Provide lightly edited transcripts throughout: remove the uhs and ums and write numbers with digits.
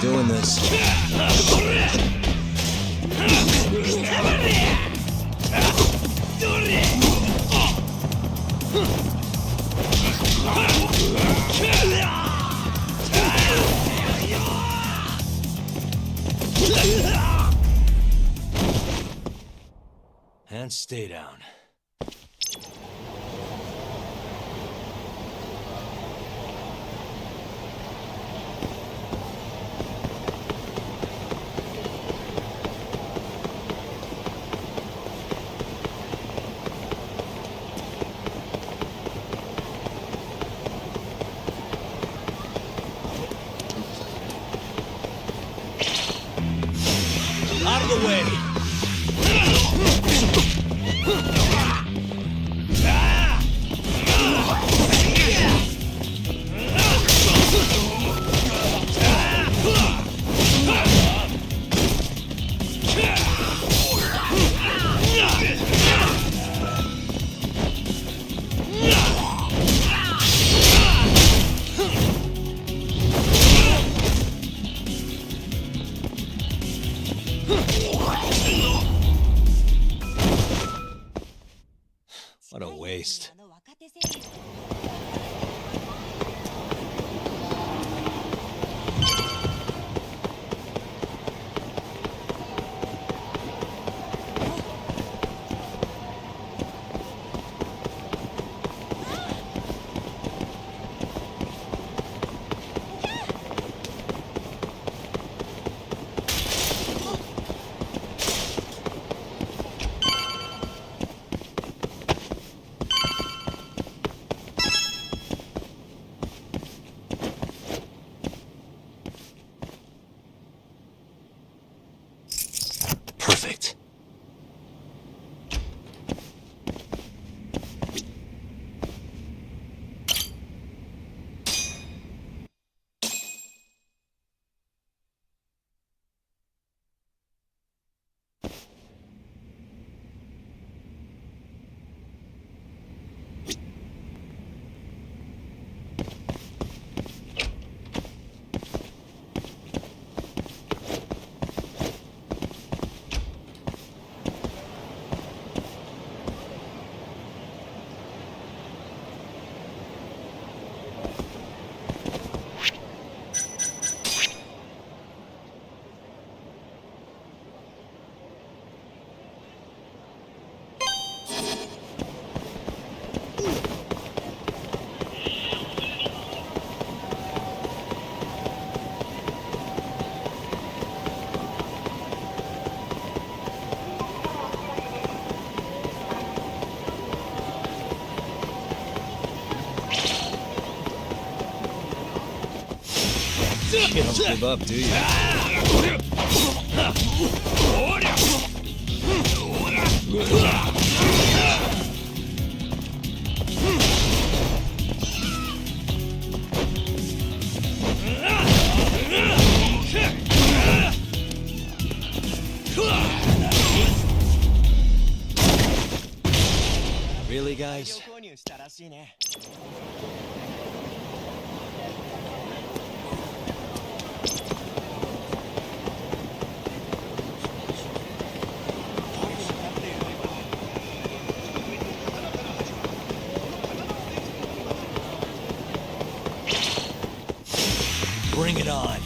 doing this. And stay down. Out of the way! What a waste. Perfect. You don't give up, do you? Really, guys? Bring it on.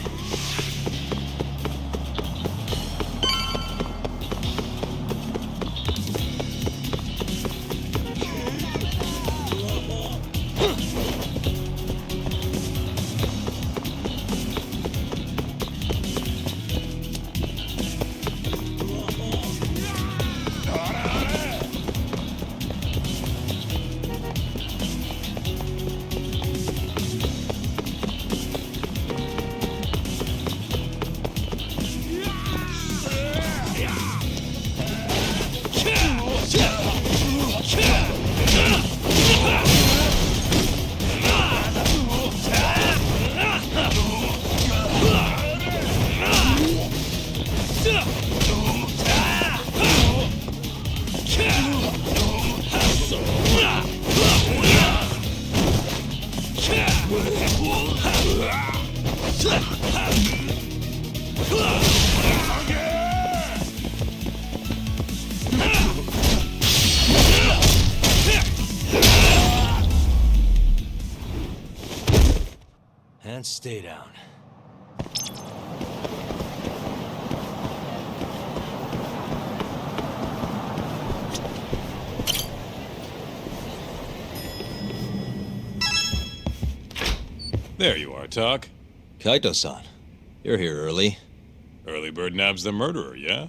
And stay down. There you are, Tak. Kaito-san, you're here early. Early bird nabs the murderer, yeah?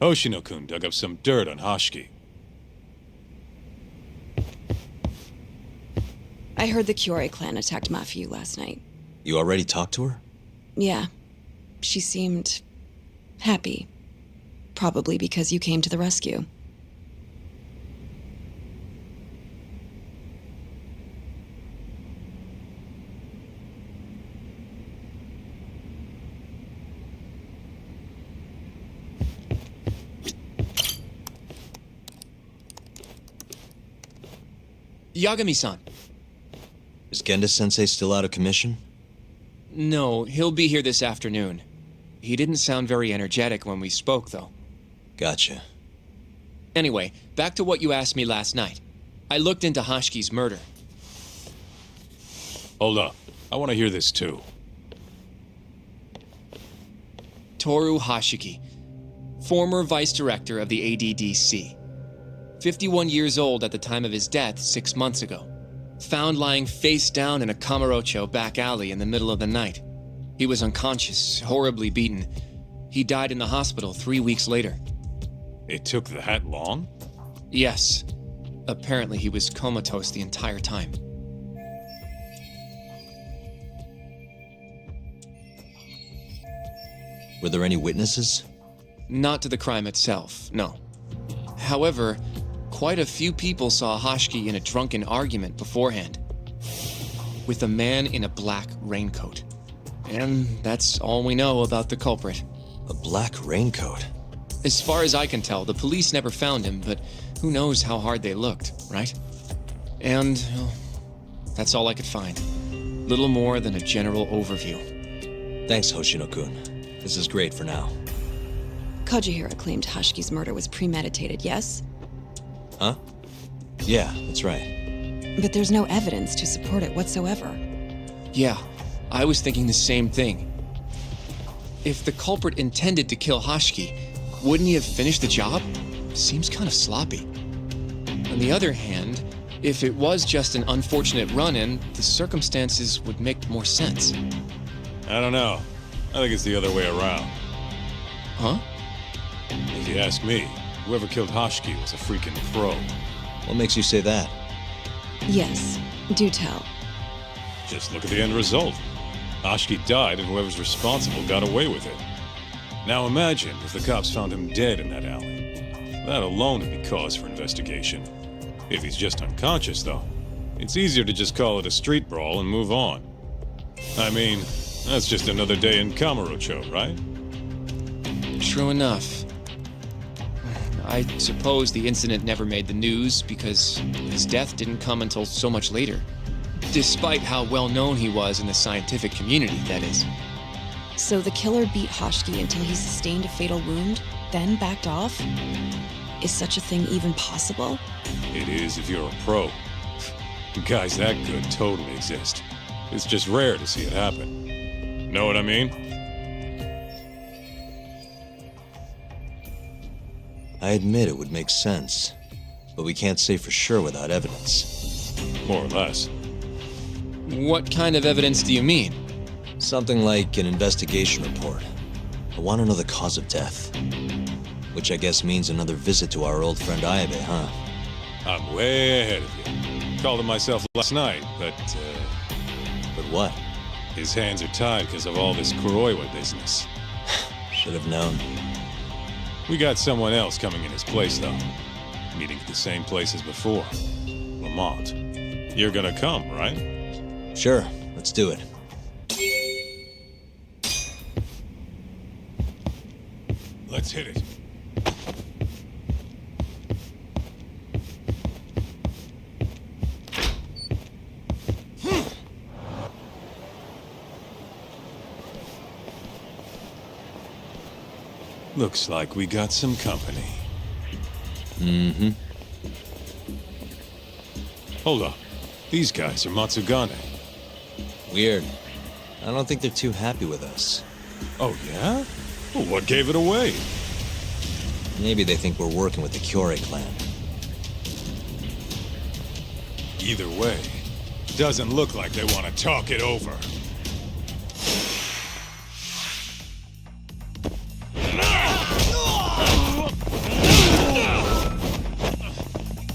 Hoshino-kun dug up some dirt on Hashiki. I heard the Kyorei clan attacked Mafiu last night. You already talked to her? Yeah. She seemed... happy. Probably because you came to the rescue. Yagami-san. Is Genda-sensei still out of commission? No, he'll be here this afternoon. He didn't sound very energetic when we spoke, though. Gotcha. Anyway, back to what you asked me last night. I looked into Hashiki's murder. Hold up. I want to hear this too. Toru Hashiki, former vice director of the ADDC. 51 years old at the time of his death 6 months ago. Found lying face down in a Kamurocho back alley in the middle of the night. He was unconscious, horribly beaten. He died in the hospital 3 weeks later. It took that long? Yes. Apparently he was comatose the entire time. Were there any witnesses? Not to the crime itself, no. However, quite a few people saw Hashiki in a drunken argument beforehand. With a man in a black raincoat. And that's all we know about the culprit. A black raincoat? As far as I can tell, the police never found him, but who knows how hard they looked, right? And, well, that's all I could find. Little more than a general overview. Thanks, Hoshino-kun. This is great for now. Kojihira claimed Hashiki's murder was premeditated, yes? Huh? Yeah, that's right. But there's no evidence to support it whatsoever. Yeah, I was thinking the same thing. If the culprit intended to kill Hashiki, wouldn't he have finished the job? Seems kind of sloppy. On the other hand, if it was just an unfortunate run-in, the circumstances would make more sense. I don't know. I think it's the other way around. Huh? If you ask me, whoever killed Hashiki was a freaking pro. What makes you say that? Yes, do tell. Just look at the end result. Hashiki died and whoever's responsible got away with it. Now imagine if the cops found him dead in that alley. That alone would be cause for investigation. If he's just unconscious, though, it's easier to just call it a street brawl and move on. I mean, that's just another day in Kamurocho, right? True enough. I suppose the incident never made the news because his death didn't come until so much later. Despite how well known he was in the scientific community, that is. So the killer beat Hashiki until he sustained a fatal wound, then backed off? Is such a thing even possible? It is if you're a pro. Guys that good totally exist. It's just rare to see it happen. Know what I mean? I admit it would make sense, but we can't say for sure without evidence. More or less. What kind of evidence do you mean? Something like an investigation report. I want to know the cause of death. Which I guess means another visit to our old friend Ayabe, huh? I'm way ahead of you. Called him myself last night, but But what? his hands are tied because of all this Kuroiwa business. Should have known. We got someone else coming in his place, though. Meeting at the same place as before. Lamont. You're gonna come, right? Sure, let's do it. Let's hit it. Looks like we got some company. Mm-hmm. Hold up. These guys are Matsugane. Weird. I don't think they're too happy with us. Oh, yeah? Well, what gave it away? Maybe they think we're working with the Kyorei clan. Either way, doesn't look like they want to talk it over.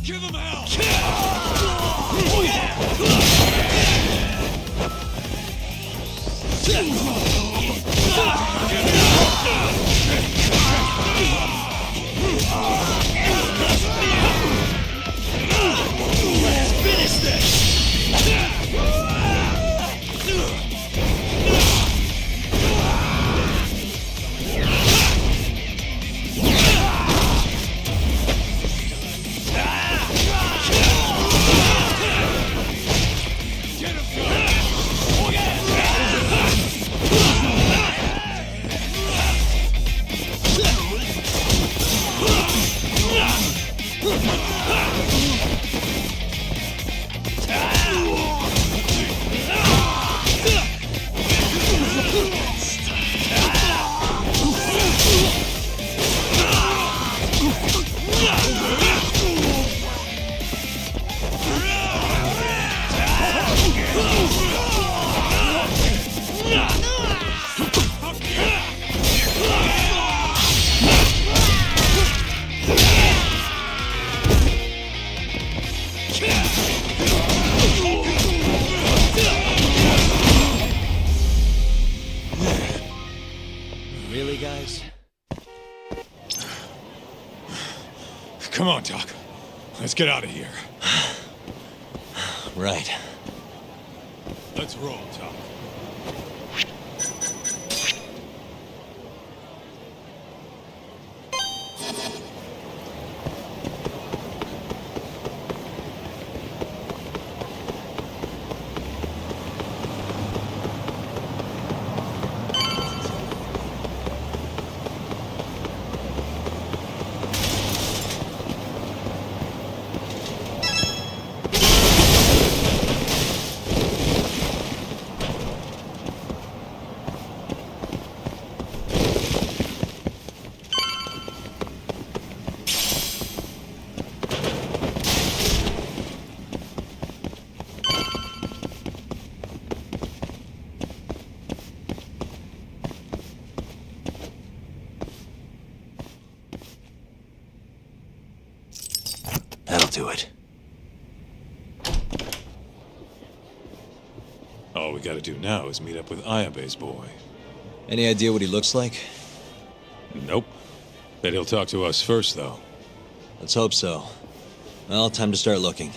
Give them hell! Really, guys? Come on, Doc. Let's get out of here. Right. Let's roll, Doc. That'll do it. All we gotta do now is meet up with Ayabe's boy. Any idea what he looks like? Nope. Bet he'll talk to us first, though. Let's hope so. Well, time to start looking.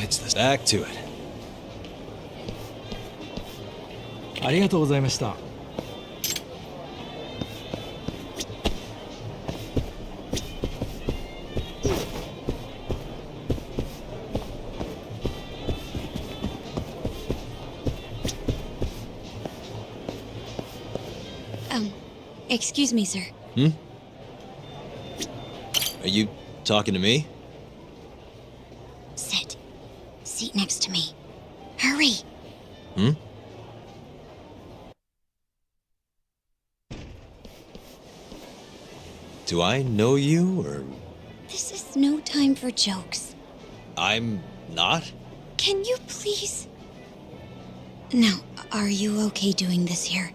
It's this. Back to it. ありがとうございました。Excuse me, sir. Are you talking to me? Sit. Seat next to me. Hurry. Do I know you, or... This is no time for jokes. I'm not? Can you please... Now, are you okay doing this here?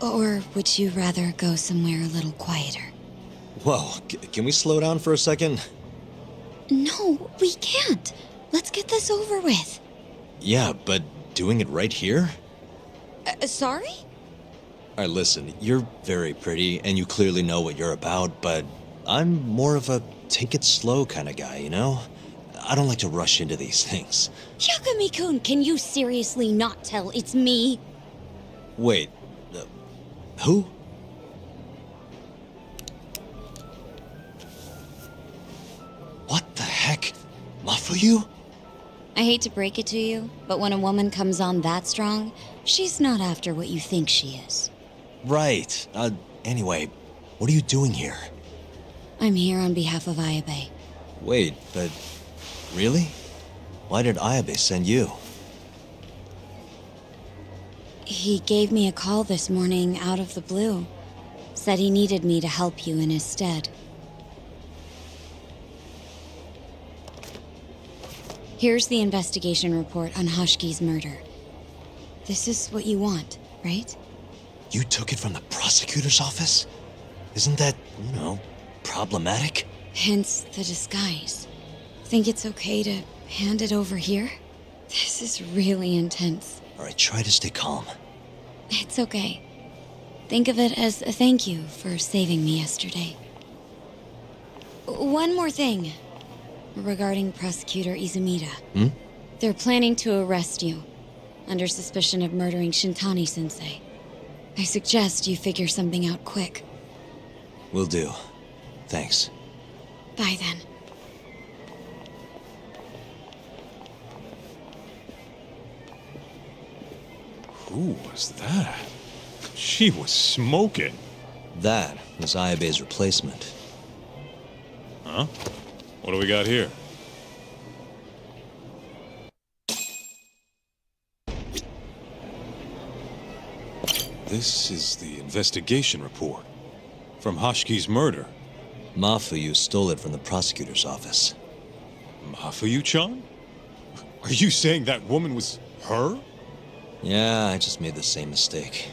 Or would you rather go somewhere a little quieter? Whoa, can we slow down for a second? No, we can't. Let's get this over with. Yeah, but doing it right here? Sorry? Alright, listen, you're very pretty, and you clearly know what you're about, but I'm more of a take it slow kind of guy, you know? I don't like to rush into these things. Yagami-kun, can you seriously not tell it's me? Wait, who? What the heck? Mafuyu? I hate to break it to you, but when a woman comes on that strong, she's not after what you think she is. Right. Anyway, what are you doing here? I'm here on behalf of Ayabe. Wait, but really? Why did Ayabe send you? He gave me a call this morning out of the blue. Said he needed me to help you in his stead. Here's the investigation report on Hoshiki's murder. This is what you want, right? You took it from the prosecutor's office? Isn't that, problematic? Hence the disguise. Think it's okay to hand it over here? This is really intense. Alright, try to stay calm. It's okay. Think of it as a thank you for saving me yesterday. One more thing. Regarding Prosecutor Izumida. They're planning to arrest you, under suspicion of murdering Shintani-sensei. I suggest you figure something out quick. Will do. Thanks. Bye then. Who was that? She was smoking. That was Ayabe's replacement. Huh? What do we got here? This is the investigation report from Hoshiki's murder. Mafuyu stole it from the prosecutor's office. Mafuyu-chan? Are you saying that woman was her? Yeah, I just made the same mistake.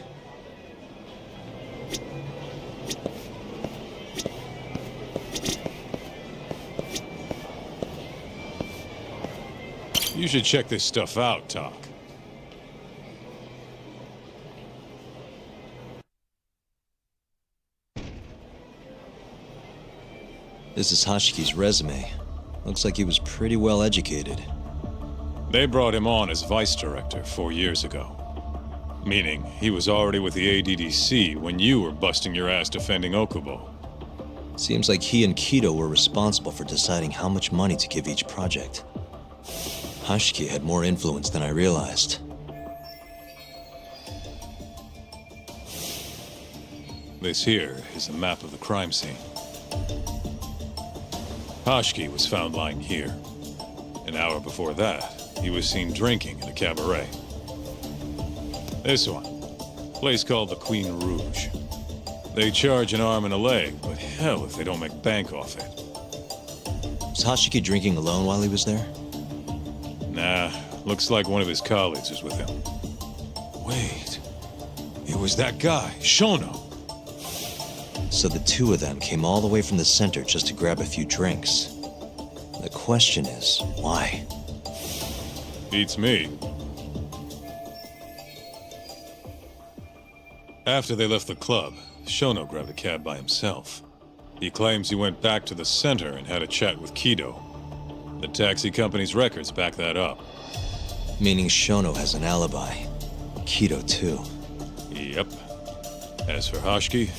You should check this stuff out, Tak. This is Hoshiki's resume. Looks like he was pretty well educated. They brought him on as vice director 4 years ago. Meaning, he was already with the ADDC when you were busting your ass defending Okubo. Seems like he and Kido were responsible for deciding how much money to give each project. Hoshiki had more influence than I realized. This here is a map of the crime scene. Hoshiki was found lying here. An hour before that, he was seen drinking in a cabaret. This one, place called the Queen Rouge. They charge an arm and a leg, but hell if they don't make bank off it. Was Hoshiki drinking alone while he was there? Nah, looks like one of his colleagues was with him. Wait, it was that guy, Shono. So the two of them came all the way from the center just to grab a few drinks. The question is, why? Beats me. After they left the club, Shono grabbed a cab by himself. He claims he went back to the center and had a chat with Kido. The taxi company's records back that up. Meaning Shono has an alibi. Kido too. Yep. As for Hoshiki,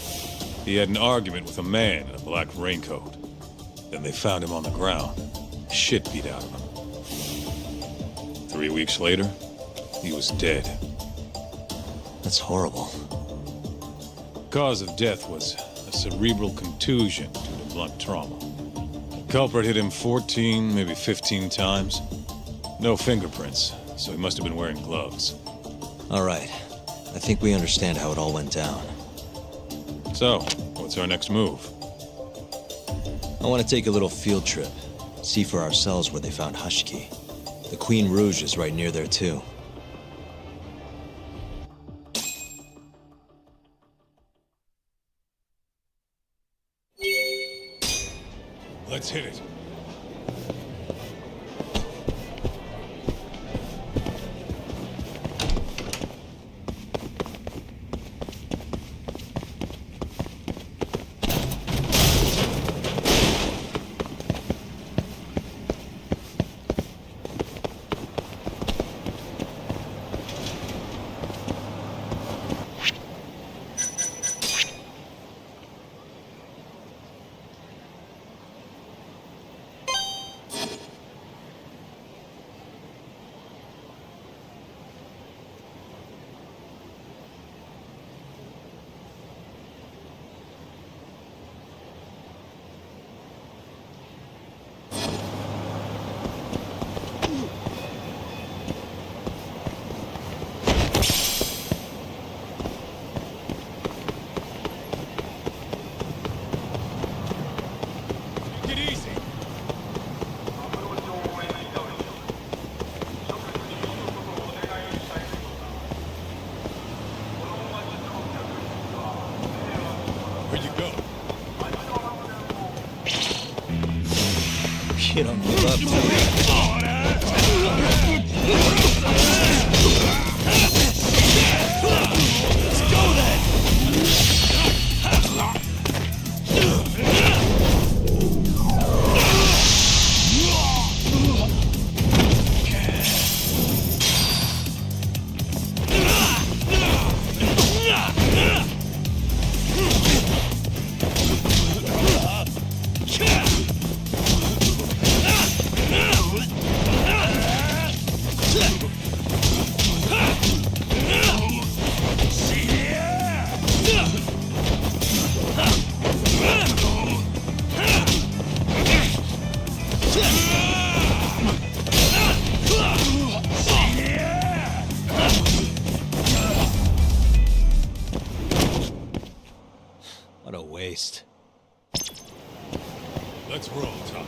he had an argument with a man in a black raincoat. Then they found him on the ground. Shit beat out of him. 3 weeks later, he was dead. That's horrible. Cause of death was a cerebral contusion due to blunt trauma. Culprit hit him 14, maybe 15 times. No fingerprints, so he must have been wearing gloves. All right. I think we understand how it all went down. So, what's our next move? I want to take a little field trip. See for ourselves where they found Hoshiki. The Queen Rouge is right near there too. Let's hit it. You don't give up, do you? What a waste. Let's roll, Tom.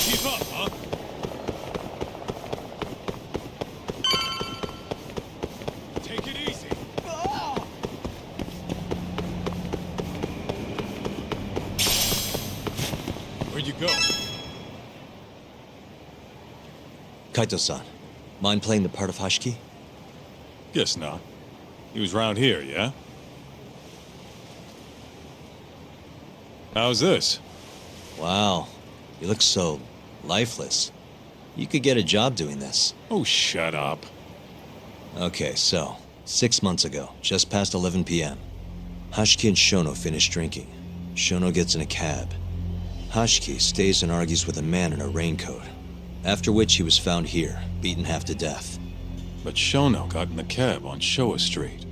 Keep up, huh? Take it easy. Where'd you go? Kaito-san, mind playing the part of Hashiki? Guess not. He was round here, yeah? How's this? Wow, you look so lifeless. You could get a job doing this. Oh, shut up. Okay, so, 6 months ago, just past 11 p.m., Hashiki and Shono finish drinking. Shono gets in a cab. Hashiki stays and argues with a man in a raincoat, after which he was found here, beaten half to death. But Shono got in the cab on Showa Street.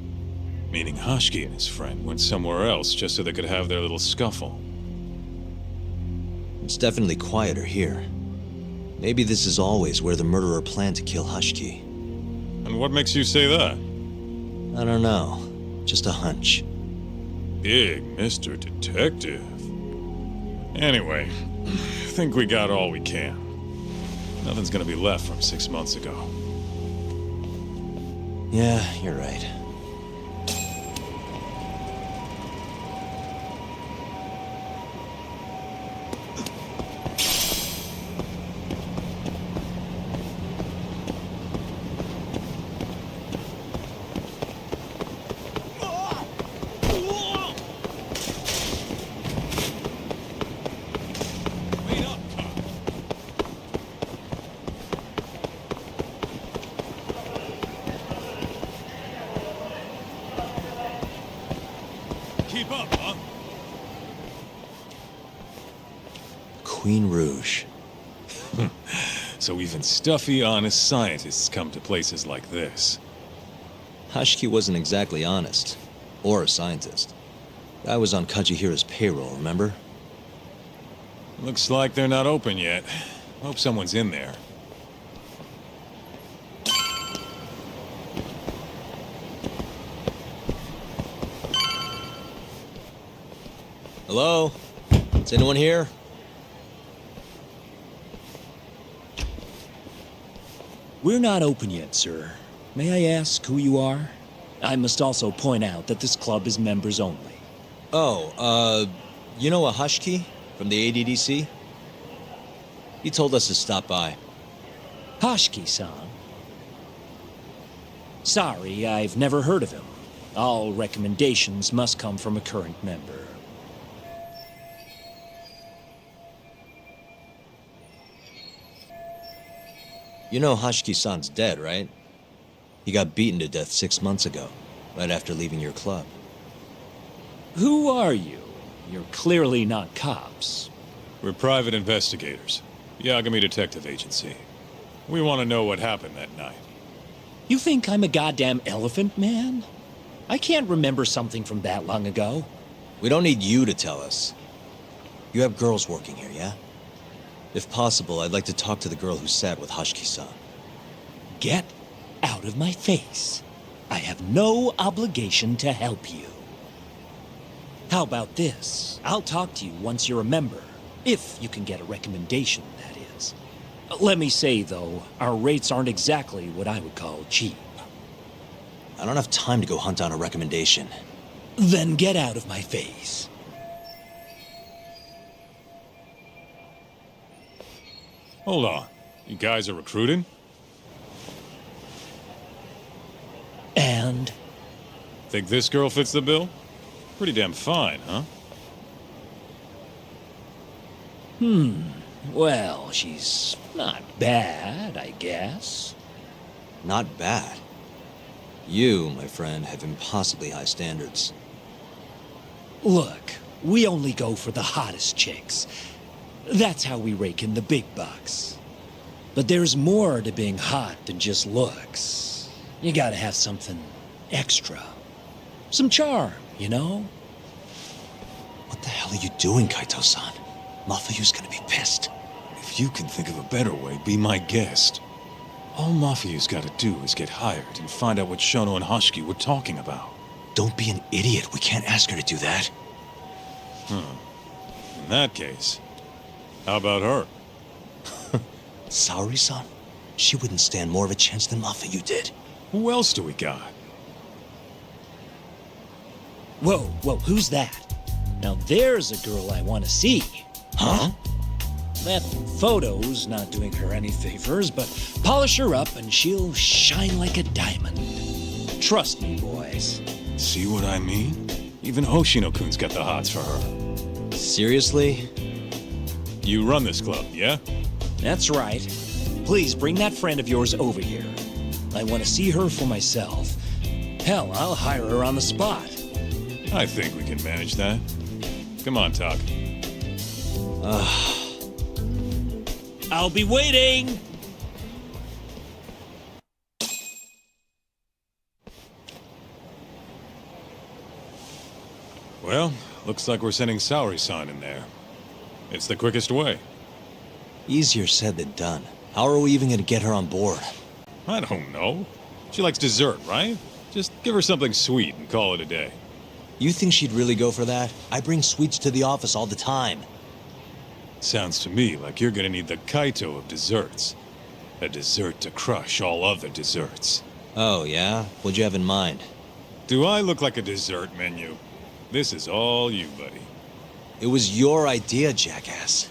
Meaning Hashiki and his friend went somewhere else just so they could have their little scuffle. It's definitely quieter here. Maybe this is always where the murderer planned to kill Hashiki. And what makes you say that? I don't know. Just a hunch. Big Mr. Detective. Anyway, I think we got all we can. Nothing's gonna be left from 6 months ago. Yeah, you're right. Wait up, cop. Keep up, huh? Queen Rouge. So even stuffy, honest scientists come to places like this. Hashiki wasn't exactly honest. Or a scientist. I was on Kajihira's payroll, remember? Looks like they're not open yet. Hope someone's in there. Hello? Is anyone here? We're not open yet, sir. May I ask who you are? I must also point out that this club is members only. Oh, you know a Hashiki from the ADDC? He told us to stop by. Hashiki-san. Sorry, I've never heard of him. All recommendations must come from a current member. You know Hashiki-san's dead, right? He got beaten to death 6 months ago, right after leaving your club. Who are you? You're clearly not cops. We're private investigators. Yagami Detective Agency. We want to know what happened that night. You think I'm a goddamn elephant man? I can't remember something from that long ago. We don't need you to tell us. You have girls working here, yeah? If possible, I'd like to talk to the girl who sat with Hashiki-san. Get out of my face. I have no obligation to help you. How about this? I'll talk to you once you're a member. If you can get a recommendation, that is. Let me say, though, our rates aren't exactly what I would call cheap. I don't have time to go hunt down a recommendation. Then get out of my face. Hold on. You guys are recruiting? And? Think this girl fits the bill? Pretty damn fine, huh? Well, she's not bad, I guess. Not bad. You, my friend, have impossibly high standards. Look, we only go for the hottest chicks. That's how we rake in the big bucks. But there's more to being hot than just looks. You gotta have something extra. Some charm, you know? What the hell are you doing, Kaito-san? Mafuyu's gonna be pissed. If you can think of a better way, be my guest. All Mafuyu's gotta do is get hired and find out what Shono and Hashiki were talking about. Don't be an idiot. We can't ask her to do that. In that case, how about her? Saori-san? She wouldn't stand more of a chance than Mafuyu did. Who else do we got? Whoa, who's that? Now there's a girl I want to see. Huh? That photo's not doing her any favors, but polish her up and she'll shine like a diamond. Trust me, boys. See what I mean? Even Hoshino-kun's got the hots for her. Seriously? You run this club, yeah? That's right. Please bring that friend of yours over here. I want to see her for myself. Hell, I'll hire her on the spot. I think we can manage that. Come on, Tak. I'll be waiting! Well, looks like we're sending Saori-san in there. It's the quickest way. Easier said than done. How are we even gonna get her on board? I don't know. She likes dessert, right? Just give her something sweet and call it a day. You think she'd really go for that? I bring sweets to the office all the time. Sounds to me like you're gonna need the Kaito of desserts. A dessert to crush all other desserts. Oh, yeah? What'd you have in mind? Do I look like a dessert menu? This is all you, buddy. It was your idea, jackass.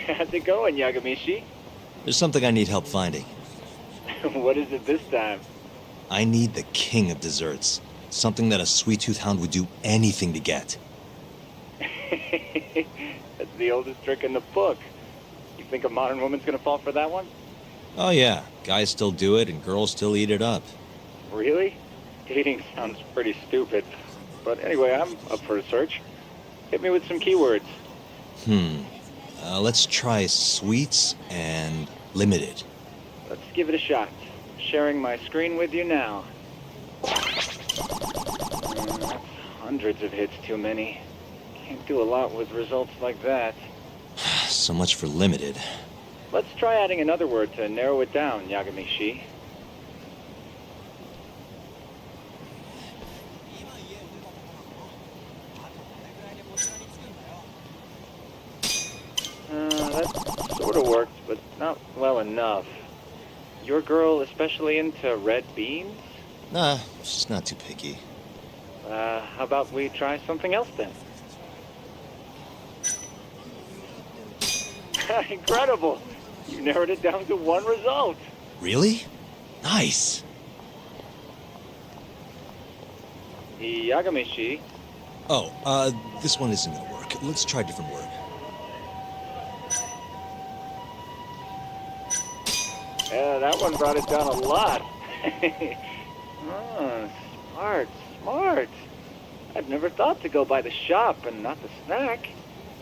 How's it going, Yagamishi? There's something I need help finding. What is it this time? I need the king of desserts. Something that a sweet-tooth hound would do anything to get. That's the oldest trick in the book. You think a modern woman's gonna fall for that one? Oh yeah, guys still do it and girls still eat it up. Really? Dating sounds pretty stupid. But anyway, I'm up for a search. Hit me with some keywords. Let's try sweets and limited. Let's give it a shot. Sharing my screen with you now. That's hundreds of hits too many. Can't do a lot with results like that. So much for limited. Let's try adding another word to narrow it down, Yagami-shi. That sort of worked, but not well enough. Your girl especially into red beans? Nah, she's not too picky. How about we try something else then? Incredible! You narrowed it down to one result. Really? Nice. Yagami-shi. Oh, this one isn't gonna work. Let's try a different word. Yeah, that one brought it down a lot. Oh, smart, smart. I've never thought to go by the shop and not the snack.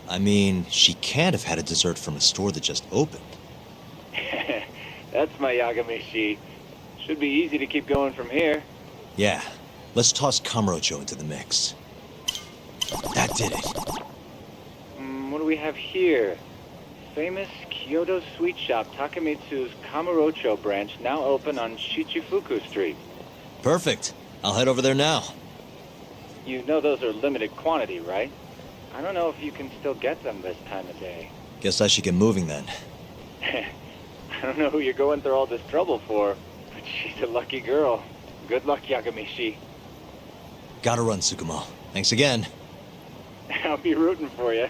I mean, she can't have had a dessert from a store that just opened. That's my Yagami-shi. Should be easy to keep going from here. Yeah, let's toss Kamurocho into the mix. That did it. What do we have here? Famous Kyoto sweet shop Takemitsu's Kamurocho branch now open on Shichifuku Street. Perfect. I'll head over there now. You know those are limited quantity, right? I don't know if you can still get them this time of day. Guess I should get moving then. I don't know who you're going through all this trouble for, but she's a lucky girl. Good luck, Yagami-shi. Gotta run, Tsukumo. Thanks again. I'll be rooting for you.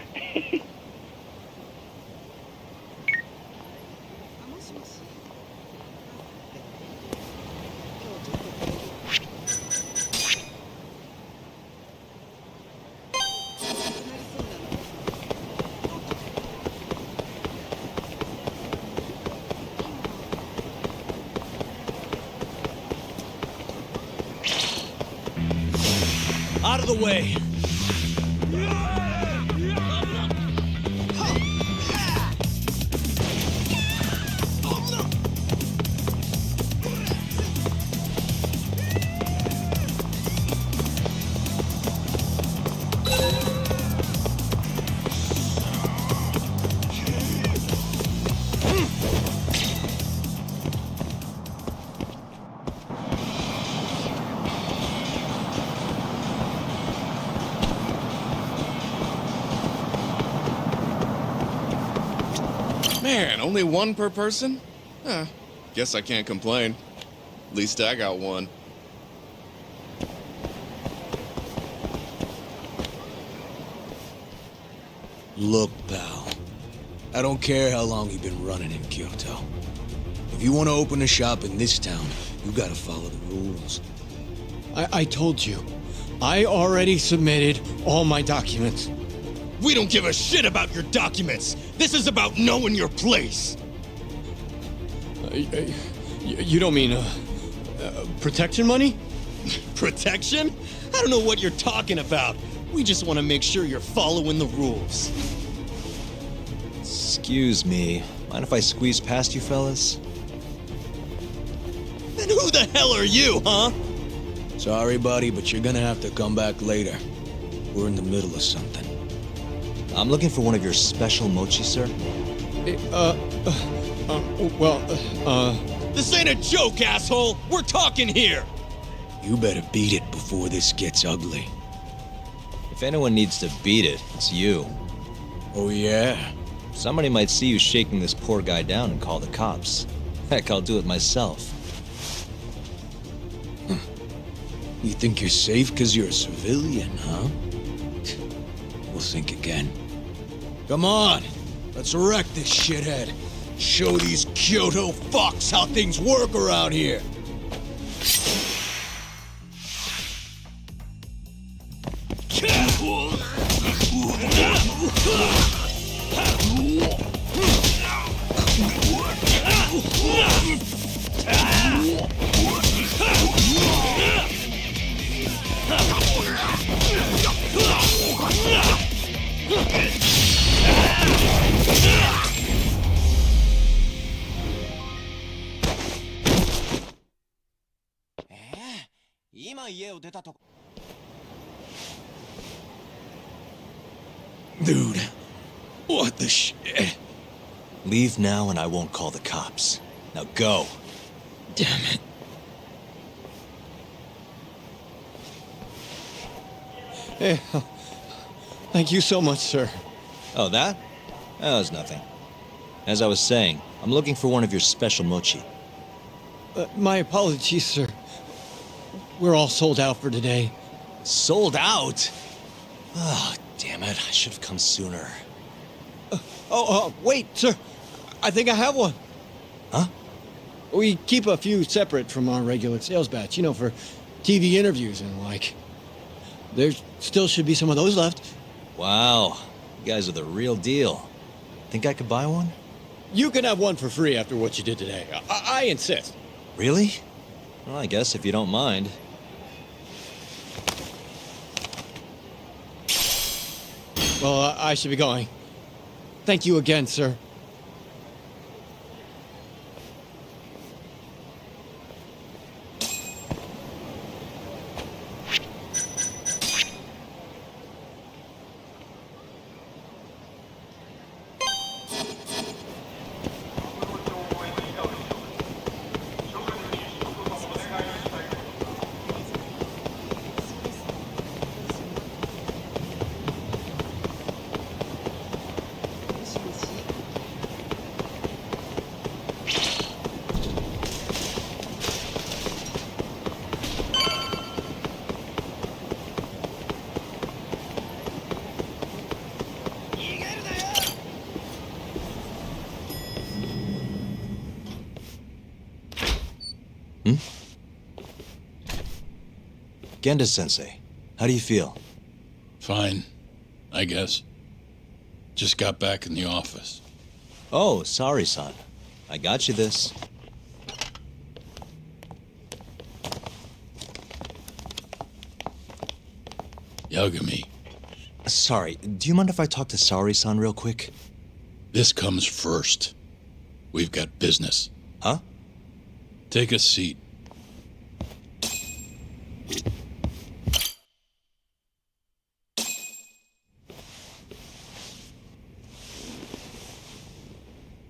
Out of the way. Man, only one per person? Guess I can't complain. At least I got one. Look, pal. I don't care how long you've been running in Kyoto. If you want to open a shop in this town, you gotta follow the rules. I told you. I already submitted all my documents. We don't give a shit about your documents. This is about knowing your place. You don't mean, protection money? Protection? I don't know what you're talking about. We just want to make sure you're following the rules. Excuse me. Mind if I squeeze past you fellas? And who the hell are you, huh? Sorry, buddy, but you're gonna have to come back later. We're in the middle of something. I'm looking for one of your special mochi, sir. This ain't a joke, asshole! We're talking here! You better beat it before this gets ugly. If anyone needs to beat it, it's you. Oh, yeah? Somebody might see you shaking this poor guy down and call the cops. Heck, I'll do it myself. You think you're safe because you're a civilian, huh? We'll think again. Come on! Let's wreck this shithead. Show these Kyoto fucks how things work around here. Dude, what the shit? Leave now and I won't call the cops. Now go. Damn it. Hey, thank you so much, sir. Oh, that? That was nothing. As I was saying, I'm looking for one of your special mochi. My apologies, sir. We're all sold out for today. Sold out? Oh, damn it. I should have come sooner. Wait, sir. I think I have one. Huh? We keep a few separate from our regular sales batch, for TV interviews and the like. There still should be some of those left. Wow. You guys are the real deal. Think I could buy one? You can have one for free after what you did today. I insist. Really? Well, I guess if you don't mind. Well, I should be going. Thank you again, sir. Genda-sensei, how do you feel? Fine, I guess. Just got back in the office. Oh, sorry, son. I got you this. Yagami, Sorry, do you mind if I talk to Sari-san real quick? this comes first. We've got business. Huh? Take a seat.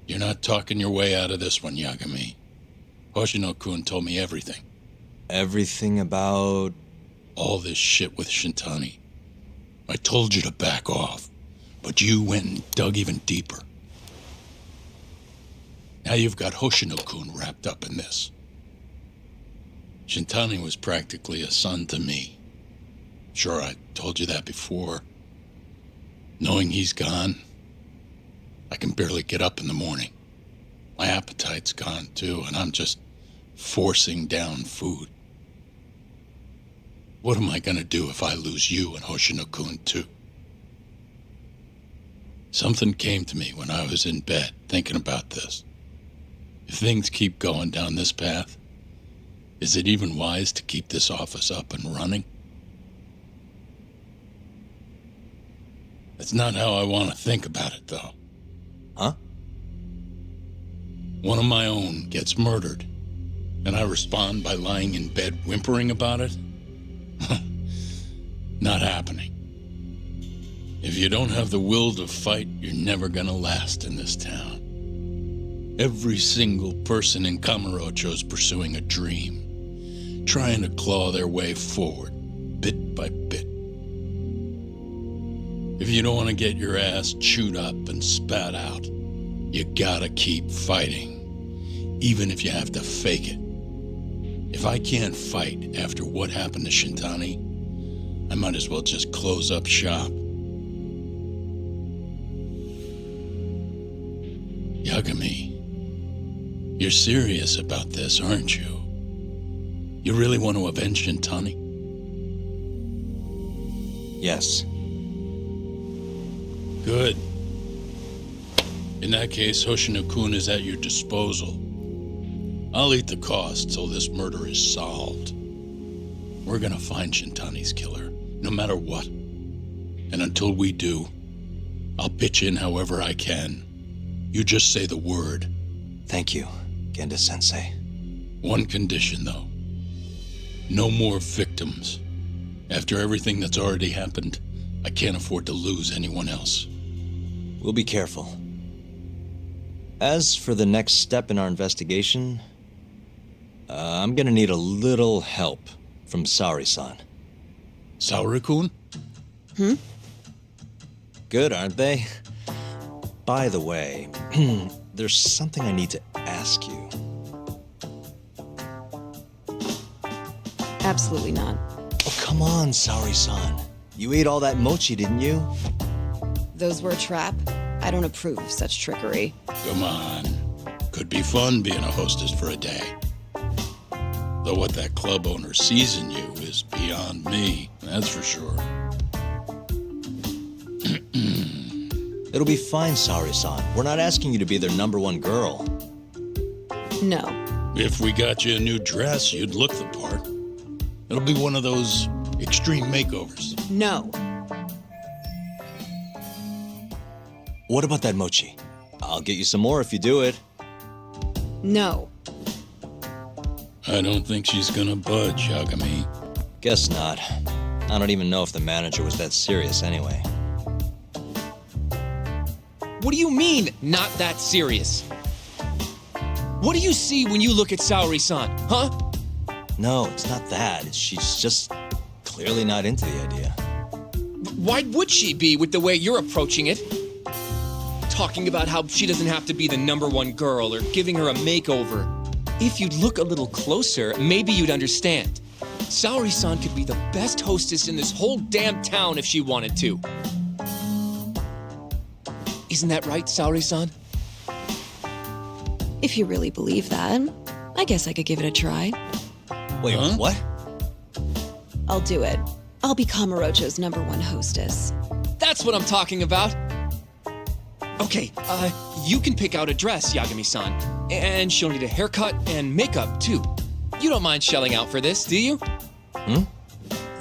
You're not talking your way out of this one, Yagami. Hoshino-kun told me everything. Everything about... All this shit with Shintani. I told you to back off, but you went and dug even deeper. Now you've got Hoshino-kun wrapped up in this. Shintani was practically a son to me. Sure, I told you that before. Knowing he's gone, I can barely get up in the morning. My appetite's gone too, and I'm just forcing down food. What am I gonna do if I lose you and Hoshino-kun too? Something came to me when I was in bed thinking about this. If things keep going down this path, is it even wise to keep this office up and running? That's not how I want to think about it, though. Huh? One of my own gets murdered, and I respond by lying in bed whimpering about it? Not happening. If you don't have the will to fight, you're never gonna last in this town. Every single person in Kamurocho is pursuing a dream, trying to claw their way forward, bit by bit. If you don't want to get your ass chewed up and spat out, you gotta keep fighting, even if you have to fake it. If I can't fight after what happened to Shintani, I might as well just close up shop. Yagami, you're serious about this, aren't you? You really want to avenge Shintani? Yes. Good. In that case, Hoshino-kun is at your disposal. I'll eat the cost till this murder is solved. We're gonna find Shintani's killer, no matter what. And until we do, I'll pitch in however I can. You just say the word. Thank you, Genda-sensei. One condition, though. No more victims. After everything that's already happened, I can't afford to lose anyone else. We'll be careful. As for the next step in our investigation, I'm gonna need a little help from Saori-san. Saori-kun? Good, aren't they? By the way, there's something I need to ask you. Absolutely not. Oh, come on, Saori-san. You ate all that mochi, didn't you? Those were a trap. I don't approve of such trickery. Come on. Could be fun being a hostess for a day. Though what that club owner sees in you is beyond me, that's for sure. It'll be fine, Saori-san. We're not asking you to be their #1 girl. No. If we got you a new dress, you'd look the part. It'll be one of those extreme makeovers. No. What about that mochi? I'll get you some more if you do it. No. I don't think she's gonna budge, Yagami. Guess not. I don't even know if the manager was that serious anyway. What do you mean, not that serious? What do you see when you look at Saori-san, huh? No, it's not that. She's just clearly not into the idea. Why would she be with the way you're approaching it? Talking about how she doesn't have to be the #1 girl or giving her a makeover. If you'd look a little closer, maybe you'd understand. Saori-san could be the best hostess in this whole damn town if she wanted to. Isn't that right, Saori-san? If you really believe that, I guess I could give it a try. Wait, what? I'll do it. I'll be Kamurocho's #1 hostess. That's what I'm talking about. Okay, you can pick out a dress, Yagami-san. And she'll need a haircut and makeup, too. You don't mind shelling out for this, do you?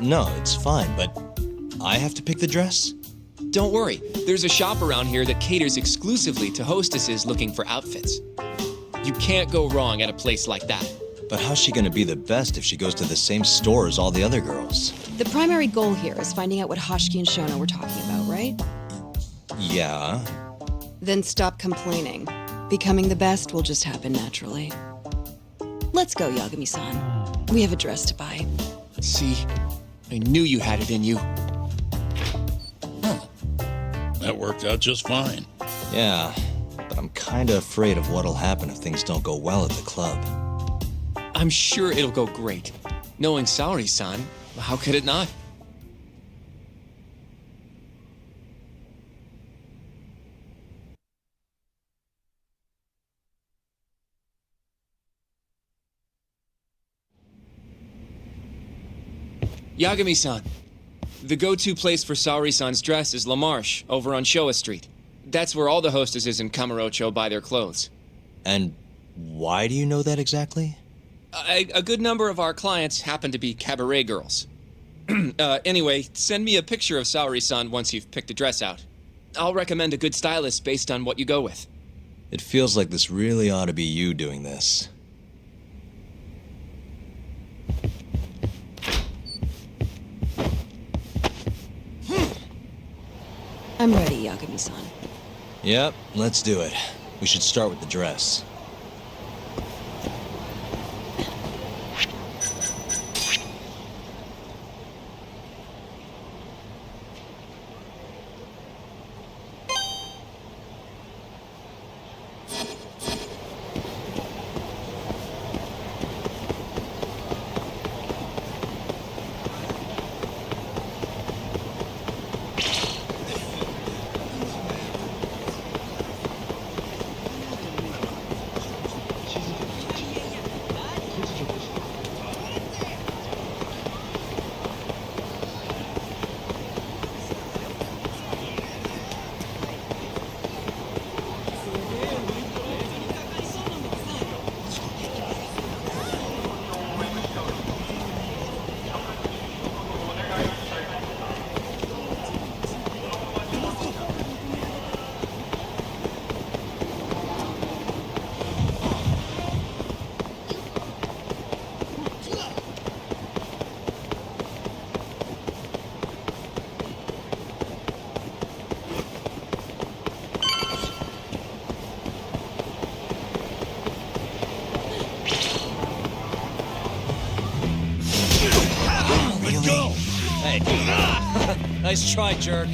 No, it's fine, but I have to pick the dress? Don't worry. There's a shop around here that caters exclusively to hostesses looking for outfits. You can't go wrong at a place like that. But how's she gonna be the best if she goes to the same store as all the other girls? The primary goal here is finding out what Hashiki and Shono were talking about, right? Yeah. Then stop complaining. Becoming the best will just happen naturally. Let's go, Yagami-san. We have a dress to buy. See, I knew you had it in you. That worked out just fine. Yeah, but I'm kinda afraid of what'll happen if things don't go well at the club. I'm sure it'll go great. Knowing Saori-san, how could it not? Yagami-san, the go-to place for Saori-san's dress is La Marche, over on Showa Street. That's where all the hostesses in Kamurocho buy their clothes. And why do you know that exactly? A good number of our clients happen to be cabaret girls. Anyway, send me a picture of Saori-san once you've picked a dress out. I'll recommend a good stylist based on what you go with. It feels like this really ought to be you doing this. I'm ready, Yagami-san. Yep, let's do it. We should start with the dress. Nice try, jerk.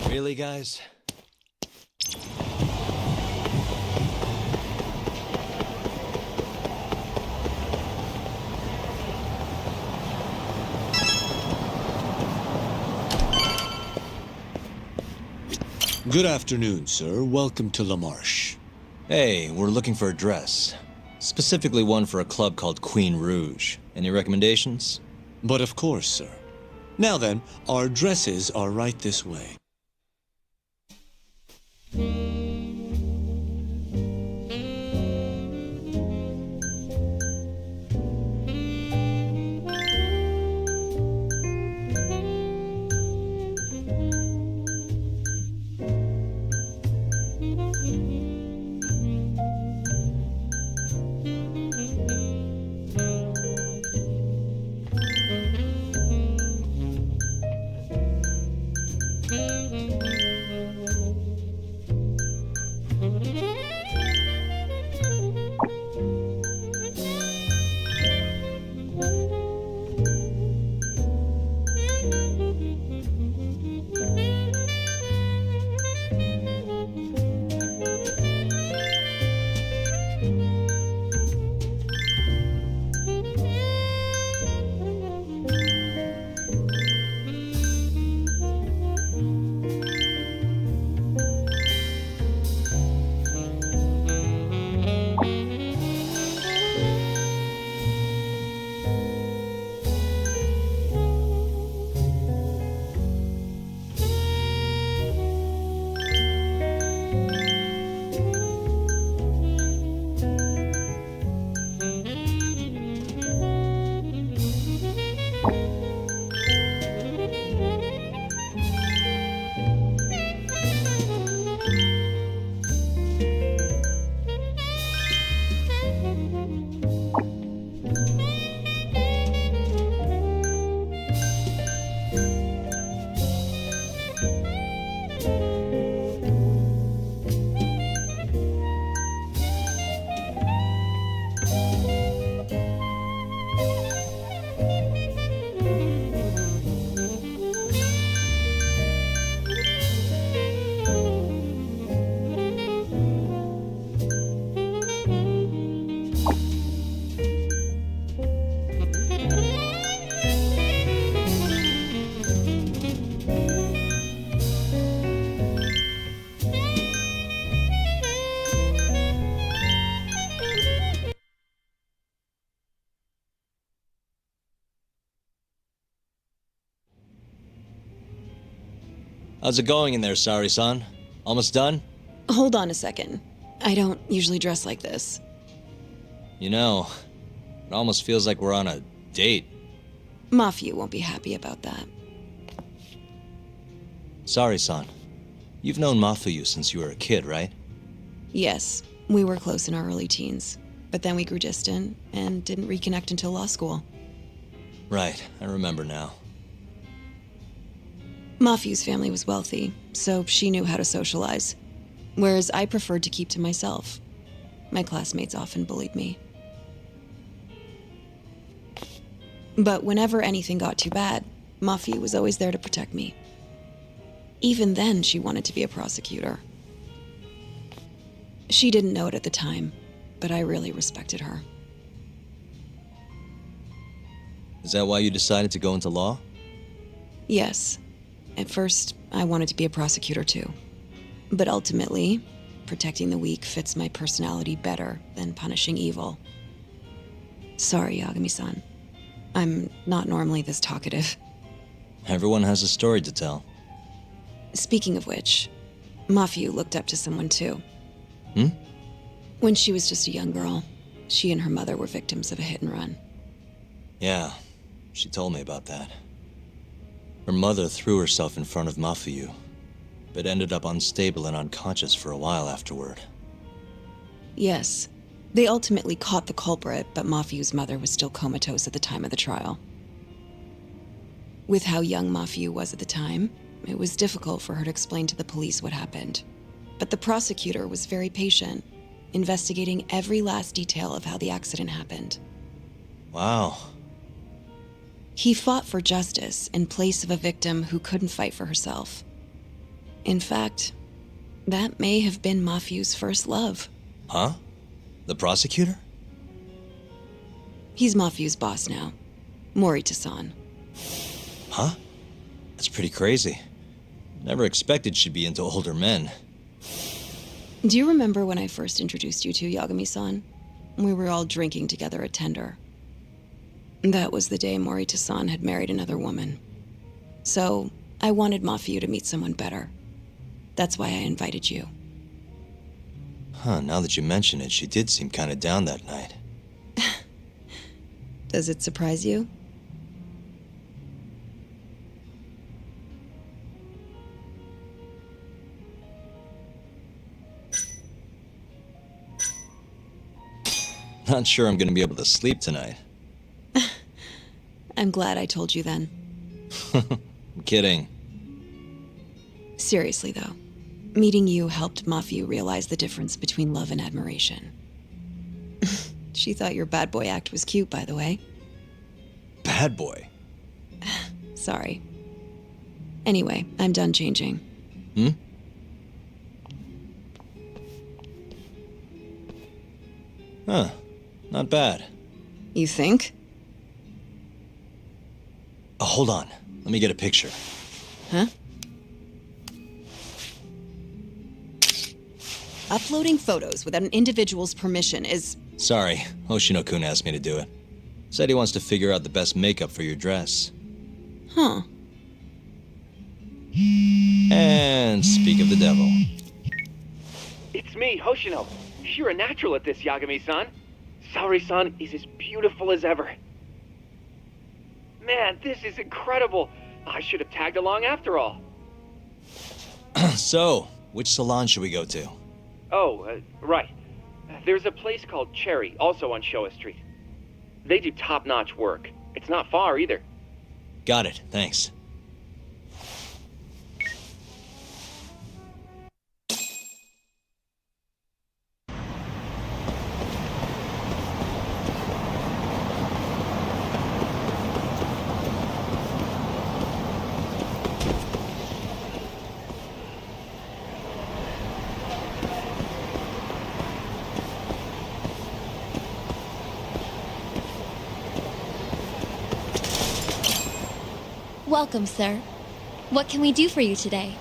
Really, guys? Good afternoon, sir. Welcome to La Marche. Hey, we're looking for a dress. Specifically one for a club called Queen Rouge. Any recommendations? But of course, sir. Now then, our dresses are right this way. How's it going in there, Sari-san? Almost done? Hold on a second. I don't usually dress like this. You know, it almost feels like we're on a date. Mafia won't be happy about that. Sari-san, you've known Mafuyu since you were a kid, right? Yes, we were close in our early teens, but then we grew distant and didn't reconnect until law school. Right, I remember now. Mafuyu's family was wealthy, so she knew how to socialize, whereas I preferred to keep to myself. My classmates often bullied me. But whenever anything got too bad, Mafuyu was always there to protect me. Even then, she wanted to be a prosecutor. She didn't know it at the time, but I really respected her. Is that why you decided to go into law? Yes. At first, I wanted to be a prosecutor too. But ultimately, protecting the weak fits my personality better than punishing evil. Sorry, Yagami-san. I'm not normally this talkative. Everyone has a story to tell. Speaking of which, Mafuyu looked up to someone too. Hmm? When she was just a young girl, she and her mother were victims of a hit and run. Yeah, she told me about that. Her mother threw herself in front of Mafuyu, but ended up unstable and unconscious for a while afterward. Yes. They ultimately caught the culprit, but Mafuyu's mother was still comatose at the time of the trial. With how young Mafuyu was at the time, it was difficult for her to explain to the police what happened. But the prosecutor was very patient, investigating every last detail of how the accident happened. Wow. He fought for justice in place of a victim who couldn't fight for herself. In fact, that may have been Mafyu's first love. Huh? The prosecutor? He's Mafyu's boss now. Morita-san. Huh? That's pretty crazy. Never expected she'd be into older men. Do you remember when I first introduced you to Yagami-san? We were all drinking together at Tender. That was the day Morita-san had married another woman. So, I wanted Mafyu to meet someone better. That's why I invited you. Huh, now that you mention it, she did seem kinda down that night. Does it surprise you? Not sure I'm gonna be able to sleep tonight. I'm glad I told you then. I'm kidding. Seriously, though, meeting you helped Mafyu realize the difference between love and admiration. She thought your bad boy act was cute, by the way. Bad boy? Sorry. Anyway, I'm done changing. Hmm? Huh. Not bad. You think? Oh, hold on. Let me get a picture. Huh? Uploading photos without an individual's permission is... Sorry, Hoshino-kun asked me to do it. Said he wants to figure out the best makeup for your dress. Huh. And speak of the devil. It's me, Hoshino. You're a natural at this, Yagami-san. Saori-san is as beautiful as ever. Man, this is incredible. I should have tagged along after all. So, which salon should we go to? Oh, right. There's a place called Cherry, also on Showa Street. They do top-notch work. It's not far either. Got it, thanks. Welcome, sir. What can we do for you today?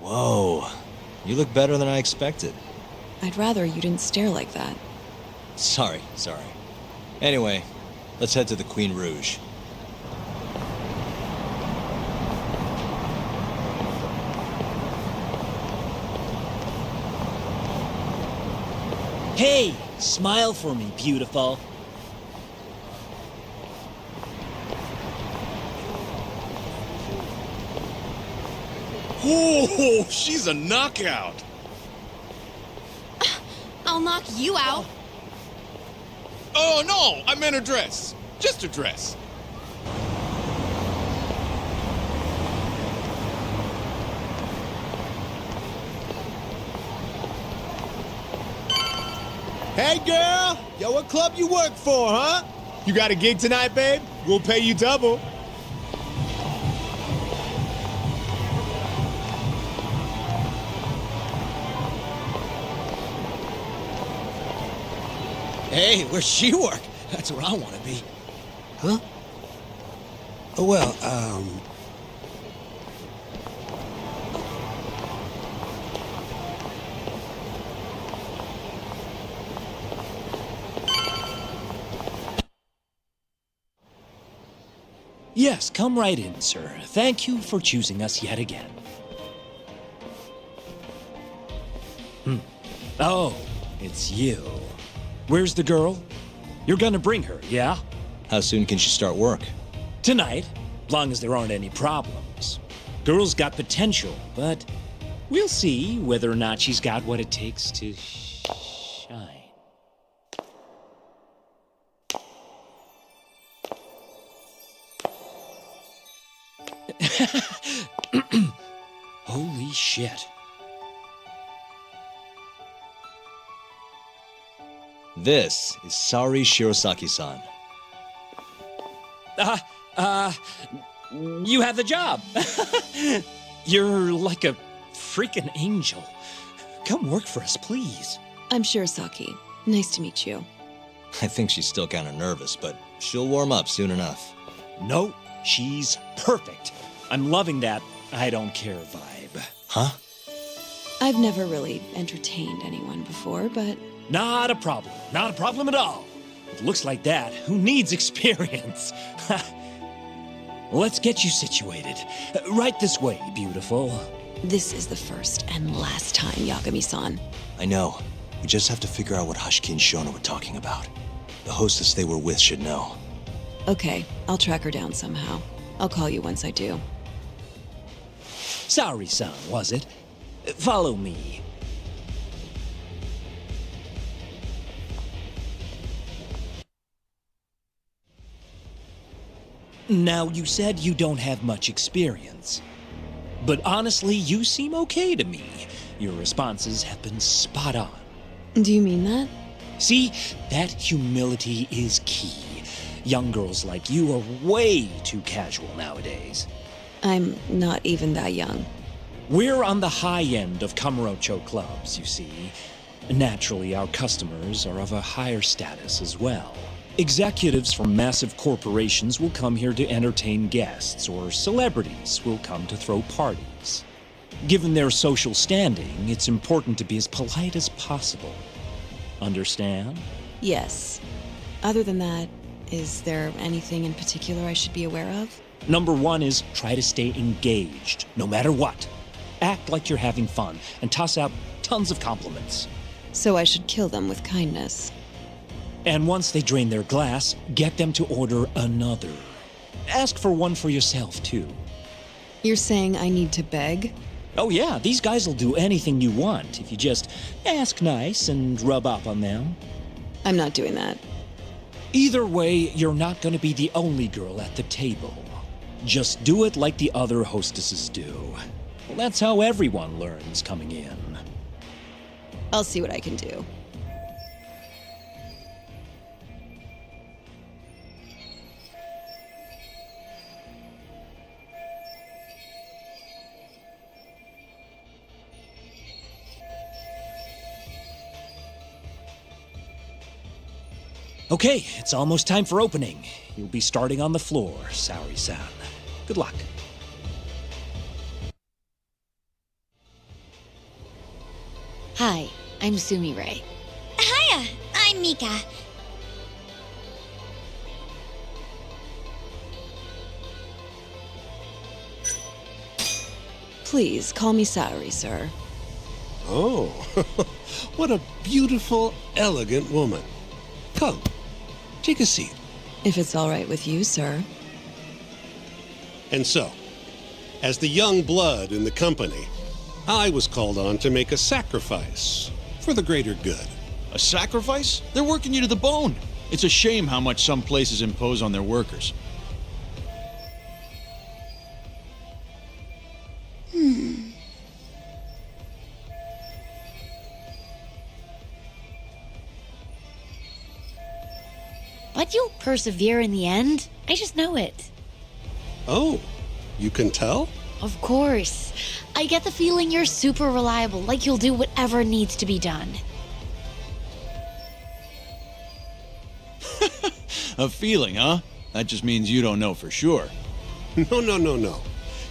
Whoa. You look better than I expected. I'd rather you didn't stare like that. Sorry. Anyway, let's head to the Queen Rouge. Hey, smile for me, beautiful. Oh, she's a knockout. I'll knock you out. Oh, no, I meant a dress. Just a dress. Hey, girl! Yo, what club you work for, huh? You got a gig tonight, babe? We'll pay you double. Hey, where's she work? That's where I want to be. Huh? Well, Yes, come right in, sir. Thank you for choosing us yet again. Oh, it's you. Where's the girl? You're gonna bring her, yeah? How soon can she start work? Tonight, long as there aren't any problems. Girl's got potential, but we'll see whether or not she's got what it takes to shine. Holy shit. This is Sari Shirosaki-san. You have the job. You're like a freaking angel. Come work for us, please. I'm Shirosaki. Nice to meet you. I think she's still kind of nervous, but she'll warm up soon enough. No, she's perfect. I'm loving that I don't care vibe. Huh? I've never really entertained anyone before, but... Not a problem. Not a problem at all. It looks like that. Who needs experience? Let's get you situated. Right this way, beautiful. This is the first and last time, Yagami-san. I know. We just have to figure out what Hashiki and Shono were talking about. The hostess they were with should know. Okay, I'll track her down somehow. I'll call you once I do. Sorry-san, was it? Follow me. Now, you said you don't have much experience. But honestly, you seem okay to me. Your responses have been spot on. Do you mean that? See, that humility is key. Young girls like you are way too casual nowadays. I'm not even that young. We're on the high end of Kamurocho clubs, you see. Naturally, our customers are of a higher status as well. Executives from massive corporations will come here to entertain guests, or celebrities will come to throw parties. Given their social standing, it's important to be as polite as possible. Understand? Yes. Other than that, is there anything in particular I should be aware of? Number one is try to stay engaged, no matter what. Act like you're having fun, and toss out tons of compliments. So I should kill them with kindness. And once they drain their glass, get them to order another. Ask for one for yourself, too. You're saying I need to beg? Oh yeah, these guys will do anything you want if you just ask nice and rub up on them. I'm not doing that. Either way, you're not going to be the only girl at the table. Just do it like the other hostesses do. Well, that's how everyone learns coming in. I'll see what I can do. Okay, it's almost time for opening. You'll be starting on the floor, Saori-san. Good luck. Hi, I'm Sumire. Hiya, I'm Mika. Please, call me Saori, sir. Oh, what a beautiful, elegant woman. Come, take a seat. If it's all right with you, sir. And so, as the young blood in the company, I was called on to make a sacrifice for the greater good. A sacrifice? They're working you to the bone. It's a shame how much some places impose on their workers. But you'll persevere in the end. I just know it. Oh, you can tell? Of course. I get the feeling you're super reliable, like you'll do whatever needs to be done. A feeling, huh? That just means you don't know for sure. No.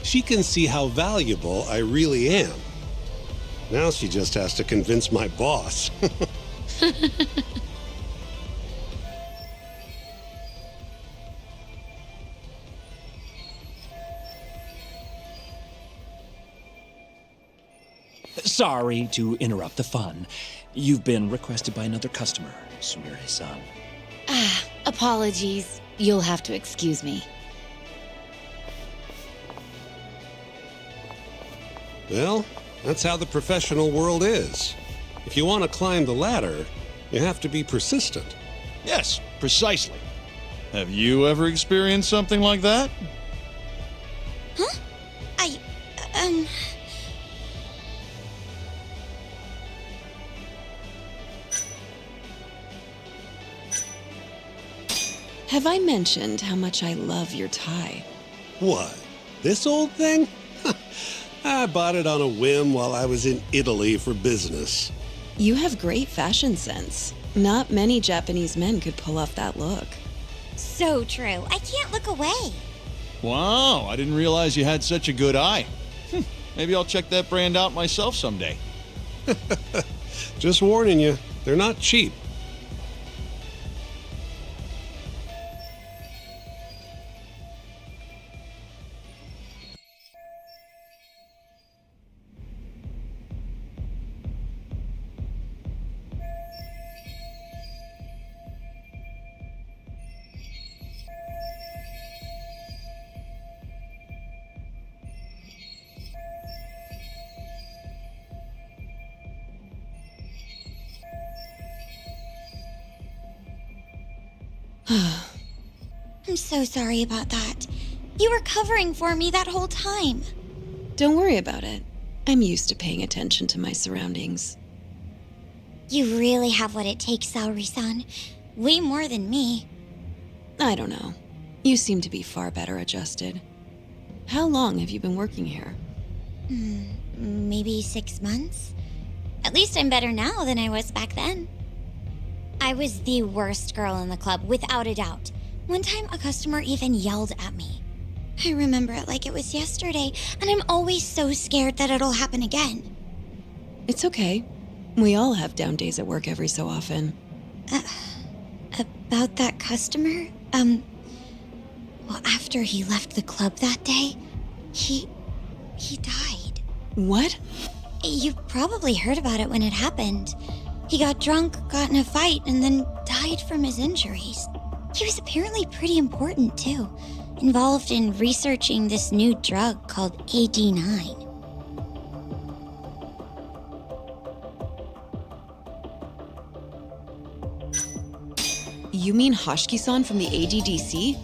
She can see how valuable I really am. Now she just has to convince my boss. Sorry to interrupt the fun. You've been requested by another customer, Sumire-san. Apologies. You'll have to excuse me. Well, that's how the professional world is. If you want to climb the ladder, you have to be persistent. Yes, precisely. Have you ever experienced something like that? Huh? Have I mentioned how much I love your tie? What? This old thing? I bought it on a whim while I was in Italy for business. You have great fashion sense. Not many Japanese men could pull off that look. So true. I can't look away. Wow, I didn't realize you had such a good eye. Maybe I'll check that brand out myself someday. Just warning you, they're not cheap. I'm so sorry about that. You were covering for me that whole time. Don't worry about it. I'm used to paying attention to my surroundings. You really have what it takes, Saori-san. Way more than me. I don't know. You seem to be far better adjusted. How long have you been working here? Maybe 6 months? At least I'm better now than I was back then. I was the worst girl in the club, without a doubt. One time, a customer even yelled at me. I remember it like it was yesterday, and I'm always so scared that it'll happen again. It's okay. We all have down days at work every so often. About that customer? Well, after he left the club that day, he died. What? You probably heard about it when it happened. He got drunk, got in a fight, and then died from his injuries. He was apparently pretty important, too. Involved in researching this new drug called AD9. You mean Hoshiki-san from the ADDC?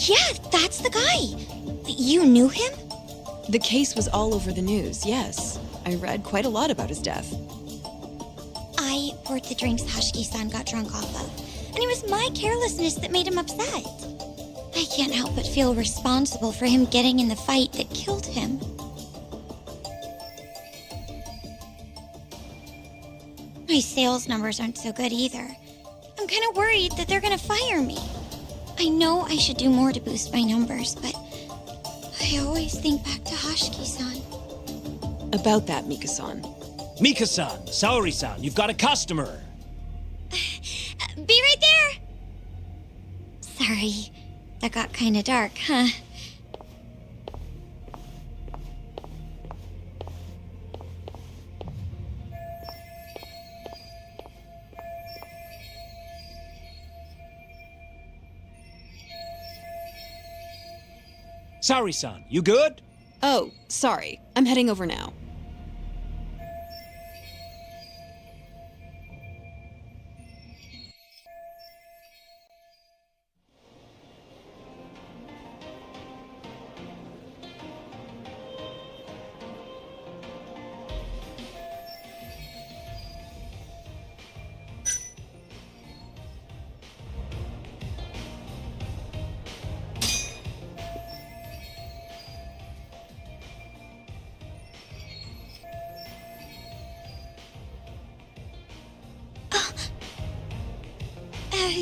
Yeah, that's the guy. You knew him? The case was all over the news, yes. I read quite a lot about his death. I poured the drinks Hoshiki-san got drunk off of, and it was my carelessness that made him upset. I can't help but feel responsible for him getting in the fight that killed him. My sales numbers aren't so good either. I'm kind of worried that they're gonna fire me. I know I should do more to boost my numbers, but I always think back to Hashiki-san. About that, Mika-san. Mika-san, Saori-san, you've got a customer. Be right there! Sorry, that got kind of dark, huh? Saori-san, you good? Oh, sorry. I'm heading over now.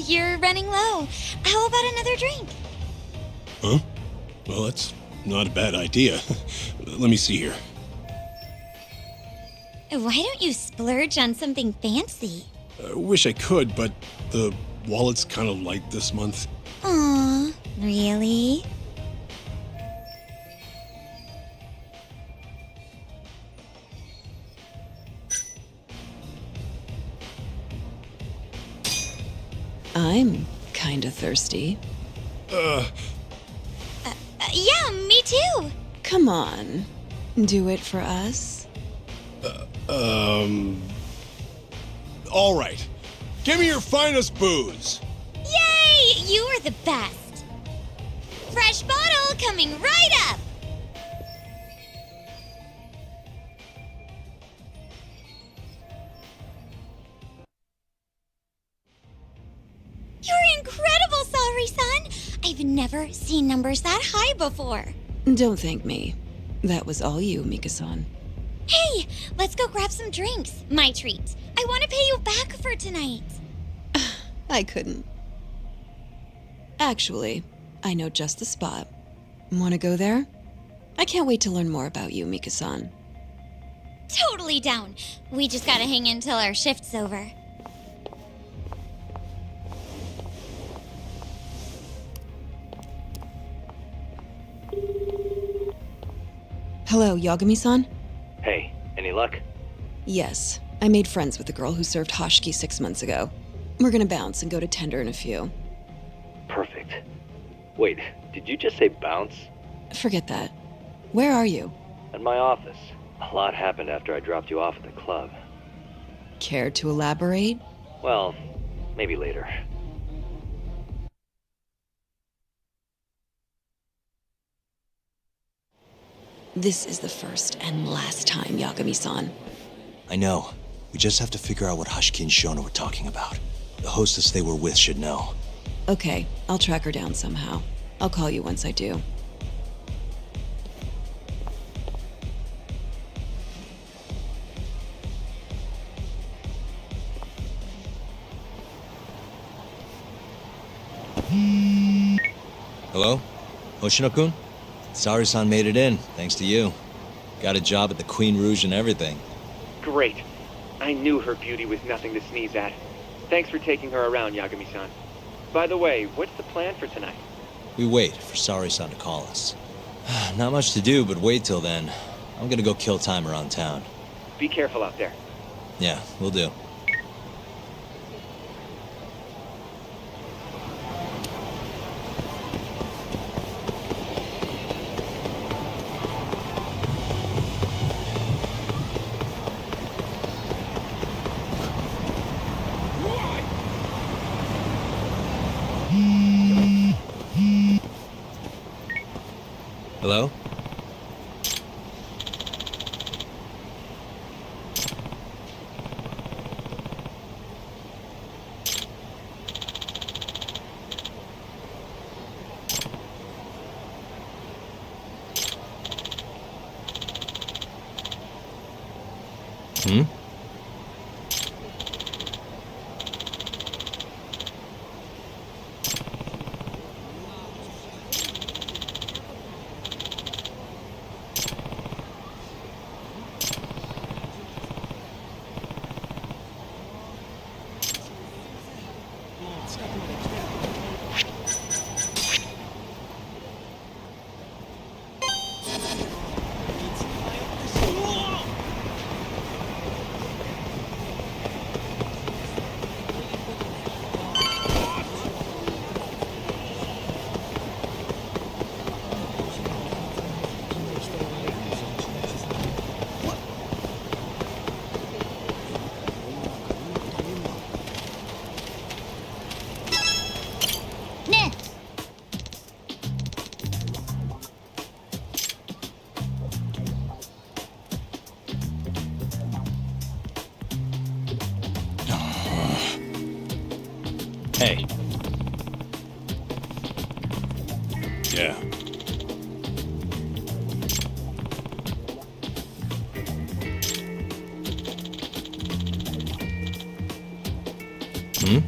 You're running low. How about another drink? Huh? Well, that's not a bad idea. Let me see here. Why don't you splurge on something fancy? I wish I could, but the wallet's kind of light this month. Aw, really? I'm kinda thirsty. Yeah, me too. Come on. Do it for us. All right. Give me your finest booze. Yay! You are the best. Fresh bottle coming right up. You're incredible, Saori-san. I've never seen numbers that high before. Don't thank me. That was all you, Mika-san. Hey, let's go grab some drinks. My treat. I want to pay you back for tonight. I couldn't. Actually, I know just the spot. Want to go there? I can't wait to learn more about you, Mika-san. Totally down. We just gotta hang in till our shift's over. Hello, Yagami-san? Hey, any luck? Yes, I made friends with the girl who served Hashiki 6 months ago. We're gonna bounce and go to Tender in a few. Perfect. Wait, did you just say bounce? Forget that. Where are you? At my office. A lot happened after I dropped you off at the club. Care to elaborate? Well, maybe later. This is the first and last time, Yagami-san. I know. We just have to figure out what Hashiki and Shono were talking about. The hostess they were with should know. Okay, I'll track her down somehow. I'll call you once I do. Hello? Hoshino-kun? Saori-san made it in, thanks to you. Got a job at the Queen Rouge and everything. Great. I knew her beauty was nothing to sneeze at. Thanks for taking her around, Yagami-san. By the way, what's the plan for tonight? We wait for Saori-san to call us. Not much to do, but wait till then. I'm gonna go kill time around town. Be careful out there. Yeah, will do. Hello? Yeah. Hmm?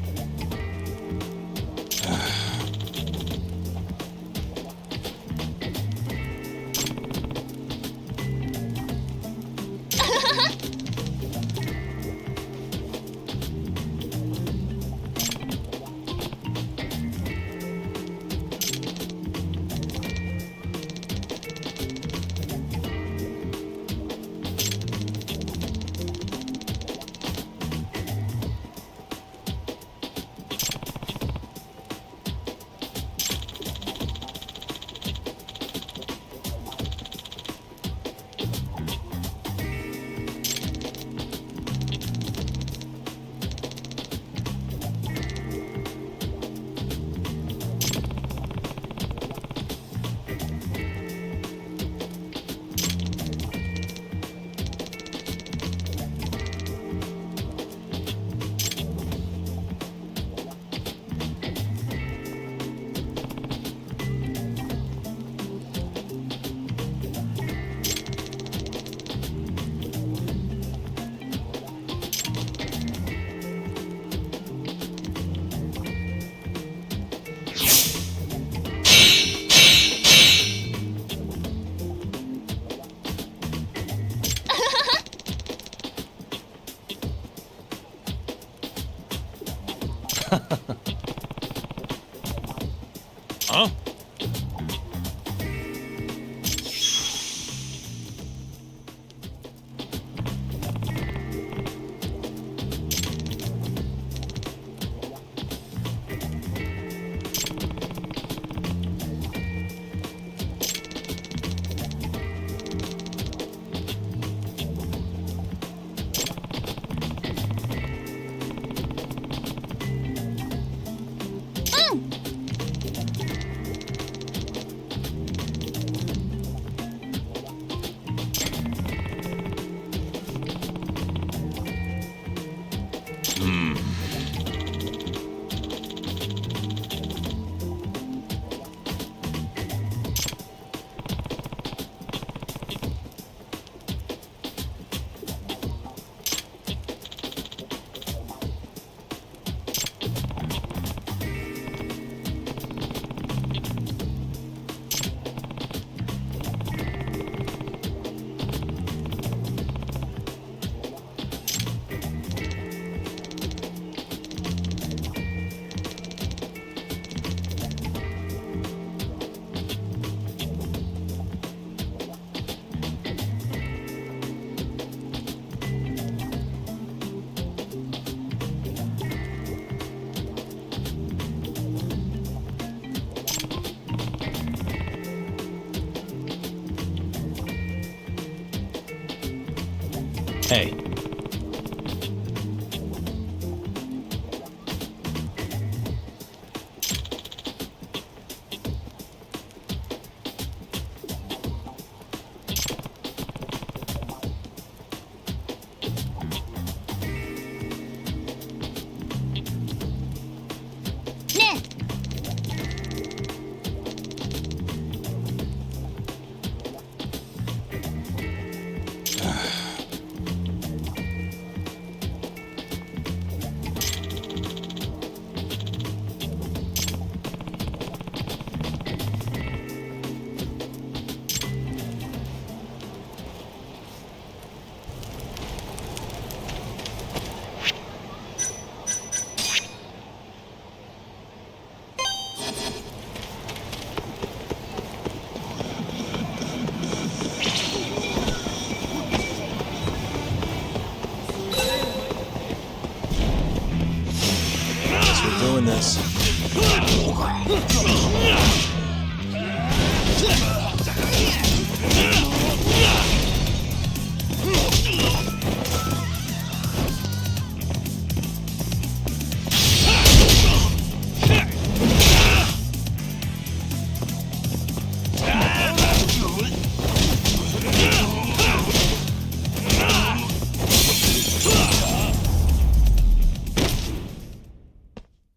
Huh? Hey. Doing this.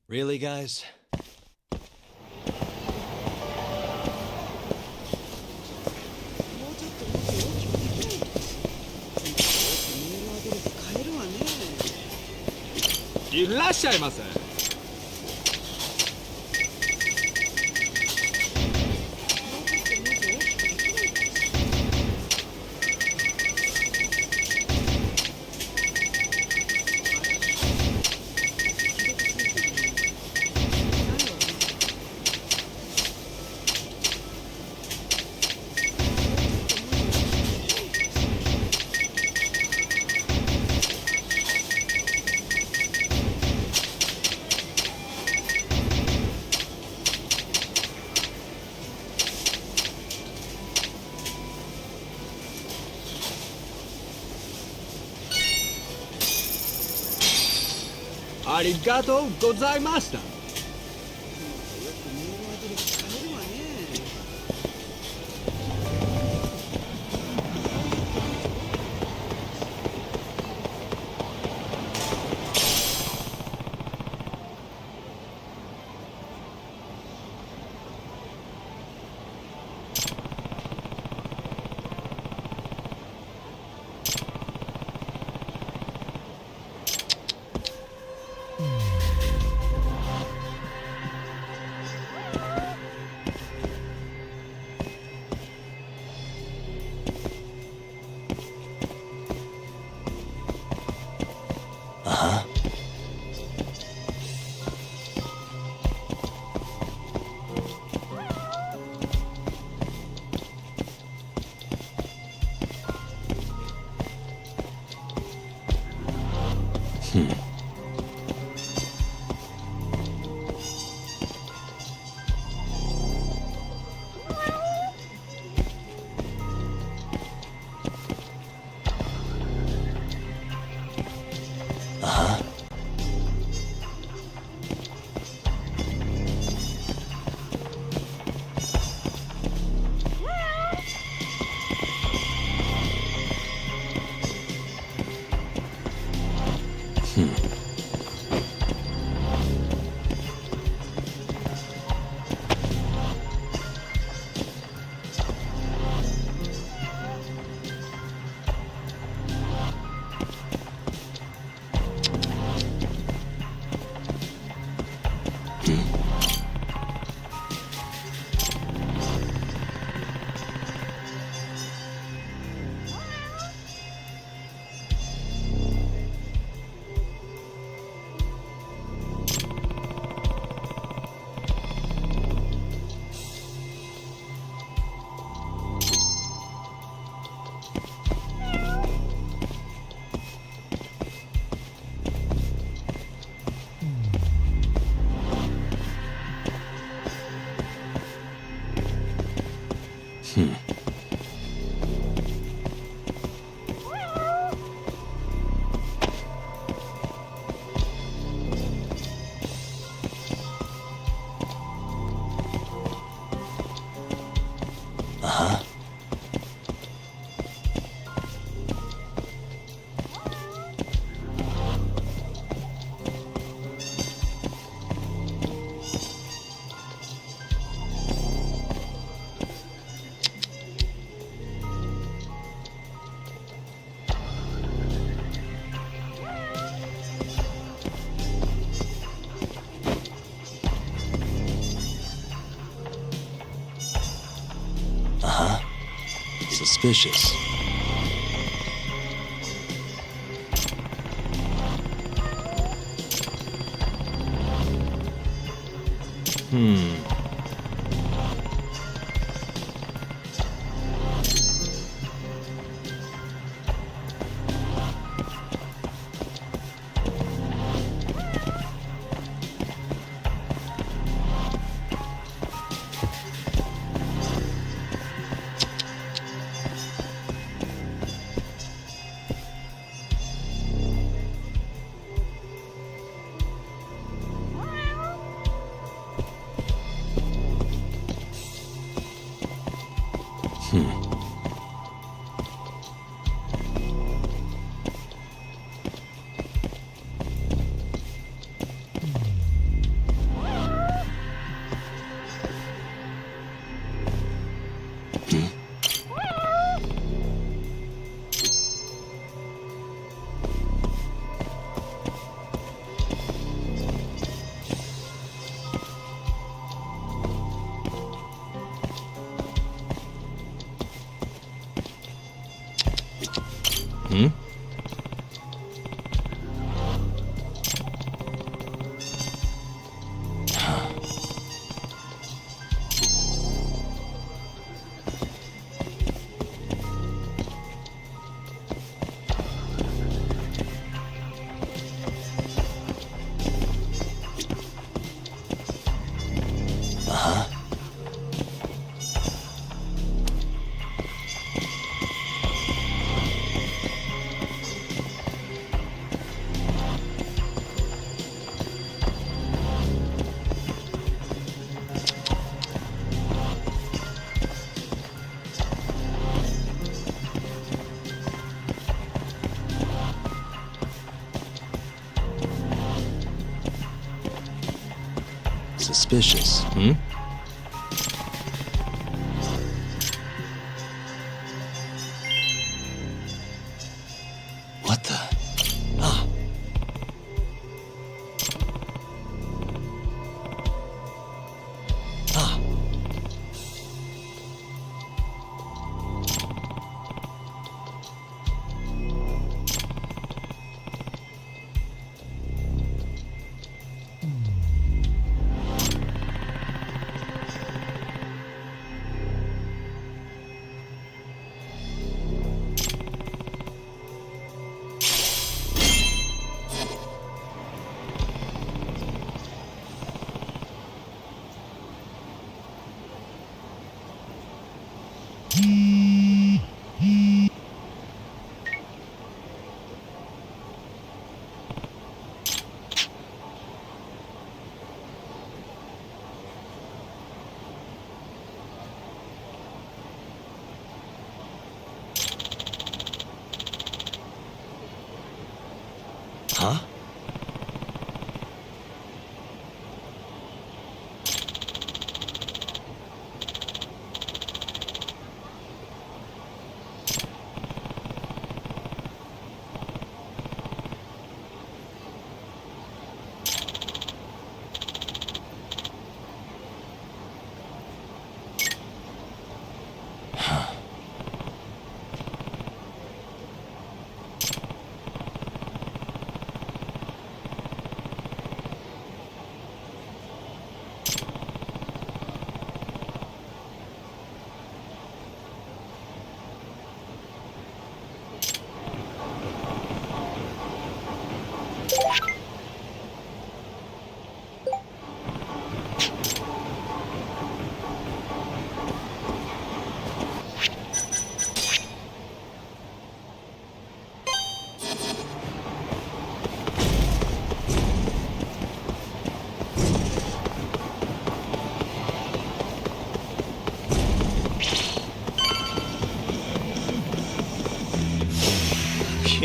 Really, guys? いらっしゃいませ。ありがとうございました。Suspicious. Hmm? Suspicious, hmm? What the? Ah. Ah. Huh?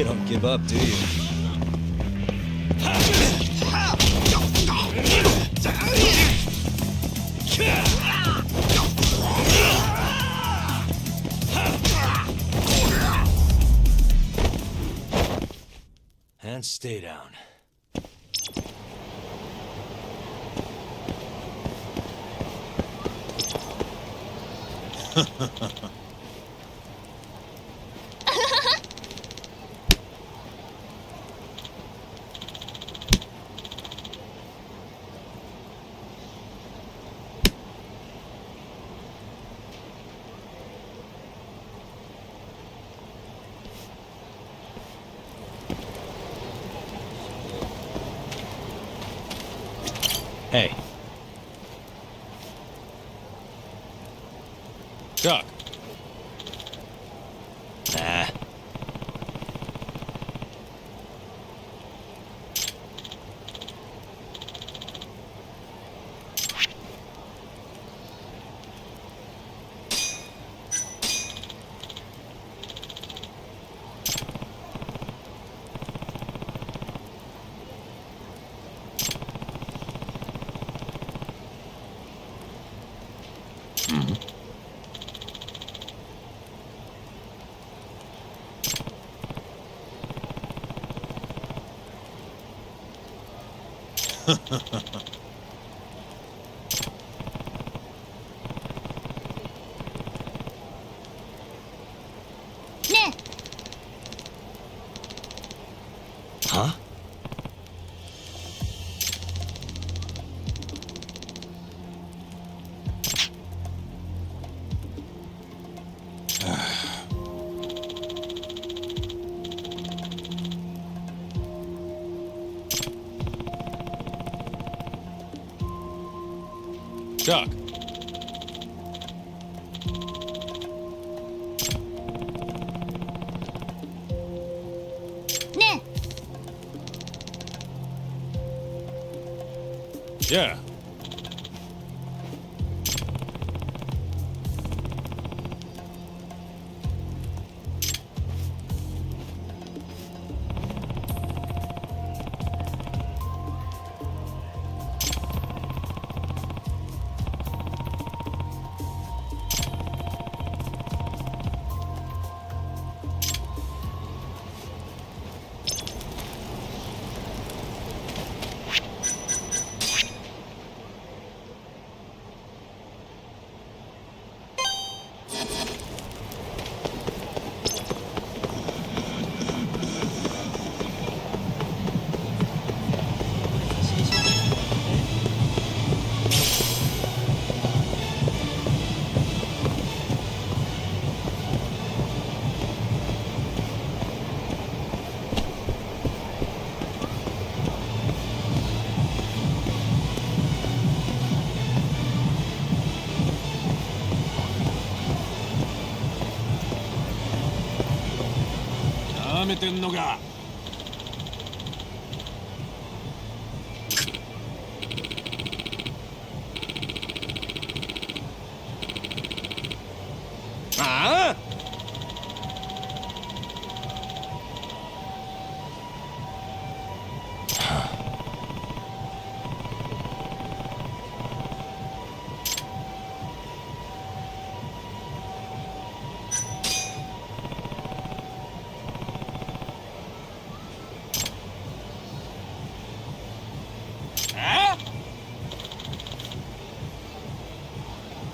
You don't give up, do you? And stay down. Hey. Doc. Nah. Doc. Ne. Yeah.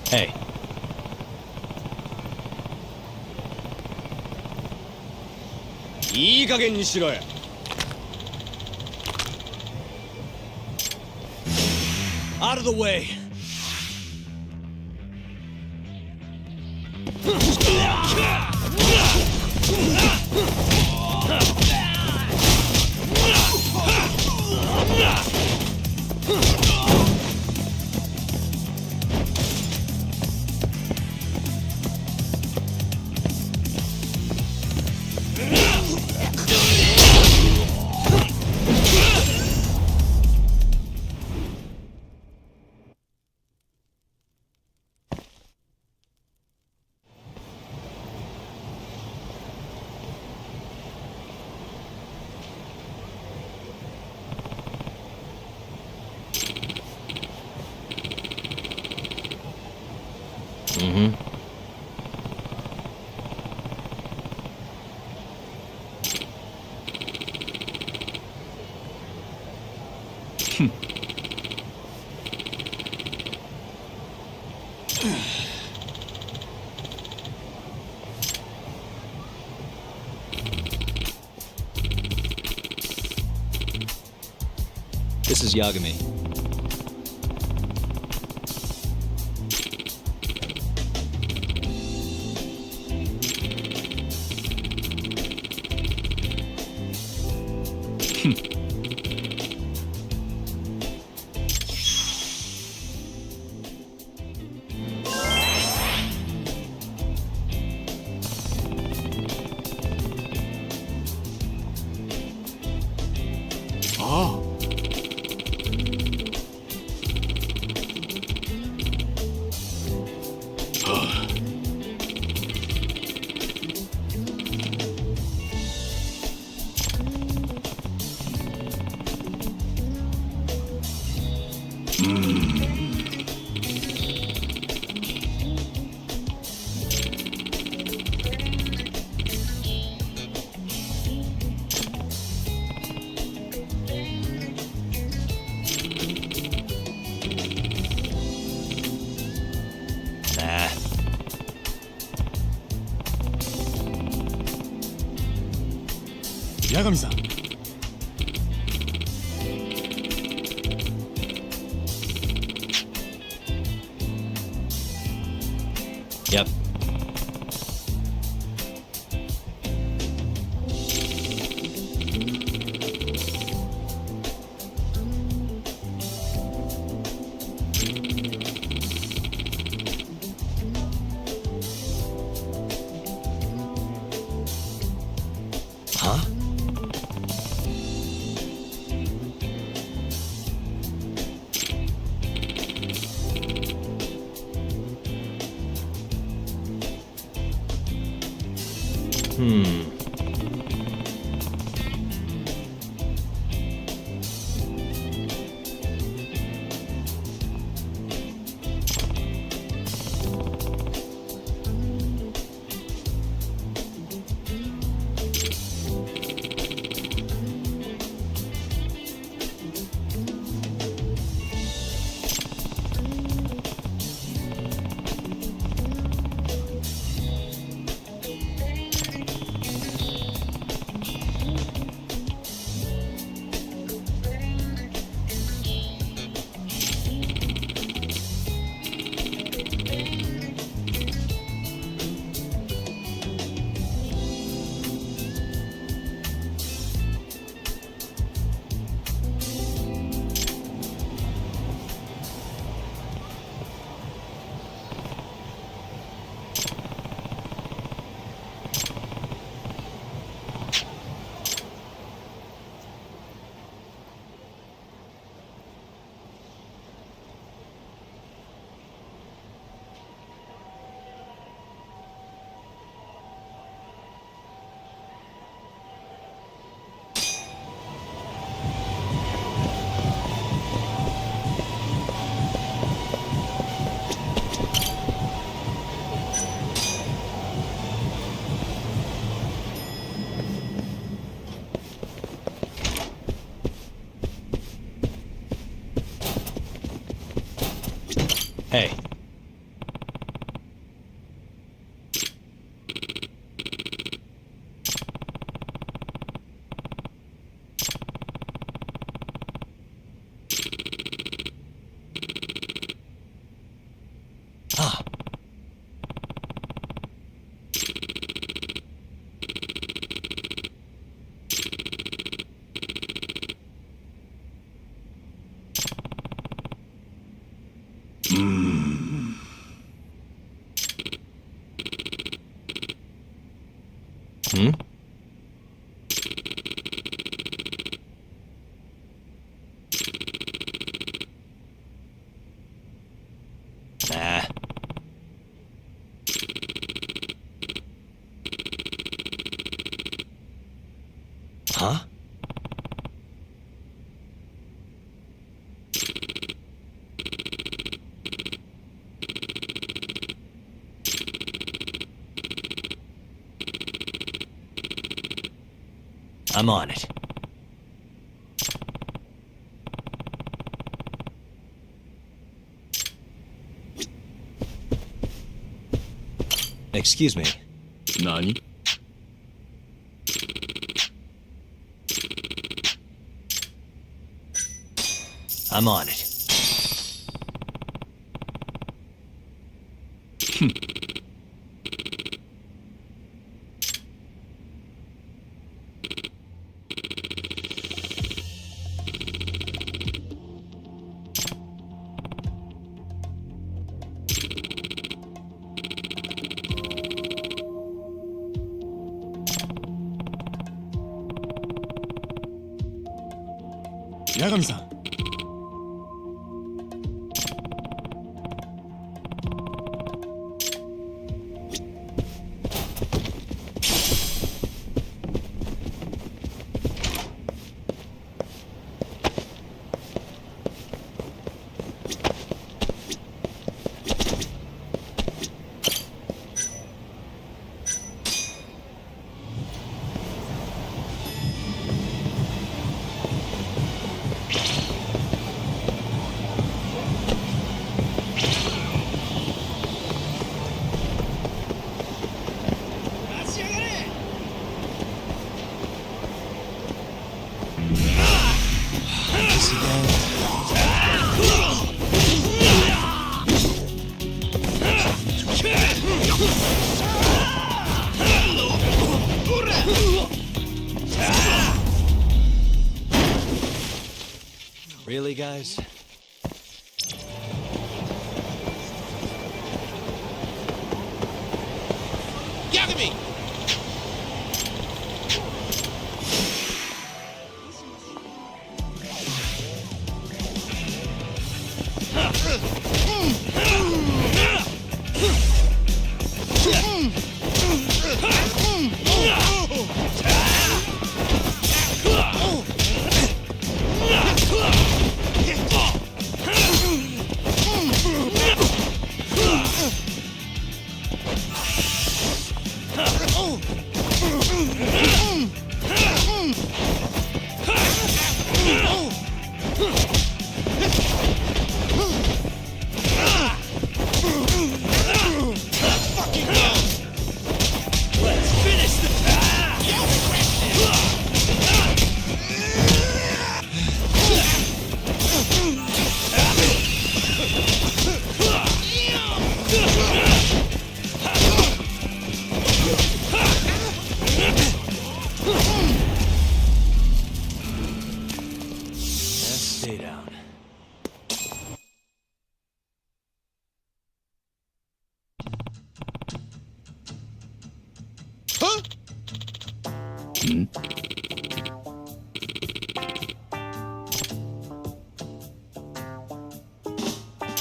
Hey. Out of the way. This is Yagami. Yagami-san. Yep. Huh? Hey. Ah. Hmm? Nah. Huh? I'm on it. Excuse me. Nani? I'm on it. Yagami-san. Really, guys? Yagami!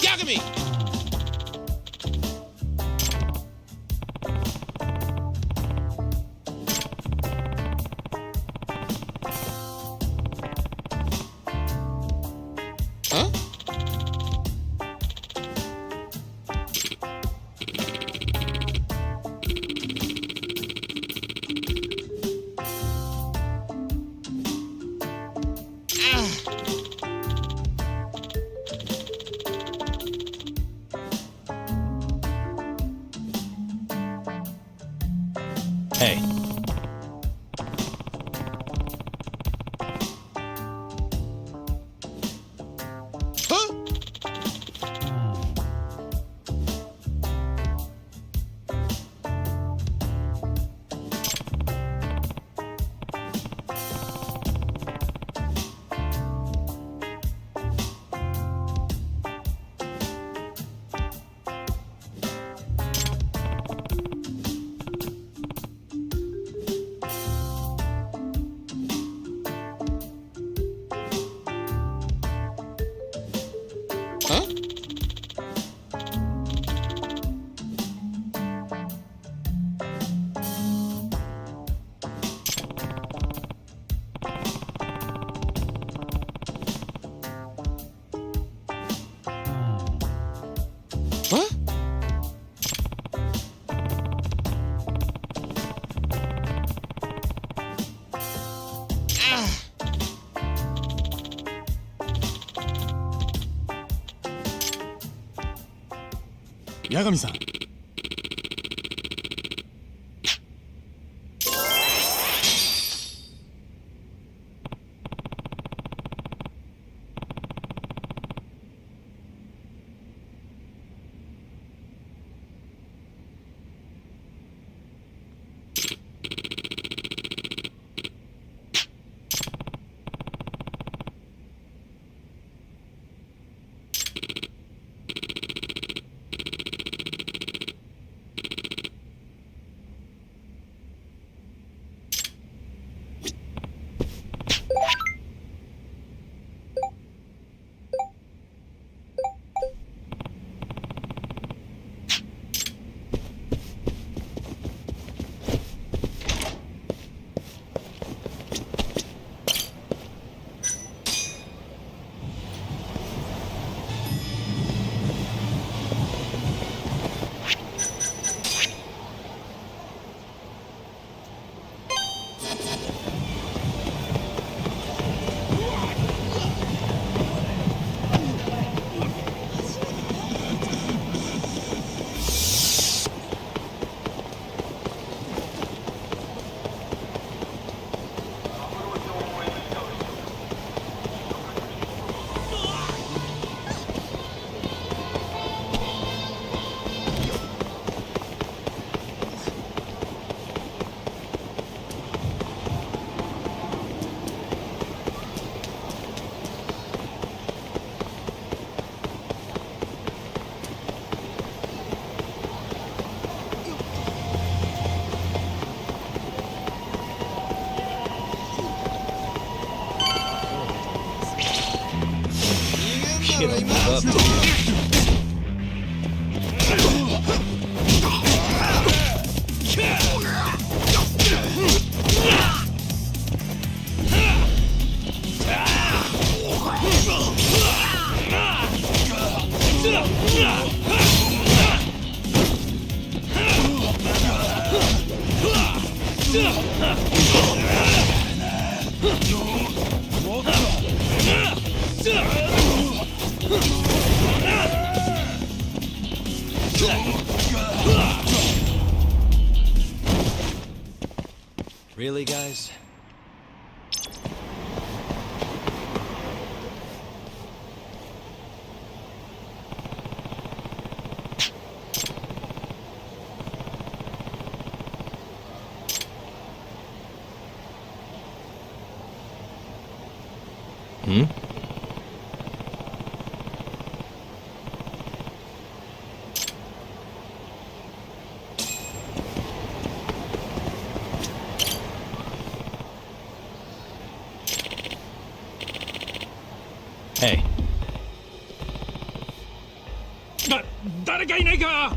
Yagami! Huh? Hey. Yagami-san. Shit, I'll move up, dude. Really, guys? Hmm? Take her!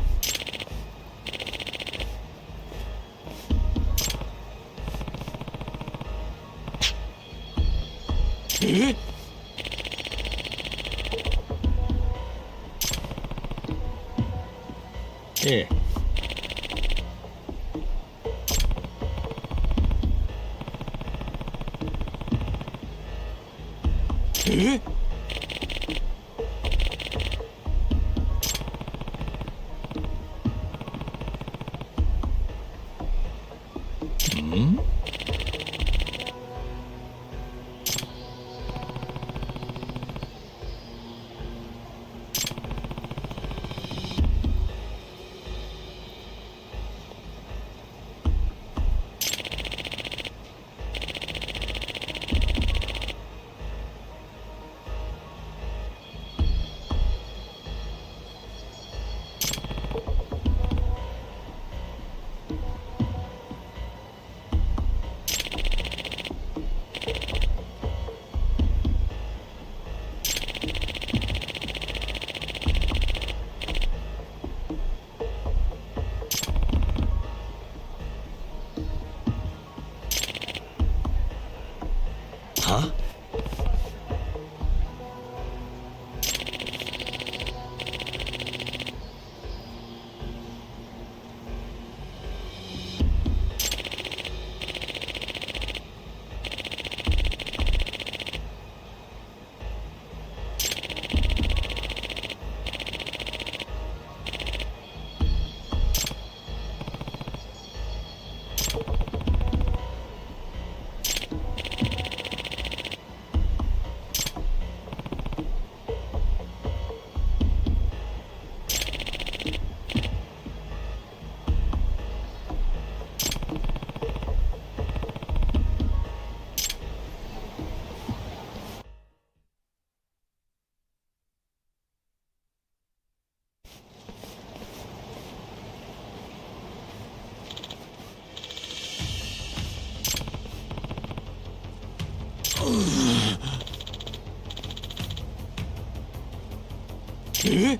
Here.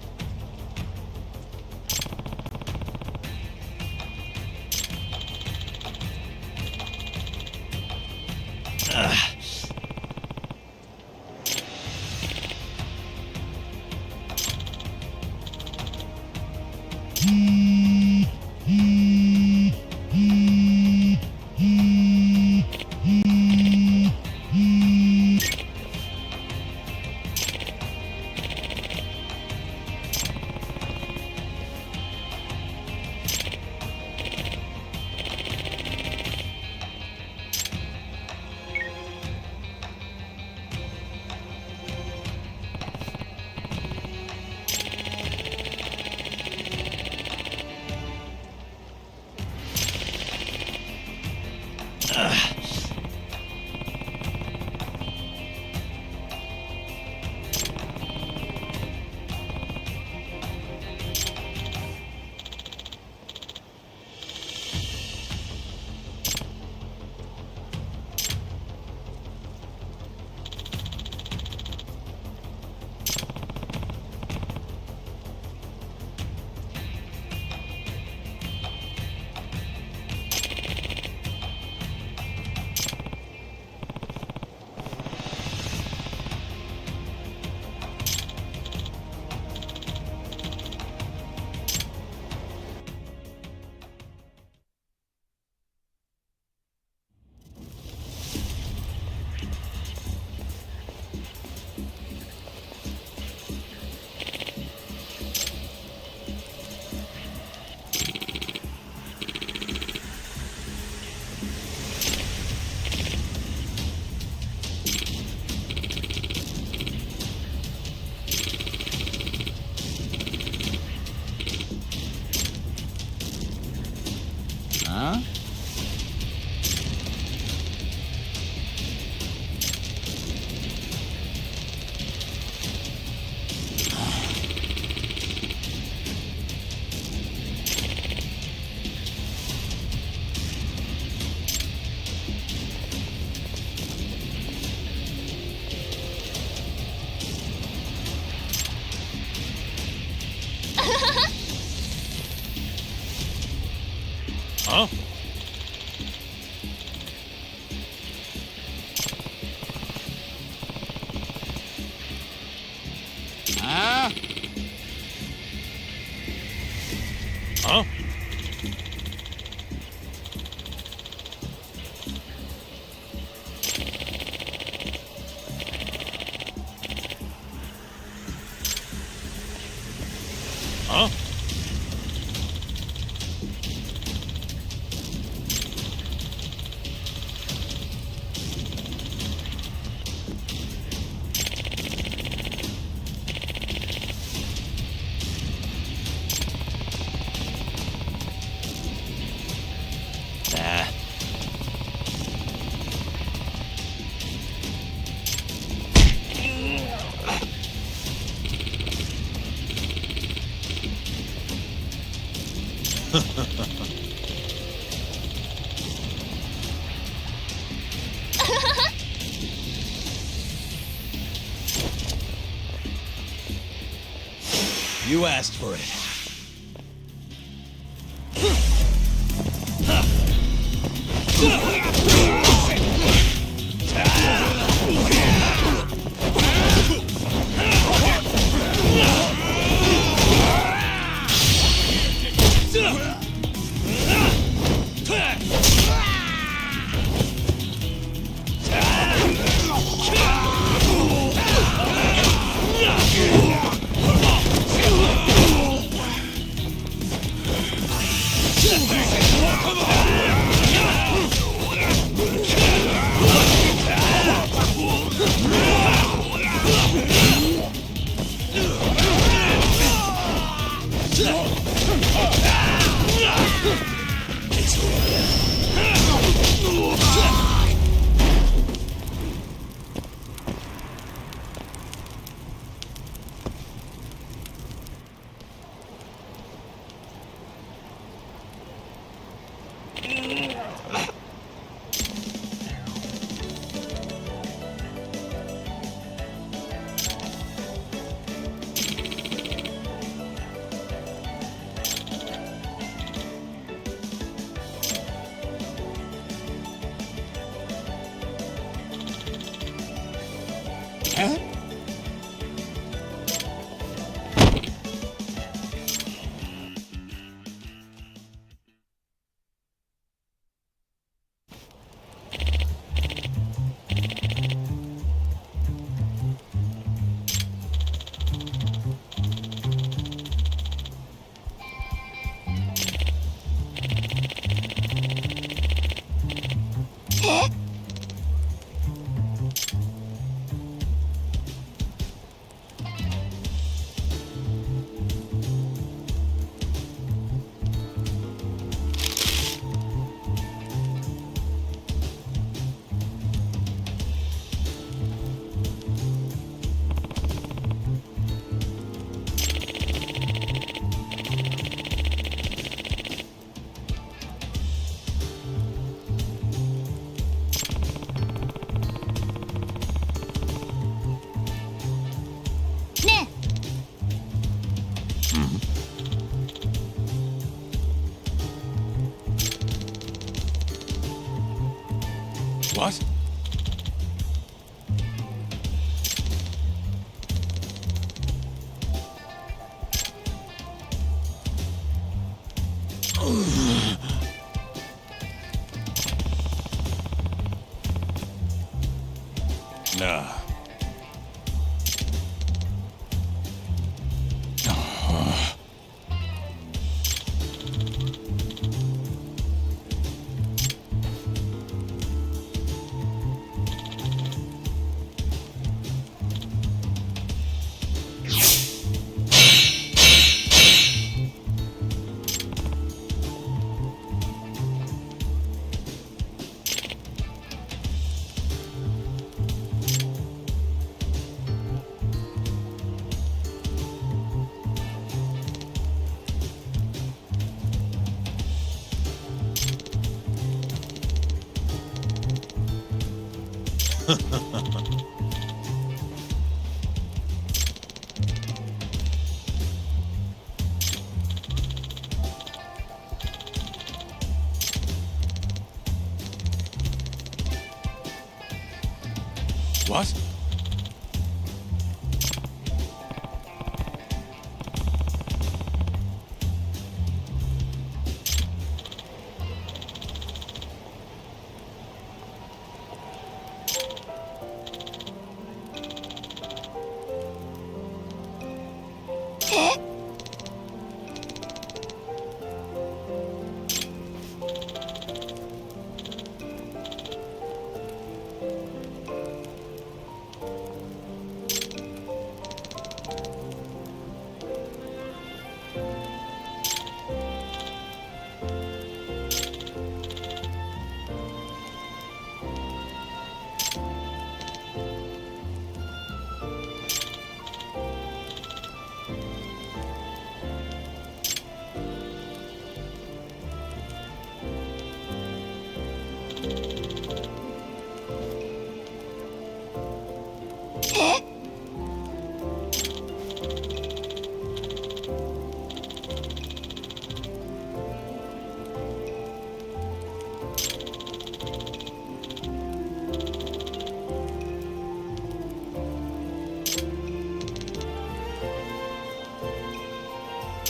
Huh? Huh? Ah? Huh? Huh? Nah. You asked for it. What? Nah. What?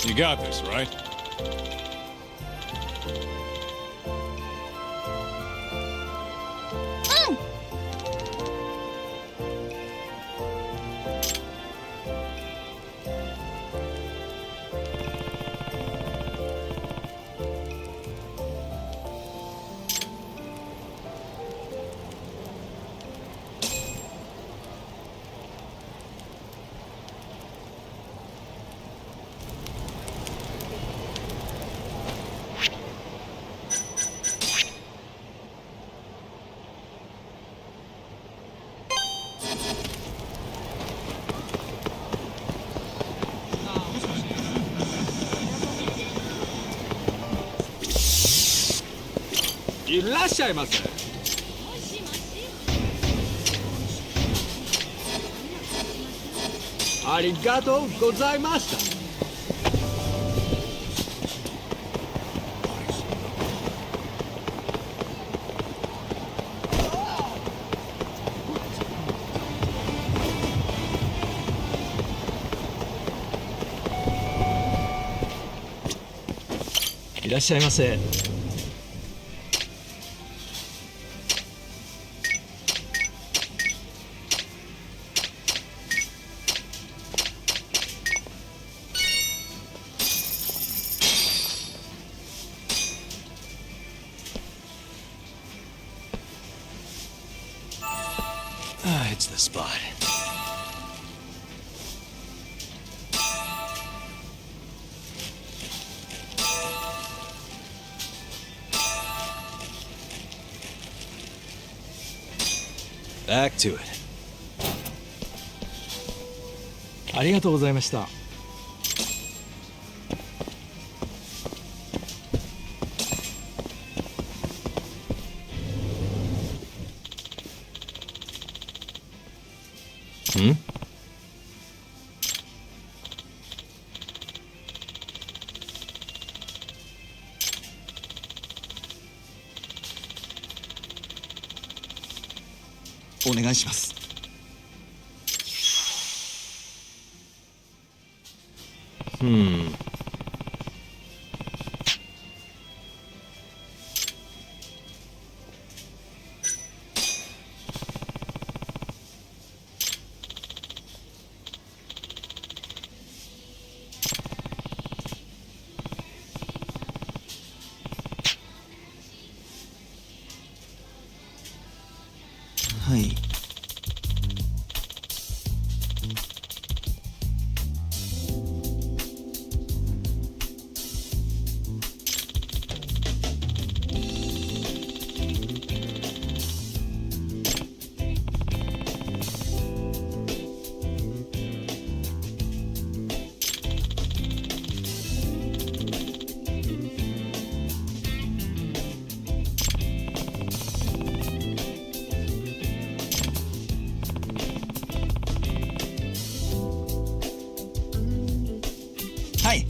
You got this, right?いらっしゃいませ。ありがとうございました。いらっしゃいませ。It's the spot. Back to it. ありがとうございました。Hmm? お願いします。Hmm. Hi. Hi.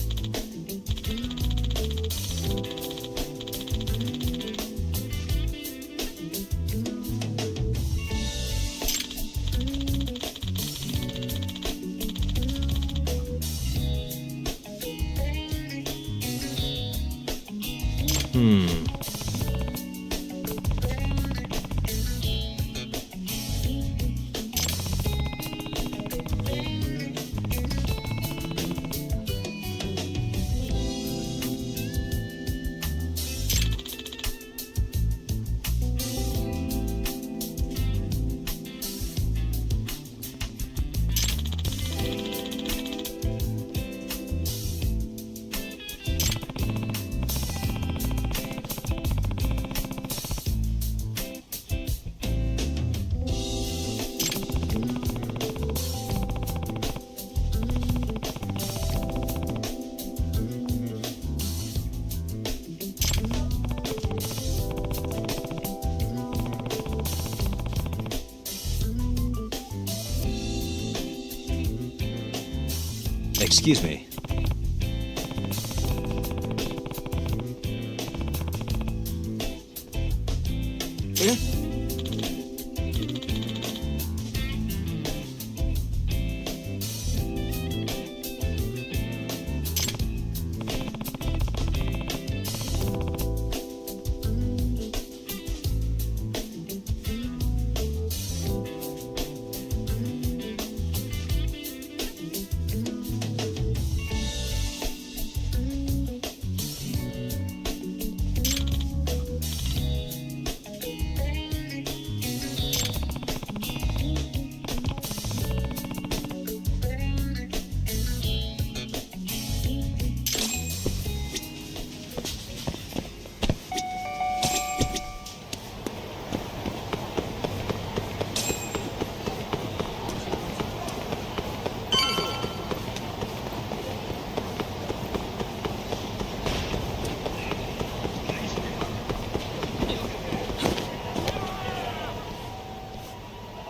Excuse me.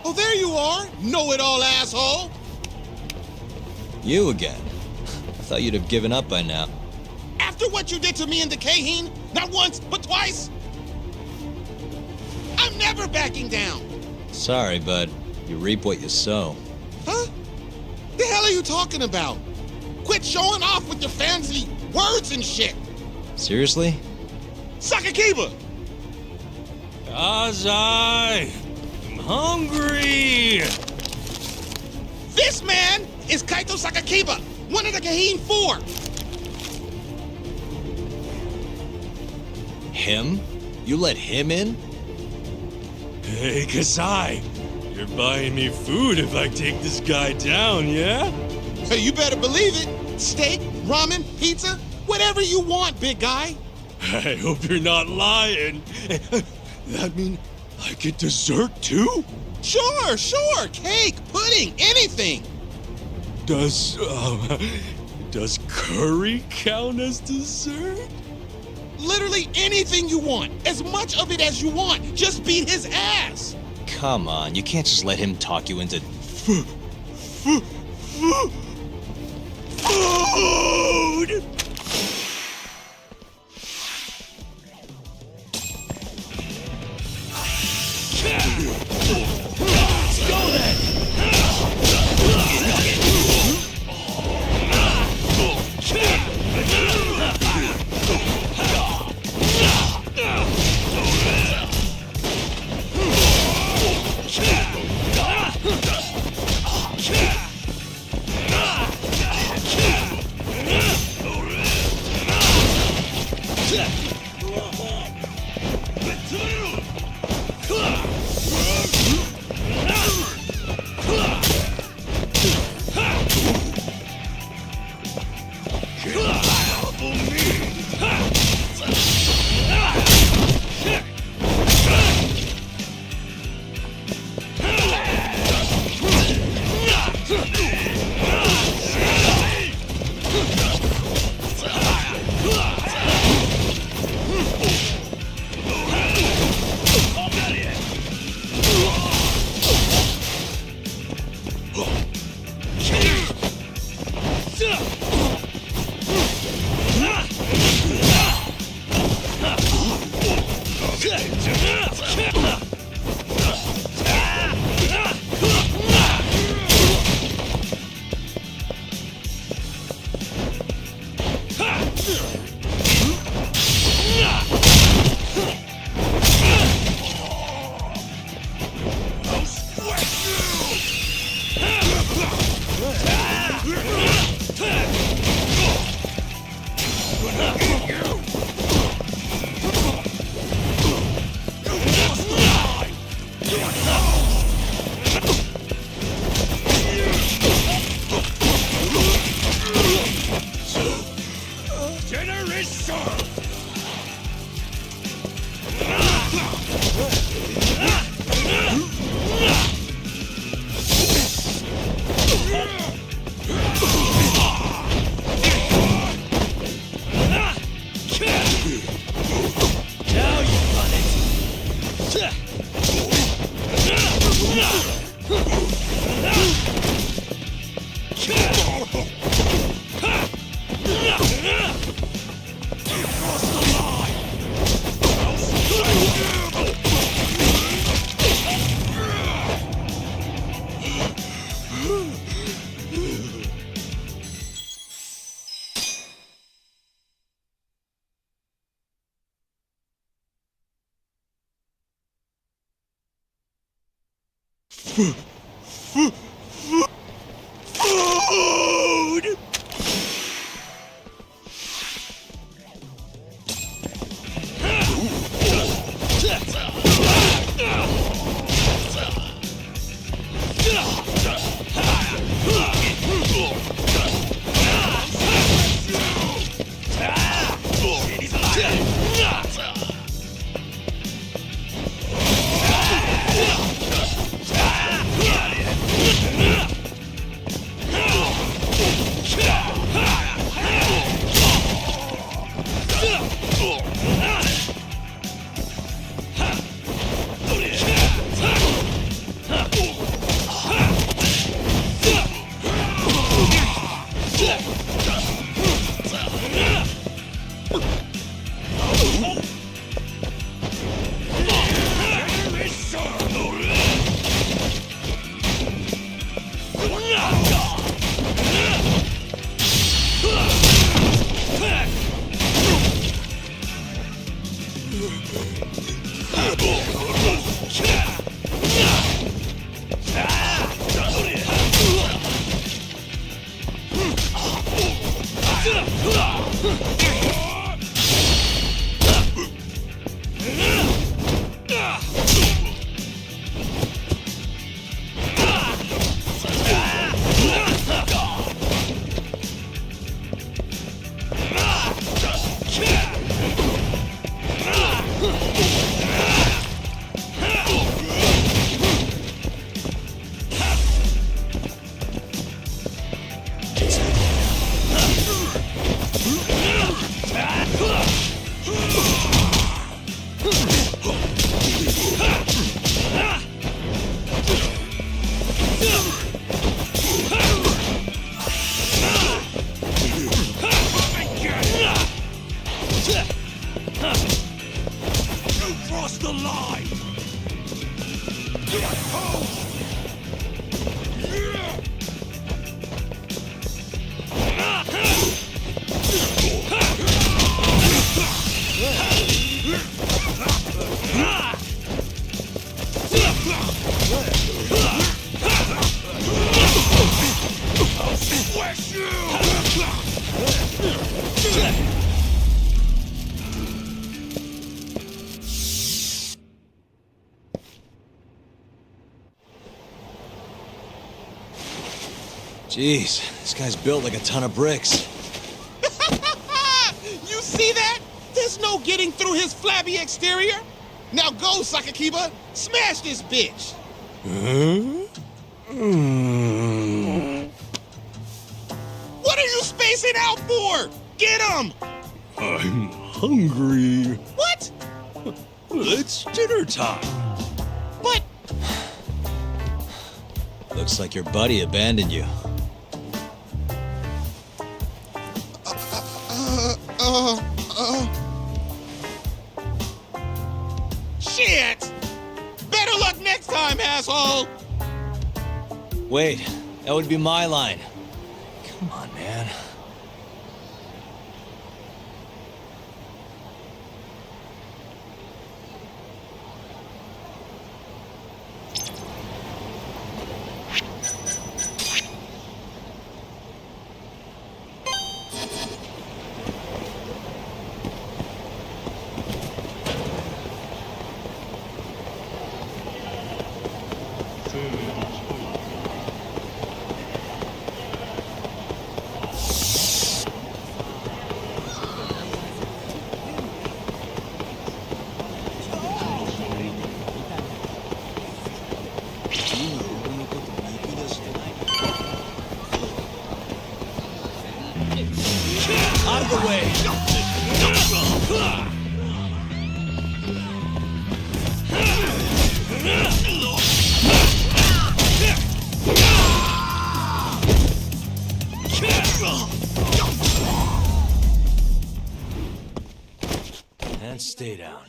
Oh, there you are, know-it-all asshole! You again. I thought you'd have given up by now. After what you did to me in the Kaheen, not once, but twice, I'm never backing down! Sorry, but you reap what you sow. Huh? The hell are you talking about? Quit showing off with your fancy words and shit! Seriously? Sakakiba! Azai! I'm hungry! This man is Kaito Sakakiba, one of the Kaheen 4! Him? You let him in? Hey, Kasai! You're buying me food if I take this guy down, yeah? Hey, you better believe it! Steak, ramen, pizza, whatever you want, big guy! I hope you're not lying. That mean I get dessert too? Sure, cake, pudding, anything! Does curry count as dessert? Literally anything you want, as much of it as you want. Just beat his ass. Come on, you can't just let him talk you into... Food! Let's go then! Jeez, this guy's built like a ton of bricks. You see that? There's no getting through his flabby exterior. Now go, Sakakiba. Smash this bitch. What are you spacing out for? Get him! I'm hungry. What? It's dinner time. But... Looks like your buddy abandoned you. Shit! Better luck next time, asshole! Wait, that would be my line. Come on, man. And stay down.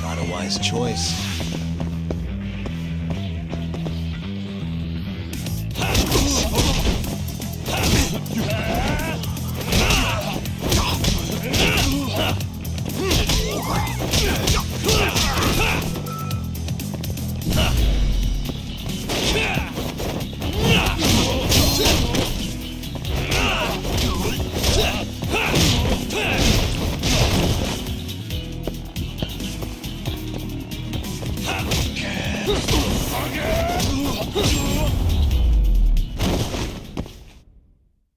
Not a wise choice.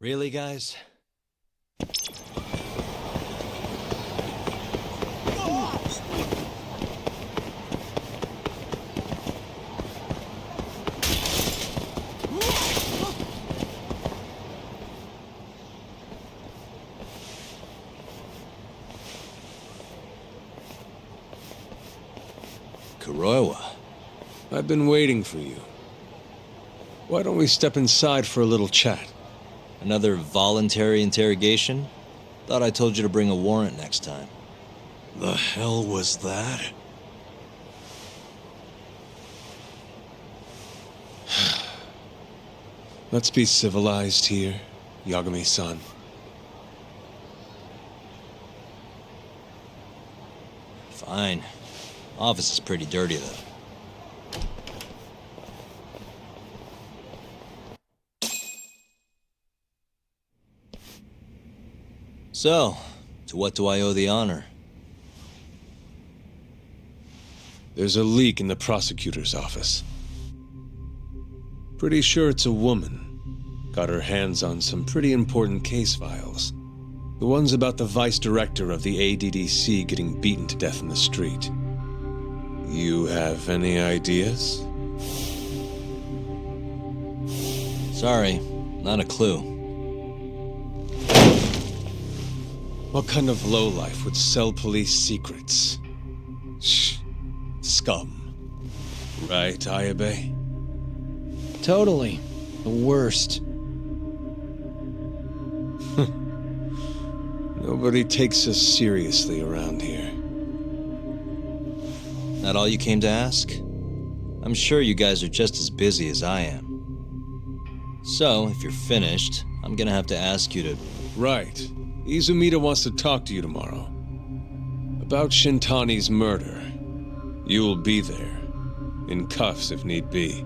Really, guys? Kuroiwa. I've been waiting for you. Why don't we step inside for a little chat? Another voluntary interrogation? Thought I told you to bring a warrant next time. The hell was that? Let's be civilized here, Yagami-san. Fine. Office is pretty dirty, though. So, to what do I owe the honor? There's a leak in the prosecutor's office. Pretty sure it's a woman. Got her hands on some pretty important case files. The ones about the vice director of the ADDC getting beaten to death in the street. You have any ideas? Sorry, not a clue. What kind of lowlife would sell police secrets? Shh. Scum. Right, Ayabe? Totally. The worst. Nobody takes us seriously around here. That all you came to ask? I'm sure you guys are just as busy as I am. So, if you're finished, I'm gonna have to ask you to... Right. Izumida wants to talk to you tomorrow. About Shintani's murder. You'll be there. In cuffs if need be.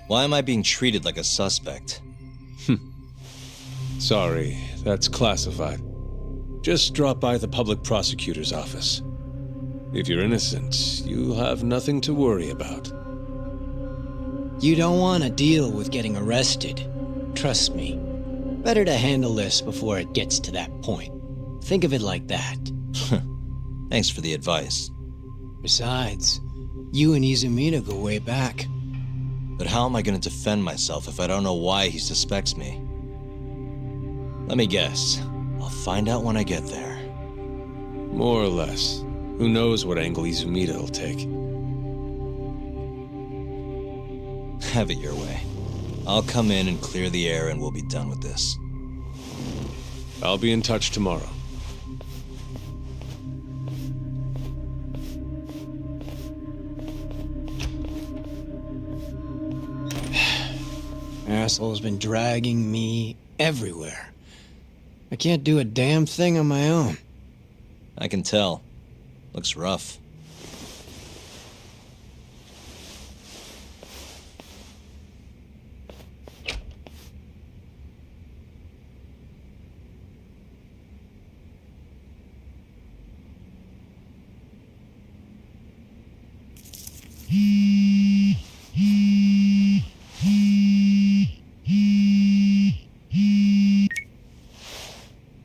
Why am I being treated like a suspect? Sorry, that's classified. Just drop by the public prosecutor's office. If you're innocent, you'll have nothing to worry about. You don't want to deal with getting arrested. Trust me. Better to handle this before it gets to that point. Think of it like that. Thanks for the advice. Besides, you and Izumida go way back. But how am I going to defend myself if I don't know why he suspects me? Let me guess. I'll find out when I get there. More or less. Who knows what angle Izumida will take. Have it your way. I'll come in and clear the air and we'll be done with this. I'll be in touch tomorrow. asshole's been dragging me everywhere. I can't do a damn thing on my own. I can tell. Looks rough.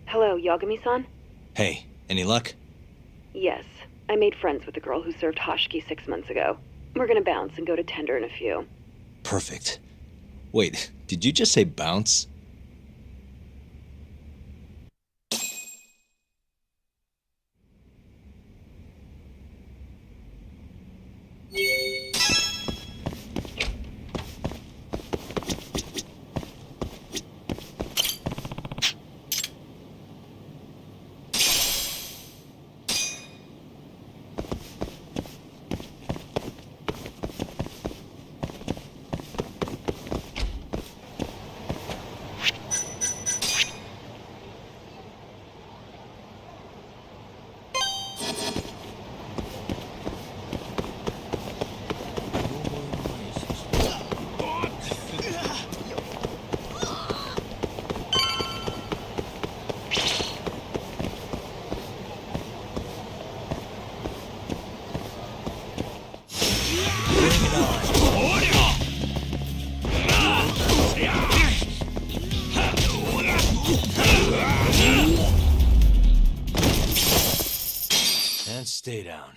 Hello, Yagami-san? Hey, any luck? Yes. I made friends with the girl who served Hashiki 6 months ago. We're gonna bounce and go to tender in a few. Perfect. Wait, did you just say bounce? And stay down.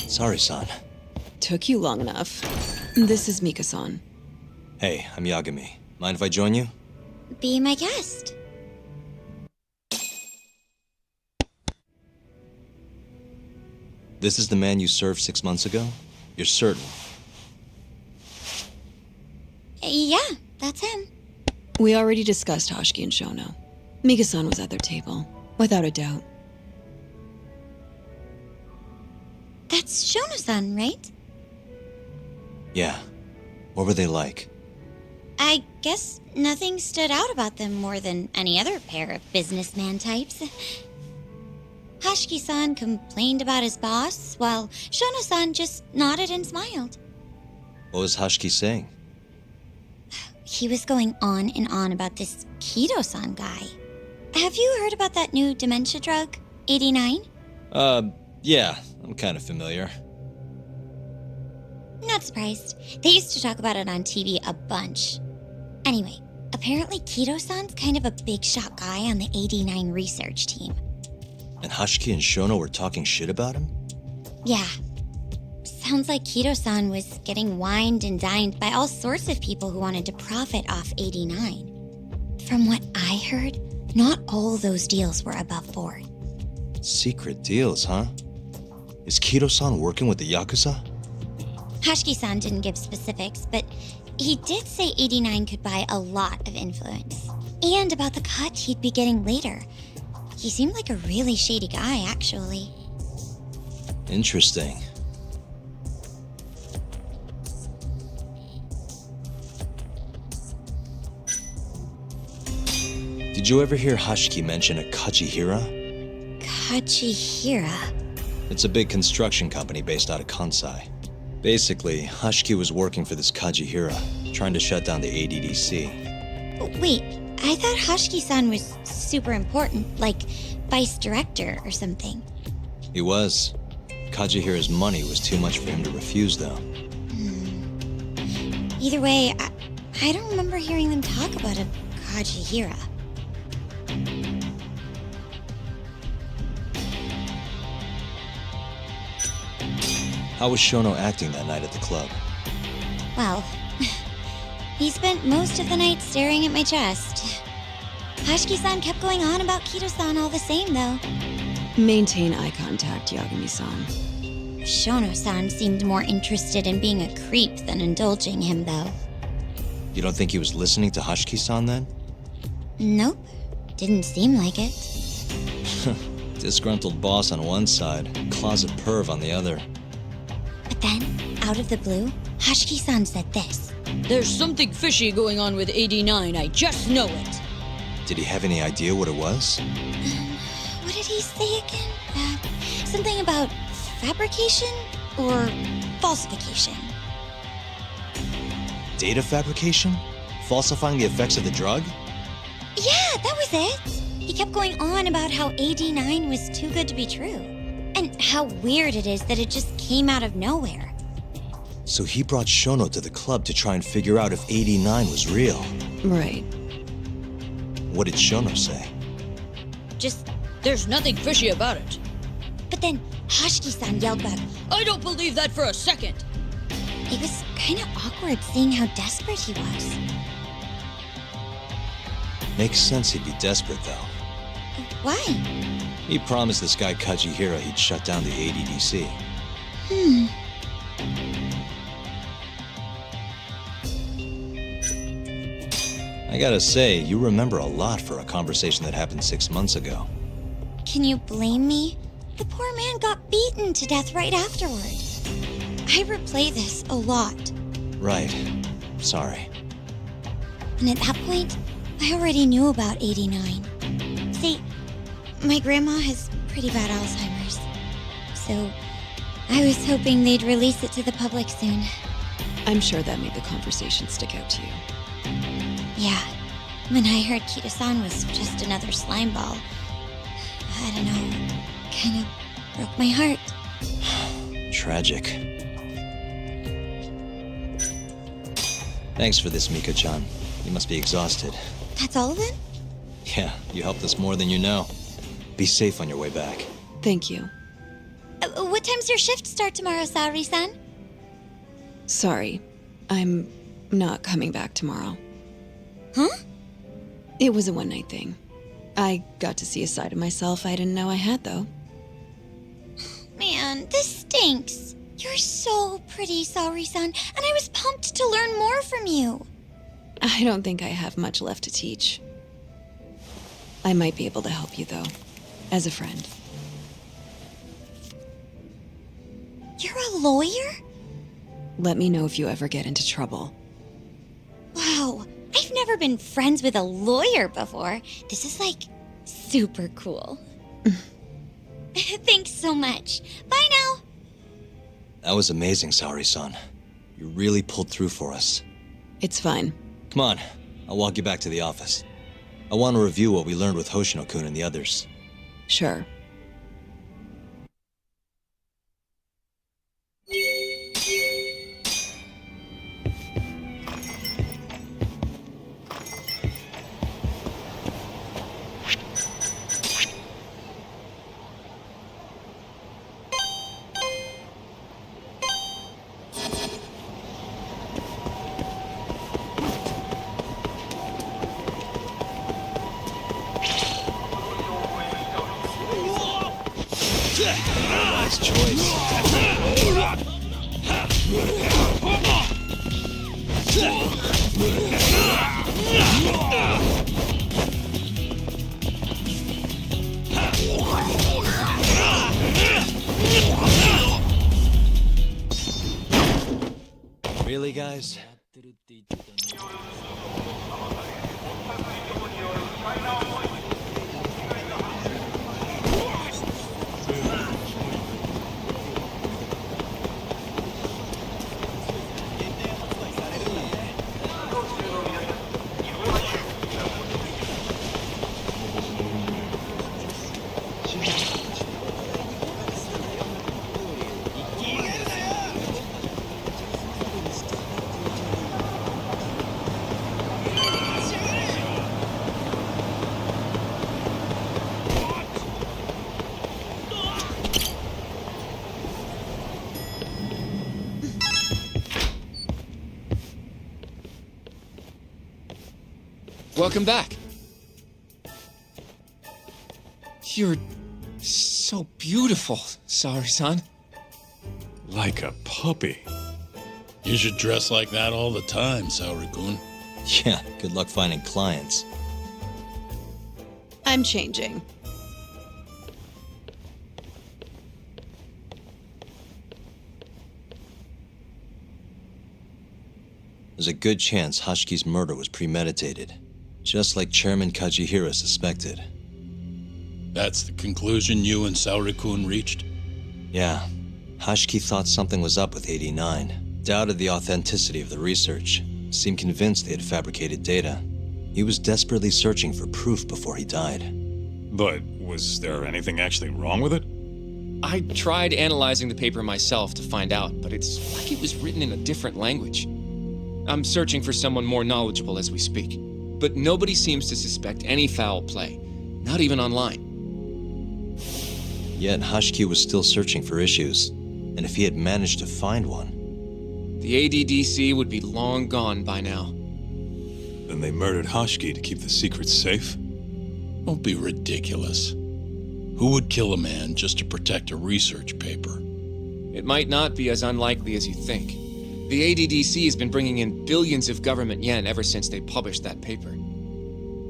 Sorry, son. Took you long enough. This is Mika-san. Hey, I'm Yagami. Mind if I join you? Be my guest. This is the man you served 6 months ago? You're certain? Yeah, that's him. We already discussed Hashiki and Shono. Mika-san was at their table, without a doubt. That's Shono-san, right? Yeah. What were they like? I guess nothing stood out about them more than any other pair of businessman types. Hashiki-san complained about his boss, while Shono-san just nodded and smiled. What was Hashiki saying? He was going on and on about this Kido-san guy. Have you heard about that new dementia drug, 89? Yeah, I'm kind of familiar. Not surprised. They used to talk about it on TV a bunch. Anyway, apparently Kido-san's kind of a big shot guy on the 89 research team. And Hashiki and Shono were talking shit about him? Yeah. Sounds like Kido-san was getting wined and dined by all sorts of people who wanted to profit off 89. From what I heard, not all those deals were above board. Secret deals, huh? Is Kido-san working with the Yakuza? Hashiki-san didn't give specifics, but he did say 89 could buy a lot of influence. And about the cut he'd be getting later. He seemed like a really shady guy, actually. Interesting. Did you ever hear Hashiki mention a Kachihira? Kachihira? It's a big construction company based out of Kansai. Basically, Hashiki was working for this Kachihira, trying to shut down the ADDC. Wait, I thought Hashiki-san was super important, like vice director or something. He was. Kachihira's money was too much for him to refuse, though. Either way, I don't remember hearing them talk about a Kachihira. How was Shono acting that night at the club? Well, he spent most of the night staring at my chest. Hashiki-san kept going on about Kido-san all the same, though. Maintain eye contact, Yagami-san. Shono-san seemed more interested in being a creep than indulging him, though. You don't think he was listening to Hashiki-san then? Nope. Didn't seem like it. Disgruntled boss on one side, closet perv on the other. But then, out of the blue, Hashiki-san said this. There's something fishy going on with 89, I just know it. Did he have any idea what it was? What did he say again? Something about fabrication or falsification? Data fabrication? Falsifying the effects of the drug? Yeah, that was it. He kept going on about how AD9 was too good to be true. And how weird it is that it just came out of nowhere. So he brought Shono to the club to try and figure out if 89 was real. Right. What did Shono say? Just, there's nothing fishy about it. But then Hashiki-san yelled back, I don't believe that for a second. It was kind of awkward seeing how desperate he was. Makes sense he'd be desperate, though. Why? He promised this guy Kajihira he'd shut down the ADDC. I gotta say, you remember a lot for a conversation that happened 6 months ago. Can you blame me? The poor man got beaten to death right afterward. I replay this a lot. Right. Sorry. And at that point, I already knew about 89. See, my grandma has pretty bad Alzheimer's. So, I was hoping they'd release it to the public soon. I'm sure that made the conversation stick out to you. Yeah. When I heard Kito-san was just another slime ball, I don't know, kind of broke my heart. Tragic. Thanks for this, Mika-chan. You must be exhausted. That's all of it? Yeah, you helped us more than you know. Be safe on your way back. Thank you. What time's your shift start tomorrow, Saori-san? Sorry. I'm not coming back tomorrow. Huh? It was a one-night thing. I got to see a side of myself I didn't know I had, though. Man, this stinks. You're so pretty, Saori-san, and I was pumped to learn more from you. I don't think I have much left to teach. I might be able to help you, though, as a friend. You're a lawyer? Let me know if you ever get into trouble. Wow, I've never been friends with a lawyer before. This is like super cool. Thanks so much. Bye now. That was amazing, Saori-san. You really pulled through for us. It's fine. Come on, I'll walk you back to the office. I want to review what we learned with Hoshino-kun and the others. Sure. Wise choice. Really, guys? Welcome back. You're so beautiful, Saori-san. Like a puppy. You should dress like that all the time, Saori-kun. Yeah, good luck finding clients. I'm changing. There's a good chance Hashiki's murder was premeditated, just like Chairman Kajihira suspected. That's the conclusion you and Saori-kun reached? Yeah. Hashiki thought something was up with 89, doubted the authenticity of the research, seemed convinced they had fabricated data. He was desperately searching for proof before he died. But was there anything actually wrong with it? I tried analyzing the paper myself to find out, but it's like it was written in a different language. I'm searching for someone more knowledgeable as we speak, but nobody seems to suspect any foul play, not even online. Yet Hashiki was still searching for issues, and if he had managed to find one... The ADDC would be long gone by now. Then they murdered Hashiki to keep the secret safe? Don't be ridiculous. Who would kill a man just to protect a research paper? It might not be as unlikely as you think. The ADDC has been bringing in billions of government yen ever since they published that paper.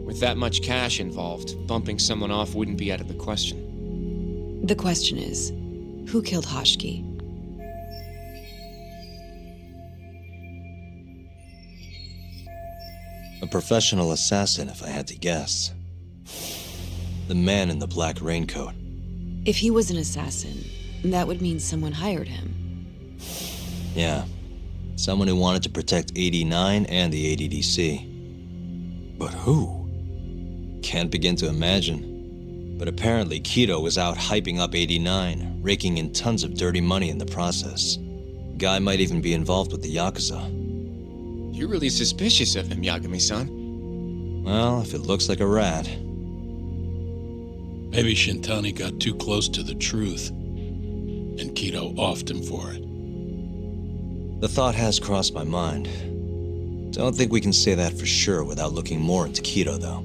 With that much cash involved, bumping someone off wouldn't be out of the question. The question is, who killed Hashiki? A professional assassin, if I had to guess. The man in the black raincoat. If he was an assassin, that would mean someone hired him. Yeah. Someone who wanted to protect 89 and the ADDC. But who? Can't begin to imagine. But apparently Kido was out hyping up 89, raking in tons of dirty money in the process. Guy might even be involved with the Yakuza. You're really suspicious of him, Yagami-san. Well, if it looks like a rat. Maybe Shintani got too close to the truth, and Kido offed him for it. The thought has crossed my mind. Don't think we can say that for sure without looking more into Kido, though.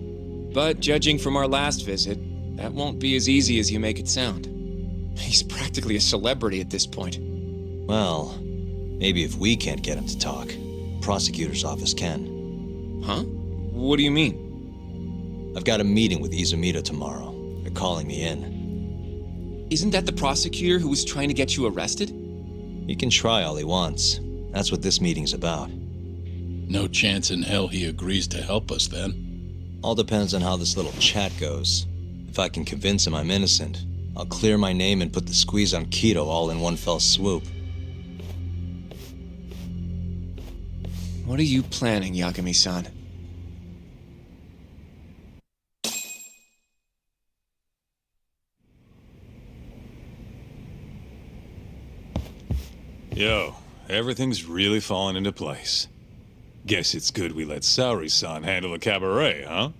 But judging from our last visit, that won't be as easy as you make it sound. He's practically a celebrity at this point. Well, maybe if we can't get him to talk, prosecutor's office can. Huh? What do you mean? I've got a meeting with Izumida tomorrow. They're calling me in. Isn't that the prosecutor who was trying to get you arrested? He can try all he wants. That's what this meeting's about. No chance in hell he agrees to help us, then. All depends on how this little chat goes. If I can convince him I'm innocent, I'll clear my name and put the squeeze on Kido all in one fell swoop. What are you planning, Yagami-san? Yo, everything's really falling into place. Guess it's good we let Saori-san handle the cabaret, huh?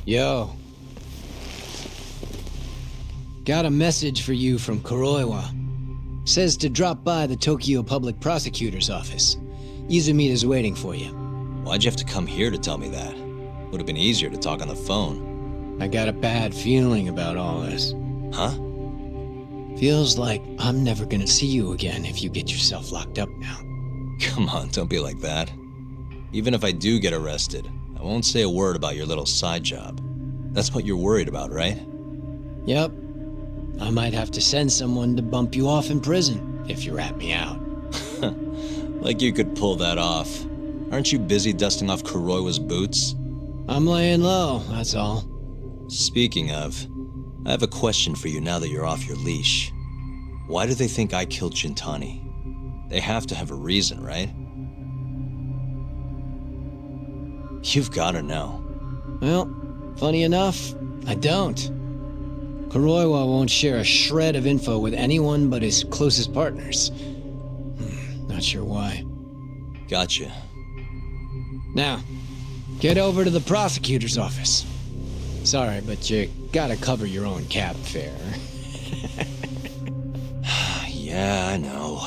Yo. Got a message for you from Kuroiwa. Says to drop by the Tokyo Public Prosecutor's office. Izumita's waiting for you. Why'd you have to come here to tell me that? Would have been easier to talk on the phone. I got a bad feeling about all this. Huh? Feels like I'm never gonna see you again if you get yourself locked up now. Come on, don't be like that. Even if I do get arrested, I won't say a word about your little side job. That's what you're worried about, right? Yep. I might have to send someone to bump you off in prison if you rat me out. Like you could pull that off. Aren't you busy dusting off Kuroiwa's boots? I'm laying low, that's all. Speaking of, I have a question for you now that you're off your leash. Why do they think I killed Shintani? They have to have a reason, right? You've gotta know. Well, funny enough, I don't. Kuroiwa won't share a shred of info with anyone but his closest partners. Not sure why. Gotcha. Now, get over to the prosecutor's office. Sorry, but you gotta cover your own cab fare. Yeah, I know.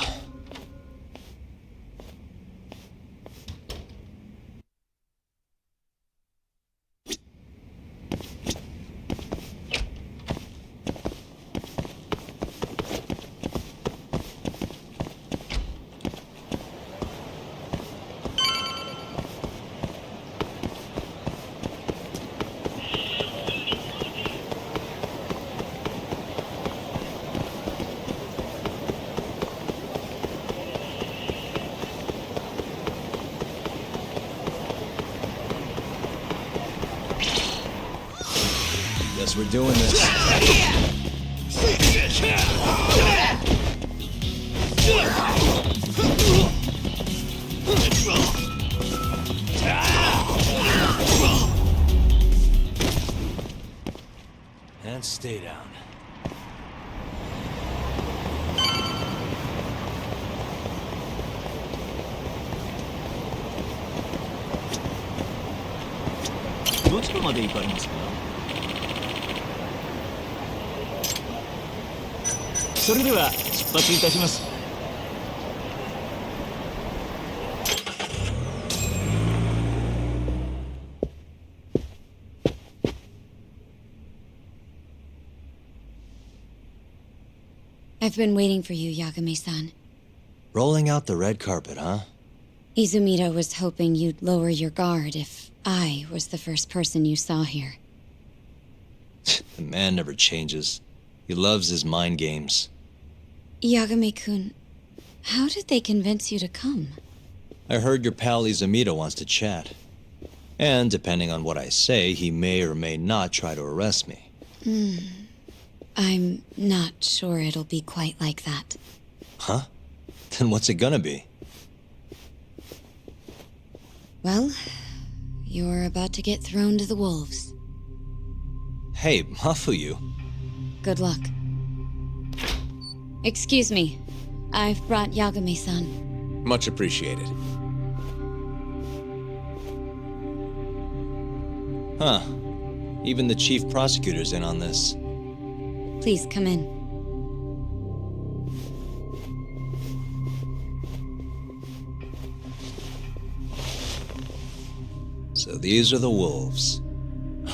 Guess we're doing this. And stay down. I've been waiting for you, Yagami-san. Rolling out the red carpet, huh? Izumita was hoping you'd lower your guard if I was the first person you saw here. The man never changes. He loves his mind games. Yagami-kun, how did they convince you to come? I heard your pal Izumita wants to chat. And depending on what I say, he may or may not try to arrest me. I'm not sure it'll be quite like that. Huh? Then what's it gonna be? Well, you're about to get thrown to the wolves. Hey, Mafuyu. Good luck. Excuse me. I've brought Yagami-san. Much appreciated. Huh. Even the chief prosecutor's in on this. Please come in. So these are the wolves.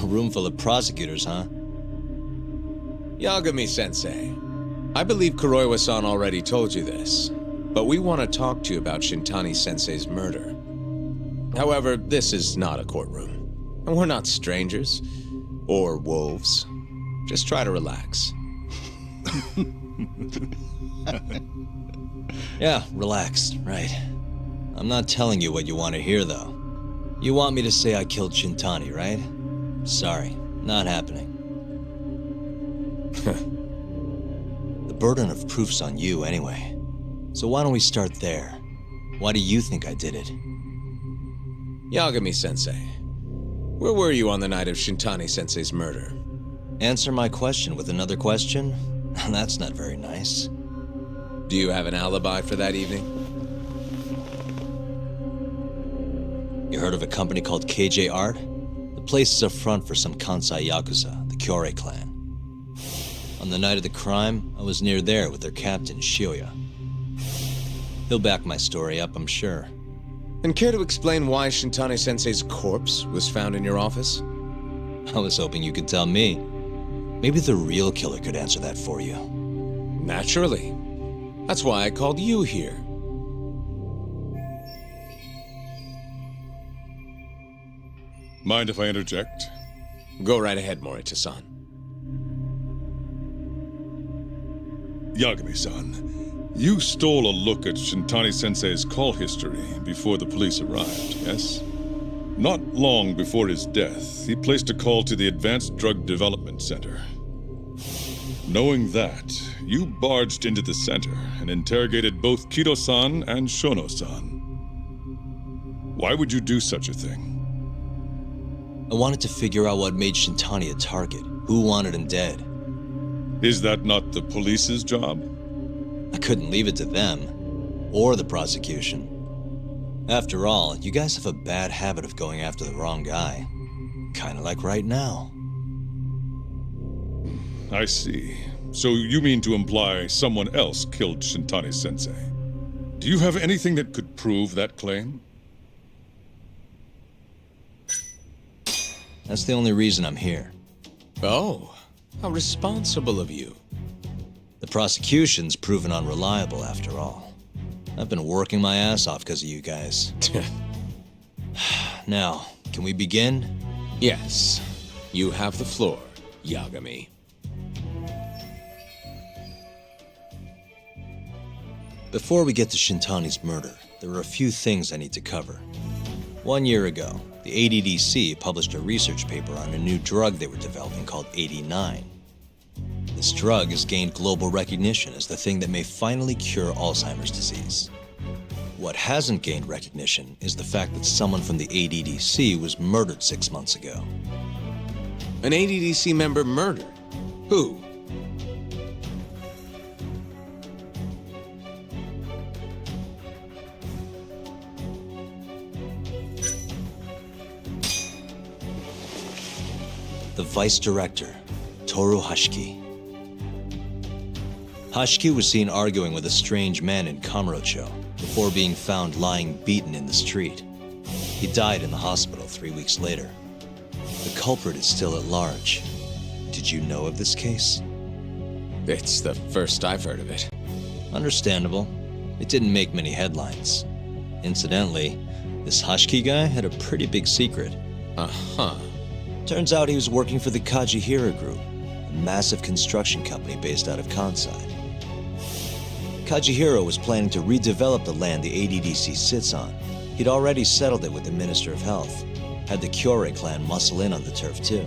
A room full of prosecutors, huh? Yagami-sensei, I believe Kuroiwa-san already told you this, but we want to talk to you about Shintani-sensei's murder. However, this is not a courtroom, and we're not strangers, or wolves. Just try to relax. Yeah, relaxed, right. I'm not telling you what you want to hear, though. You want me to say I killed Shintani, right? Sorry, not happening. The burden of proof's on you, anyway. So why don't we start there? Why do you think I did it? Yagami-sensei, where were you on the night of Shintani-sensei's murder? Answer my question with another question? That's not very nice. Do you have an alibi for that evening? You heard of a company called KJ Art? The place is a front for some Kansai Yakuza, the Kyorei clan. On the night of the crime, I was near there with their captain, Shioya. He'll back my story up, I'm sure. And care to explain why Shintani-sensei's corpse was found in your office? I was hoping you could tell me. Maybe the real killer could answer that for you. Naturally. That's why I called you here. Mind if I interject? Go right ahead, Morita-san. Yagami-san, you stole a look at Shintani-sensei's call history before the police arrived, yes? Not long before his death, he placed a call to the Advanced Drug Development Center. Knowing that, you barged into the center and interrogated both Kido-san and Shono-san. Why would you do such a thing? I wanted to figure out what made Shintani a target, who wanted him dead. Is that not the police's job? I couldn't leave it to them, or the prosecution. After all, you guys have a bad habit of going after the wrong guy. Kinda like right now. I see. So you mean to imply someone else killed Shintani-sensei? Do you have anything that could prove that claim? That's the only reason I'm here. Oh, how responsible of you. The prosecution's proven unreliable, after all. I've been working my ass off because of you guys. Now, can we begin? Yes. You have the floor, Yagami. Before we get to Shintani's murder, there are a few things I need to cover. 1 year ago, the ADDC published a research paper on a new drug they were developing called 89. This drug has gained global recognition as the thing that may finally cure Alzheimer's disease. What hasn't gained recognition is the fact that someone from the ADDC was murdered 6 months ago. An ADDC member murdered? Who? The vice director, Toru Hashiki. Hashiki was seen arguing with a strange man in Kamurocho before being found lying beaten in the street. He died in the hospital 3 weeks later. The culprit is still at large. Did you know of this case? It's the first I've heard of it. Understandable. It didn't make many headlines. Incidentally, this Hashiki guy had a pretty big secret. Uh-huh. Turns out he was working for the Kajihira Group, a massive construction company based out of Kansai. Kajihira was planning to redevelop the land the ADDC sits on. He'd already settled it with the Minister of Health, had the Kyorei clan muscle in on the turf too.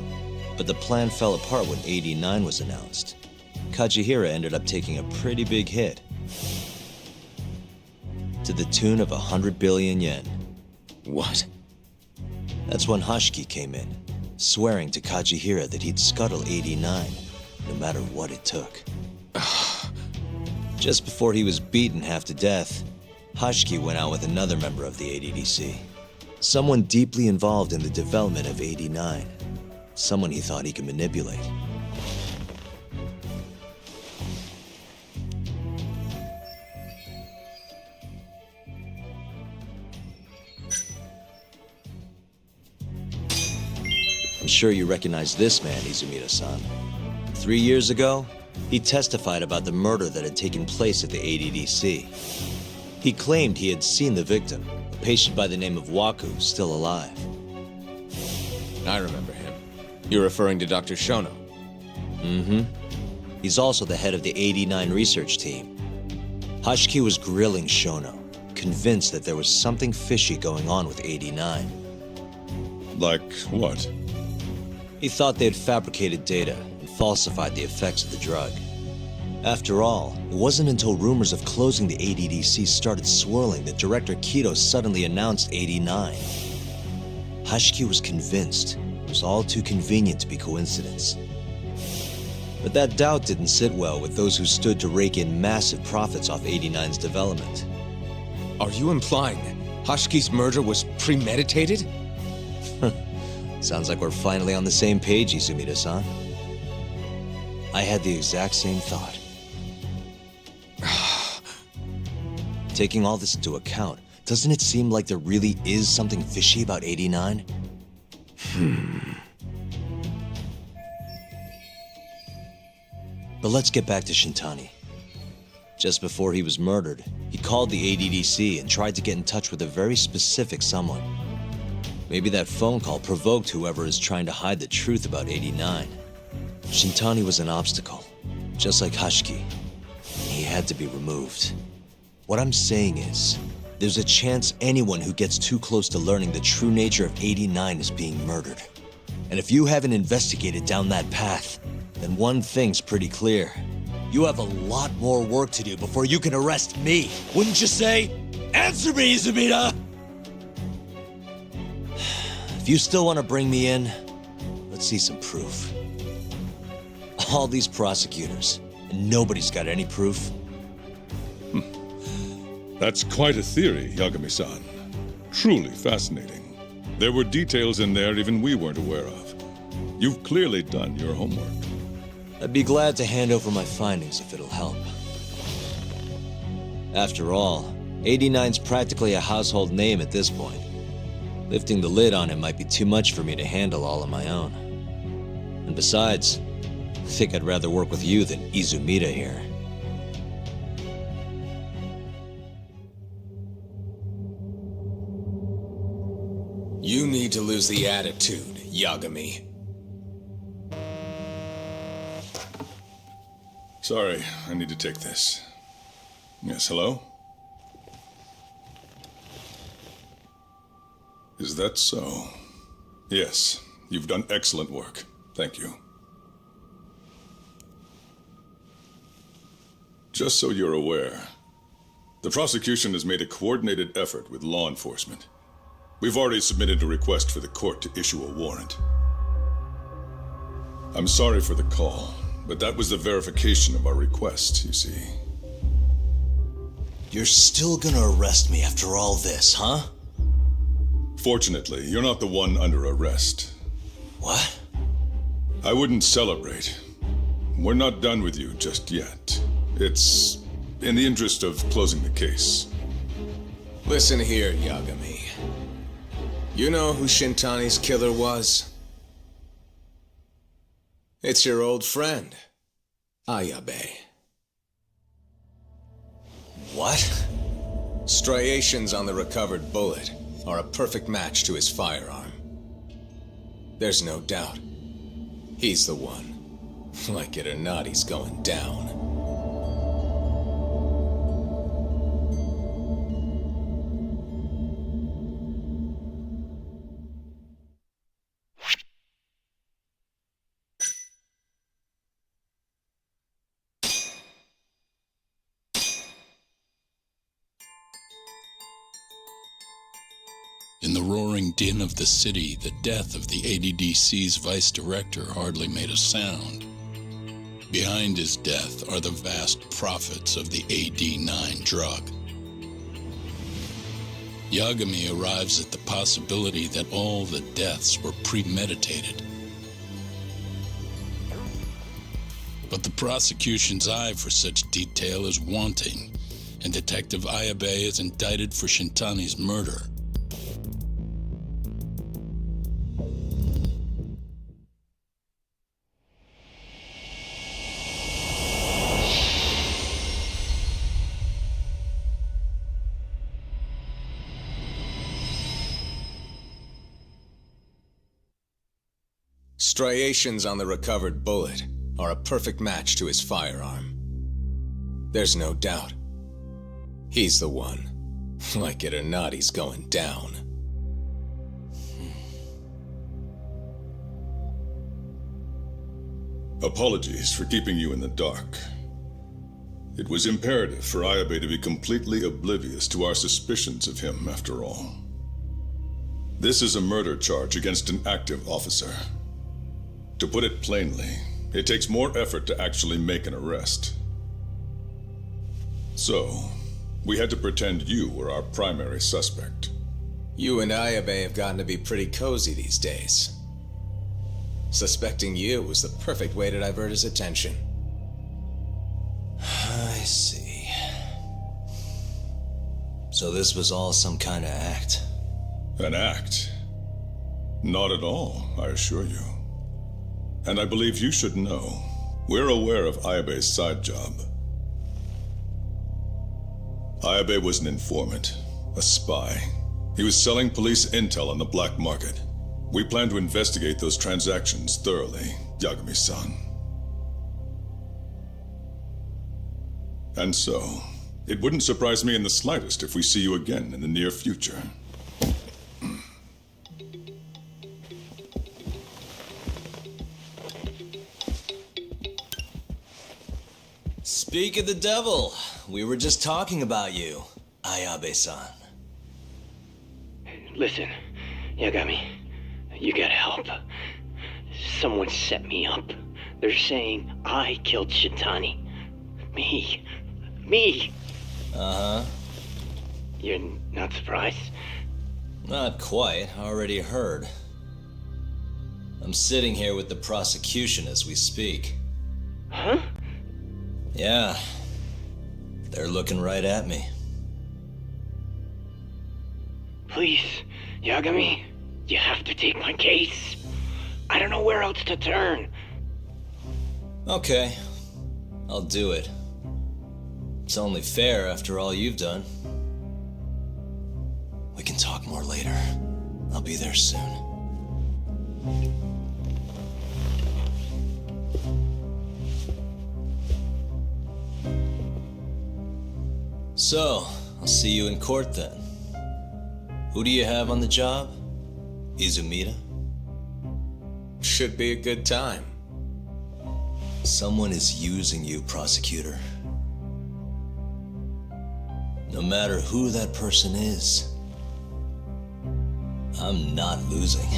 But the plan fell apart when 89 was announced. Kajihira ended up taking a pretty big hit, to the tune of 100 billion yen. What? That's when Hashiki came in, swearing to Kajihira that he'd scuttle 89, no matter what it took. Just before he was beaten half to death, Hashiki went out with another member of the ADDC. Someone deeply involved in the development of 89. Someone he thought he could manipulate. I'm sure you recognize this man, Izumida-san. 3 years ago, he testified about the murder that had taken place at the ADDC. He claimed he had seen the victim, a patient by the name of Waku, still alive. I remember him. You're referring to Dr. Shono? Mm-hmm. He's also the head of the 89 research team. Hashiki was grilling Shono, convinced that there was something fishy going on with 89. Like what? He thought they had fabricated data and falsified the effects of the drug. After all, it wasn't until rumors of closing the ADDC started swirling that Director Kido suddenly announced 89. Hashiki was convinced it was all too convenient to be coincidence. But that doubt didn't sit well with those who stood to rake in massive profits off 89's development. Are you implying that Hashiki's murder was premeditated? Sounds like we're finally on the same page, Izumida-san. I had the exact same thought. Taking all this into account, doesn't it seem like there really is something fishy about 89? But let's get back to Shintani. Just before he was murdered, he called the ADDC and tried to get in touch with a very specific someone. Maybe that phone call provoked whoever is trying to hide the truth about 89. Shintani was an obstacle, just like Hashiki. He had to be removed. What I'm saying is, there's a chance anyone who gets too close to learning the true nature of 89 is being murdered. And if you haven't investigated down that path, then one thing's pretty clear. You have a lot more work to do before you can arrest me, wouldn't you say? Answer me, Izumida! If you still want to bring me in, let's see some proof. All these prosecutors, and nobody's got any proof. That's quite a theory, Yagami-san. Truly fascinating. There were details in there even we weren't aware of. You've clearly done your homework. I'd be glad to hand over my findings if it'll help. After all, 89's practically a household name at this point. Lifting the lid on him might be too much for me to handle all on my own. And besides, I think I'd rather work with you than Izumida here. You need to lose the attitude, Yagami. Sorry, I need to take this. Yes, hello? Is that so? Yes, you've done excellent work. Thank you. Just so you're aware, the prosecution has made a coordinated effort with law enforcement. We've already submitted a request for the court to issue a warrant. I'm sorry for the call, but that was the verification of our request, you see. You're still gonna arrest me after all this, huh? Fortunately, you're not the one under arrest. What? I wouldn't celebrate. We're not done with you just yet. It's in the interest of closing the case. Listen here, Yagami. You know who Shintani's killer was? It's your old friend, Ayabe. What? Striations on the recovered bullet are a perfect match to his firearm. There's no doubt. He's the one. Like it or not, he's going down. In the roaring din of the city, the death of the ADDC's vice director hardly made a sound. Behind his death are the vast profits of the AD9 drug. Yagami arrives at the possibility that all the deaths were premeditated. But the prosecution's eye for such detail is wanting, and Detective Ayabe is indicted for Shintani's murder. Striations on the recovered bullet are a perfect match to his firearm. There's no doubt. He's the one. Like it or not, he's going down. Apologies for keeping you in the dark. It was imperative for Ayabe to be completely oblivious to our suspicions of him, after all. This is a murder charge against an active officer. To put it plainly, it takes more effort to actually make an arrest. So, we had to pretend you were our primary suspect. You and Ayabe have gotten to be pretty cozy these days. Suspecting you was the perfect way to divert his attention. I see. So this was all some kind of act. An act? Not at all, I assure you. And I believe you should know. We're aware of Ayabe's side job. Ayabe was an informant, a spy. He was selling police intel on the black market. We plan to investigate those transactions thoroughly, Yagami-san. And so, it wouldn't surprise me in the slightest if we see you again in the near future. Speak of the devil, we were just talking about you, Ayabe-san. Listen, Yagami, you gotta help. Someone set me up. They're saying I killed Shintani. Me. Uh-huh. You're not surprised? Not quite, already heard. I'm sitting here with the prosecution as we speak. Huh? Yeah. They're looking right at me. Please, Yagami, you have to take my case. I don't know where else to turn. Okay. I'll do it. It's only fair after all you've done. We can talk more later. I'll be there soon. So, I'll see you in court then. Who do you have on the job? Izumida? Should be a good time. Someone is using you, prosecutor. No matter who that person is, I'm not losing.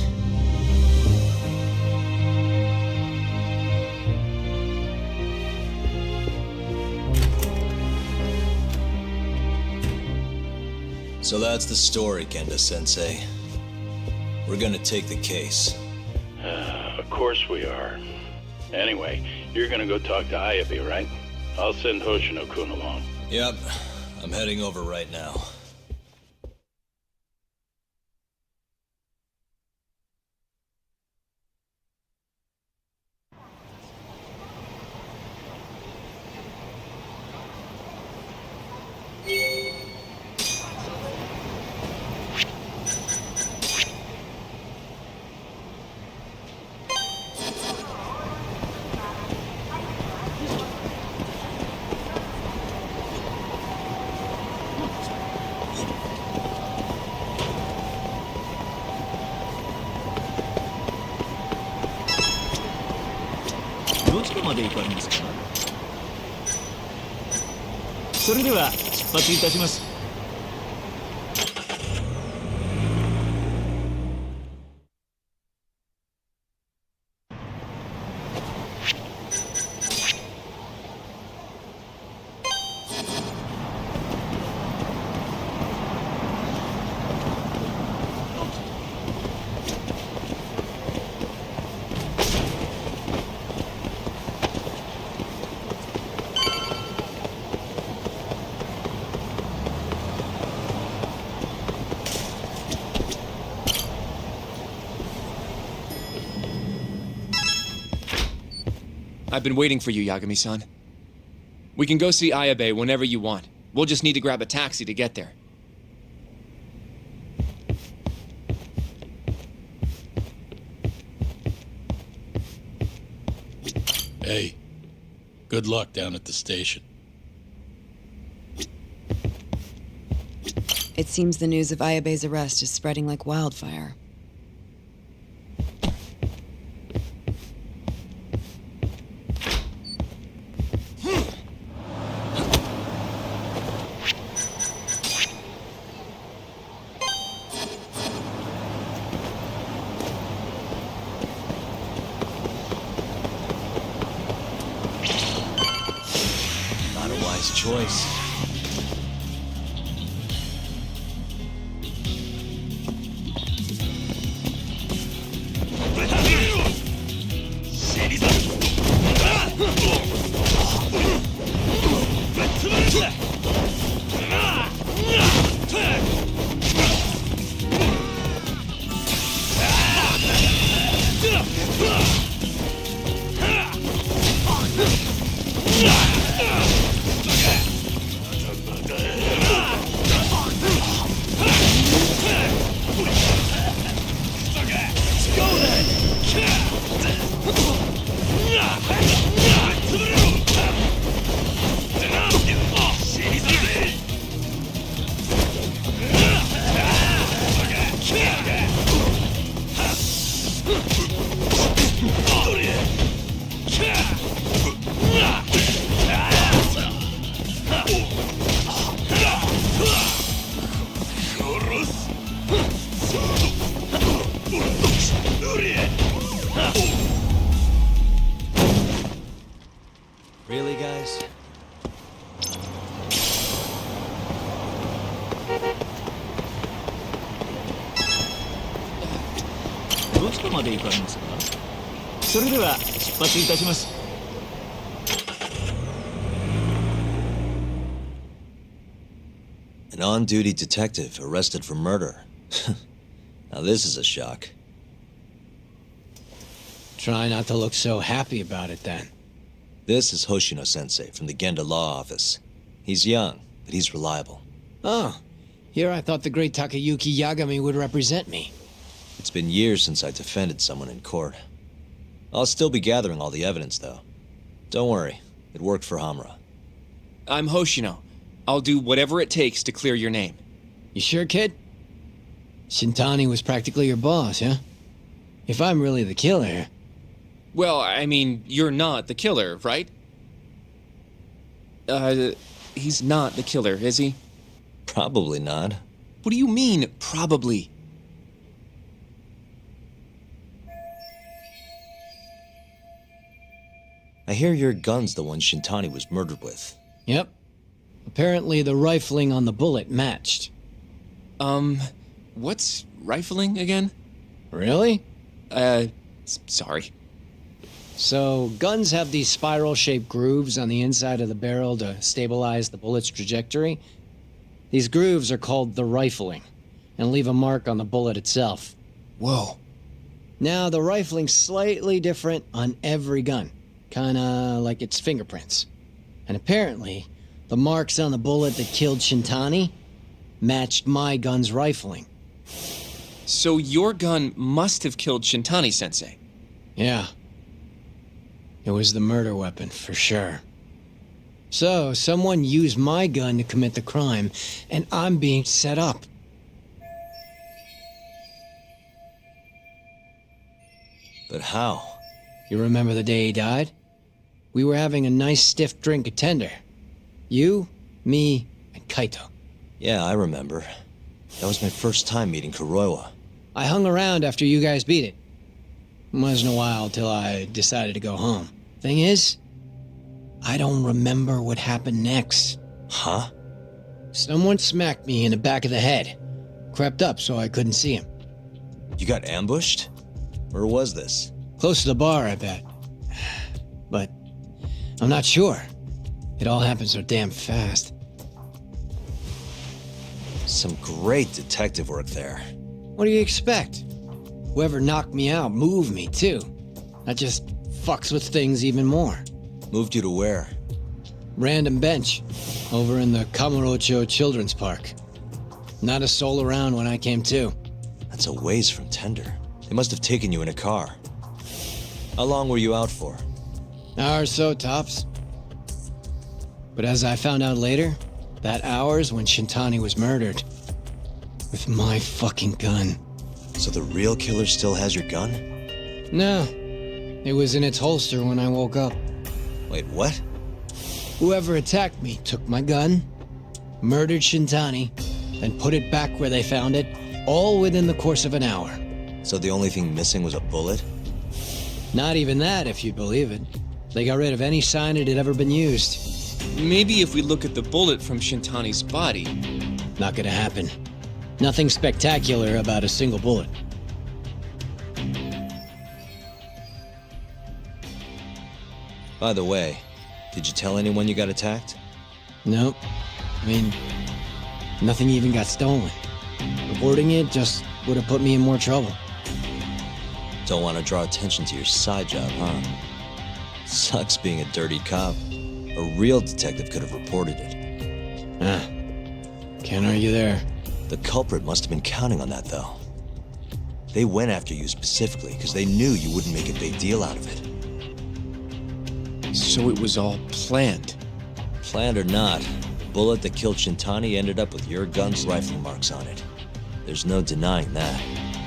So that's the story, Kenda-sensei. We're gonna take the case. Of course we are. Anyway, you're gonna go talk to Ayabe, right? I'll send Hoshino-kun along. Yep, I'm heading over right now. Disgraced. それでは出発いたします。I've been waiting for you, Yagami-san. We can go see Ayabe whenever you want. We'll just need to grab a taxi to get there. Hey, good luck down at the station. It seems the news of Ayabe's arrest is spreading like wildfire. Choice. Really, guys? An on-duty detective arrested for murder. Now this is a shock. Try not to look so happy about it then. This is Hoshino-sensei from the Genda Law Office. He's young, but he's reliable. Oh, here I thought the great Takayuki Yagami would represent me. It's been years since I defended someone in court. I'll still be gathering all the evidence, though. Don't worry, it worked for Hamura. I'm Hoshino. I'll do whatever it takes to clear your name. You sure, kid? Shintani was practically your boss, huh? If I'm really the killer... Well, I mean, you're not the killer, right? He's not the killer, is he? Probably not. What do you mean, probably? I hear your gun's the one Shintani was murdered with. Yep. Apparently the rifling on the bullet matched. What's rifling again? Really? Sorry. So, guns have these spiral-shaped grooves on the inside of the barrel to stabilize the bullet's trajectory. These grooves are called the rifling, and leave a mark on the bullet itself. Whoa. Now, the rifling's slightly different on every gun, kinda like its fingerprints. And apparently, the marks on the bullet that killed Shintani matched my gun's rifling. So your gun must have killed Shintani-sensei? Yeah. It was the murder weapon, for sure. So, someone used my gun to commit the crime, and I'm being set up. But how? You remember the day he died? We were having a nice stiff drink at Tender. You, me, and Kaito. Yeah, I remember. That was my first time meeting Kuroiwa. I hung around after you guys beat it. Wasn't a while till I decided to go home. Thing is, I don't remember what happened next. Huh? Someone smacked me in the back of the head. Crept up so I couldn't see him. You got ambushed? Where was this? Close to the bar, I bet. But I'm not sure. It all happened so damn fast. Some great detective work there. What do you expect? Whoever knocked me out moved me, too. That just fucks with things even more. Moved you to where? Random bench, over in the Kamurocho Children's Park. Not a soul around when I came to. That's a ways from Tender. They must have taken you in a car. How long were you out for? Hour or so, tops. But as I found out later, that hour's when Shintani was murdered. With my fucking gun. So the real killer still has your gun? No. It was in its holster when I woke up. Wait, what? Whoever attacked me took my gun, murdered Shintani, and put it back where they found it, all within the course of an hour. So the only thing missing was a bullet? Not even that, if you believe it. They got rid of any sign it had ever been used. Maybe if we look at the bullet from Shintani's body. Not gonna happen. Nothing spectacular about a single bullet. By the way, did you tell anyone you got attacked? Nope. I mean, nothing even got stolen. Reporting it just would have put me in more trouble. Don't want to draw attention to your side job, huh? Sucks being a dirty cop. A real detective could have reported it. Can't argue there. The culprit must have been counting on that, though. They went after you specifically because they knew you wouldn't make a big deal out of it. So it was all planned? Planned or not, the bullet that killed Shintani ended up with your gun's rifle marks on it. There's no denying that.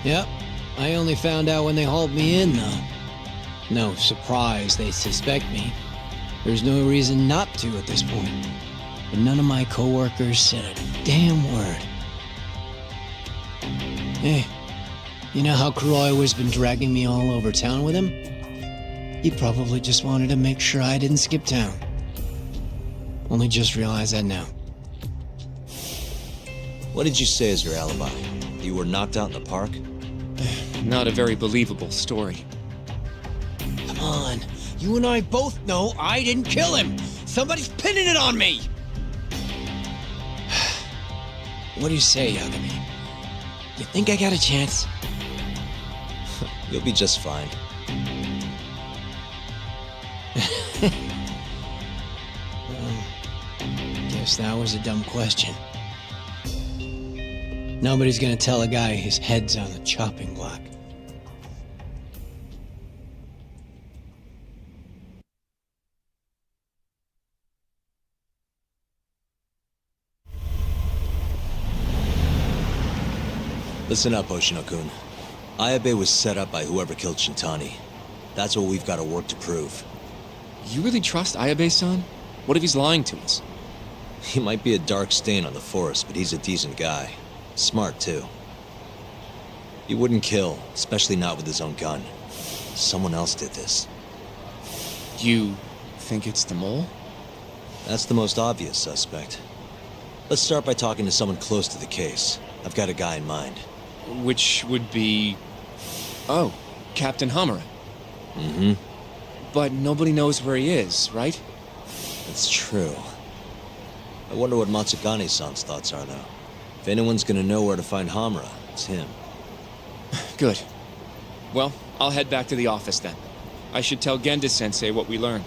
Yep. I only found out when they hauled me in, though. No surprise they suspect me. There's no reason not to at this point. But none of my coworkers said a damn word. Hey, you know how Kuroiwa's been dragging me all over town with him? He probably just wanted to make sure I didn't skip town. Only just realized that now. What did you say as your alibi? You were knocked out in the park? Not a very believable story. Come on, you and I both know I didn't kill him. Somebody's pinning it on me. What do you say, Yagami? You think I got a chance? You'll be just fine. Guess that was a dumb question. Nobody's gonna tell a guy his head's on the chopping block. Listen up, Hoshino-kun. Ayabe was set up by whoever killed Shintani. That's what we've got to work to prove. You really trust Ayabe-san? What if he's lying to us? He might be a dark stain on the force, but he's a decent guy. Smart, too. He wouldn't kill, especially not with his own gun. Someone else did this. You think it's the mole? That's the most obvious suspect. Let's start by talking to someone close to the case. I've got a guy in mind. Which would be... Oh, Captain Hamura. Mm-hmm. But nobody knows where he is, right? That's true. I wonder what Matsugane-san's thoughts are, though. If anyone's gonna know where to find Hamura, it's him. Good. Well, I'll head back to the office then. I should tell Genda-sensei what we learned.